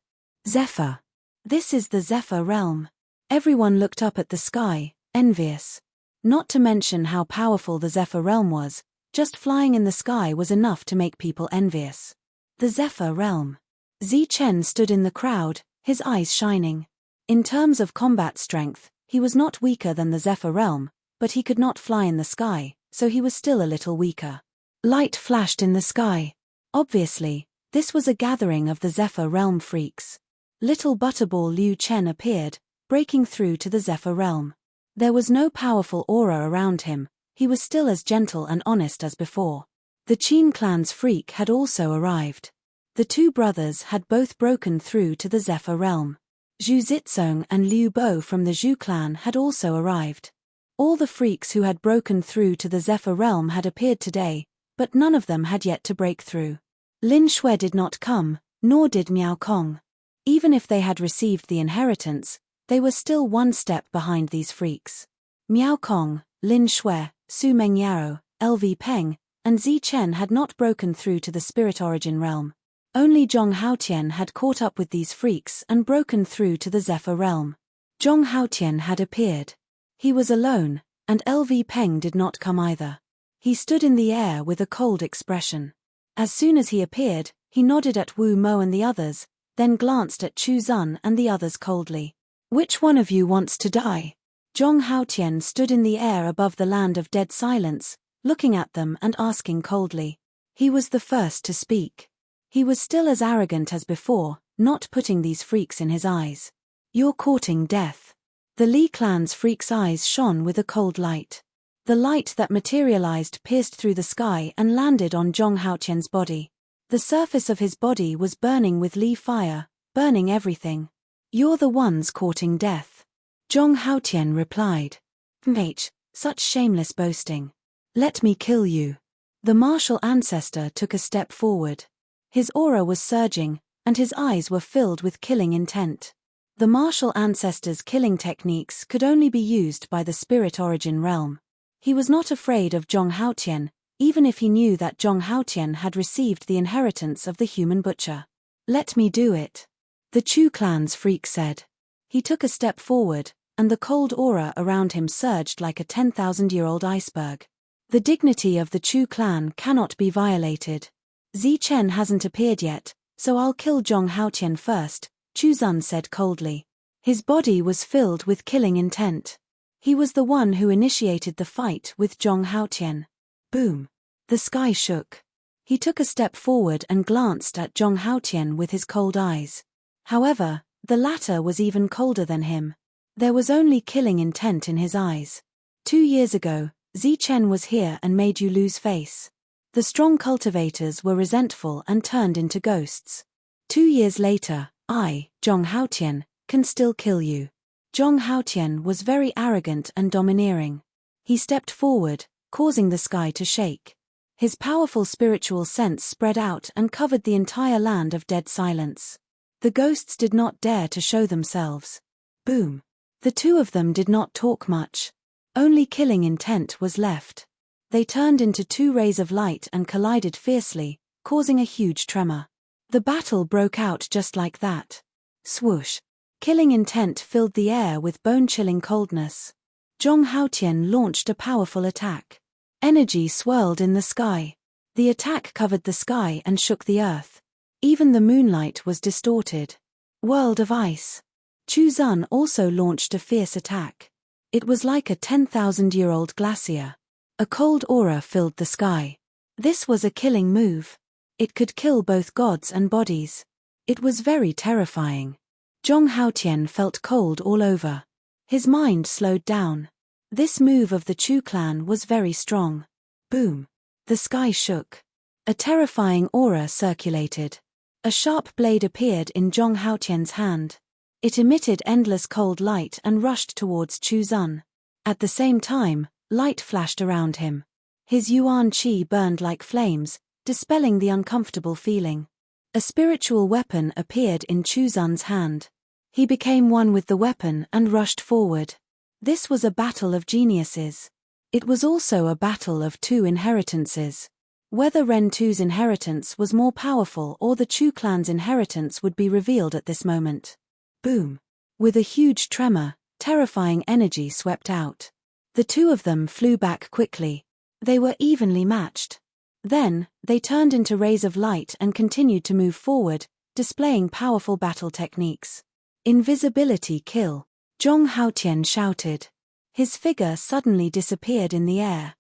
Zephyr. This is the Zephyr realm. Everyone looked up at the sky, envious. Not to mention how powerful the Zephyr realm was, just flying in the sky was enough to make people envious. The Zephyr realm. Zichen stood in the crowd, his eyes shining. In terms of combat strength, he was not weaker than the Zephyr realm, but he could not fly in the sky, so he was still a little weaker. Light flashed in the sky. Obviously, this was a gathering of the Zephyr realm freaks. Little Butterball Liu Chen appeared, breaking through to the Zephyr realm. There was no powerful aura around him, he was still as gentle and honest as before. The Qin clan's freak had also arrived. The two brothers had both broken through to the Zephyr realm. Zhu Zizong and Liu Bo from the Zhu clan had also arrived. All the freaks who had broken through to the Zephyr realm had appeared today, but none of them had yet to break through. Lin Shui did not come, nor did Miao Kong. Even if they had received the inheritance, they were still one step behind these freaks. Miao Kong, Lin Shui, Su Mengyao, LV Peng, and Zi Chen had not broken through to the spirit origin realm. Only Zhong Haotian had caught up with these freaks and broken through to the Zephyr realm. Zhong Haotian had appeared. He was alone, and LV Peng did not come either. He stood in the air with a cold expression. As soon as he appeared, he nodded at Wu Mo and the others, then glanced at Chu Zun and the others coldly. Which one of you wants to die? Zhong Haotian stood in the air above the land of dead silence, looking at them and asking coldly. He was the first to speak. He was still as arrogant as before, not putting these freaks in his eyes. You're courting death. The Li clan's freak's eyes shone with a cold light. The light that materialized pierced through the sky and landed on Zhong Haotian's body. The surface of his body was burning with Li fire, burning everything. You're the ones courting death. Zhong Haotian replied. Mate, such shameless boasting. Let me kill you. The martial ancestor took a step forward. His aura was surging, and his eyes were filled with killing intent. The martial ancestor's killing techniques could only be used by the spirit origin realm. He was not afraid of Zhong Haotian, even if he knew that Zhong Haotian had received the inheritance of the human butcher. Let me do it. The Chu clan's freak said. He took a step forward, and the cold aura around him surged like a 10,000-year-old iceberg. The dignity of the Chu clan cannot be violated. Zi Chen hasn't appeared yet, so I'll kill Zhong Haotian first, Chuzun said coldly. His body was filled with killing intent. He was the one who initiated the fight with Zhong Haotian. Boom. The sky shook. He took a step forward and glanced at Zhong Haotian with his cold eyes. However, the latter was even colder than him. There was only killing intent in his eyes. 2 years ago, Zichen was here and made you lose face. The strong cultivators were resentful and turned into ghosts. 2 years later, I, Zhong Haotian, can still kill you. Zhong Haotian was very arrogant and domineering. He stepped forward, causing the sky to shake. His powerful spiritual sense spread out and covered the entire land of dead silence. The ghosts did not dare to show themselves. Boom. The two of them did not talk much. Only killing intent was left. They turned into 2 rays of light and collided fiercely, causing a huge tremor. The battle broke out just like that. Swoosh. Killing intent filled the air with bone-chilling coldness. Zhong Haotian launched a powerful attack. Energy swirled in the sky. The attack covered the sky and shook the earth. Even the moonlight was distorted. World of ice. Chuzun also launched a fierce attack. It was like a 10,000-year-old glacier. A cold aura filled the sky. This was a killing move. It could kill both gods and bodies. It was very terrifying. Zhong Haotian felt cold all over. His mind slowed down. This move of the Chu clan was very strong. Boom. The sky shook. A terrifying aura circulated. A sharp blade appeared in Zhong Haotian's hand. It emitted endless cold light and rushed towards Chuzun. At the same time, light flashed around him. His yuan qi burned like flames, dispelling the uncomfortable feeling. A spiritual weapon appeared in Chuzun's hand. He became one with the weapon and rushed forward. This was a battle of geniuses. It was also a battle of 2 inheritances. Whether Ren Tu's inheritance was more powerful or the Chu clan's inheritance would be revealed at this moment. Boom. With a huge tremor, terrifying energy swept out. The 2 of them flew back quickly. They were evenly matched. Then, they turned into rays of light and continued to move forward, displaying powerful battle techniques. Invisibility kill. Zhong Haotian shouted. His figure suddenly disappeared in the air.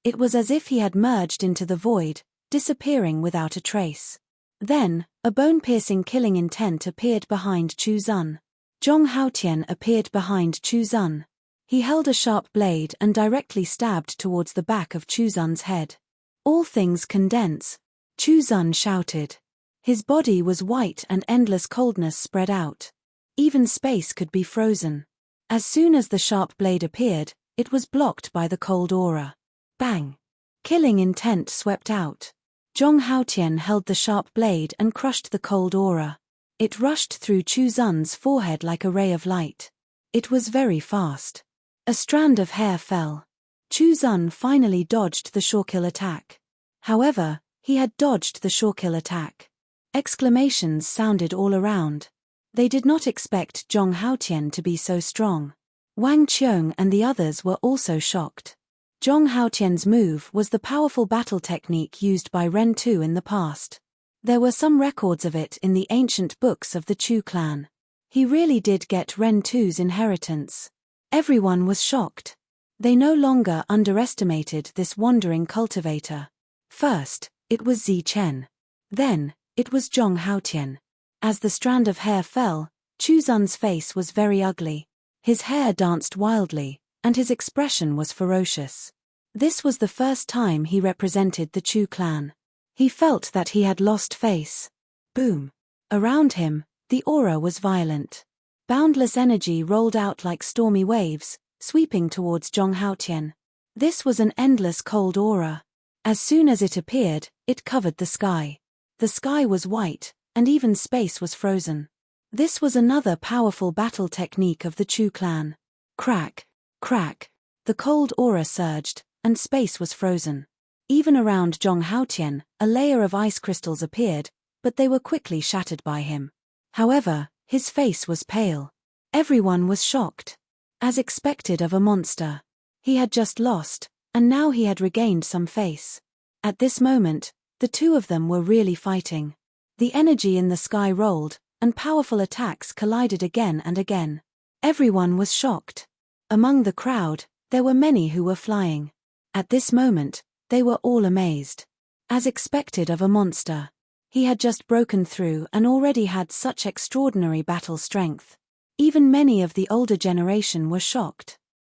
It was as if he had merged into the void, disappearing without a trace. Then, a bone-piercing killing intent appeared behind Chuzun. Zhong Haotian appeared behind Chuzun. He held a sharp blade and directly stabbed towards the back of Chuzun's head. All things condense. Chuzun shouted. His body was white and endless coldness spread out. Even space could be frozen. As soon as the sharp blade appeared, it was blocked by the cold aura. Bang! Killing intent swept out. Zhong Haotian held the sharp blade and crushed the cold aura. It rushed through Chuzun's forehead like a ray of light. It was very fast. A strand of hair fell. Chuzun finally dodged the shortkill attack. However, he had dodged the shortkill attack. Exclamations sounded all around. They did not expect Zhong Haotian to be so strong. Wang Qiong and the others were also shocked. Zhong Haotian's move was the powerful battle technique used by Ren Tu in the past. There were some records of it in the ancient books of the Chu clan. He really did get Ren Tu's inheritance. Everyone was shocked. They no longer underestimated this wandering cultivator. First, it was Zichen. Then, it was Zhong Haotian. As the strand of hair fell, Chuzun's face was very ugly. His hair danced wildly, and his expression was ferocious. This was the first time he represented the Chu clan. He felt that he had lost face. Boom. Around him, the aura was violent. Boundless energy rolled out like stormy waves, sweeping towards Zhong Haotian. This was an endless cold aura. As soon as it appeared, it covered the sky. The sky was white, and even space was frozen. This was another powerful battle technique of the Chu clan. Crack, crack. The cold aura surged, and space was frozen. Even around Zhong Haotian, a layer of ice crystals appeared, but they were quickly shattered by him. However, his face was pale. Everyone was shocked. As expected of a monster. He had just lost, and now he had regained some face. At this moment, the 2 of them were really fighting. The energy in the sky rolled, and powerful attacks collided again and again. Everyone was shocked. Among the crowd, there were many who were flying. At this moment, they were all amazed. As expected of a monster, he had just broken through and already had such extraordinary battle strength. Even many of the older generation were shocked.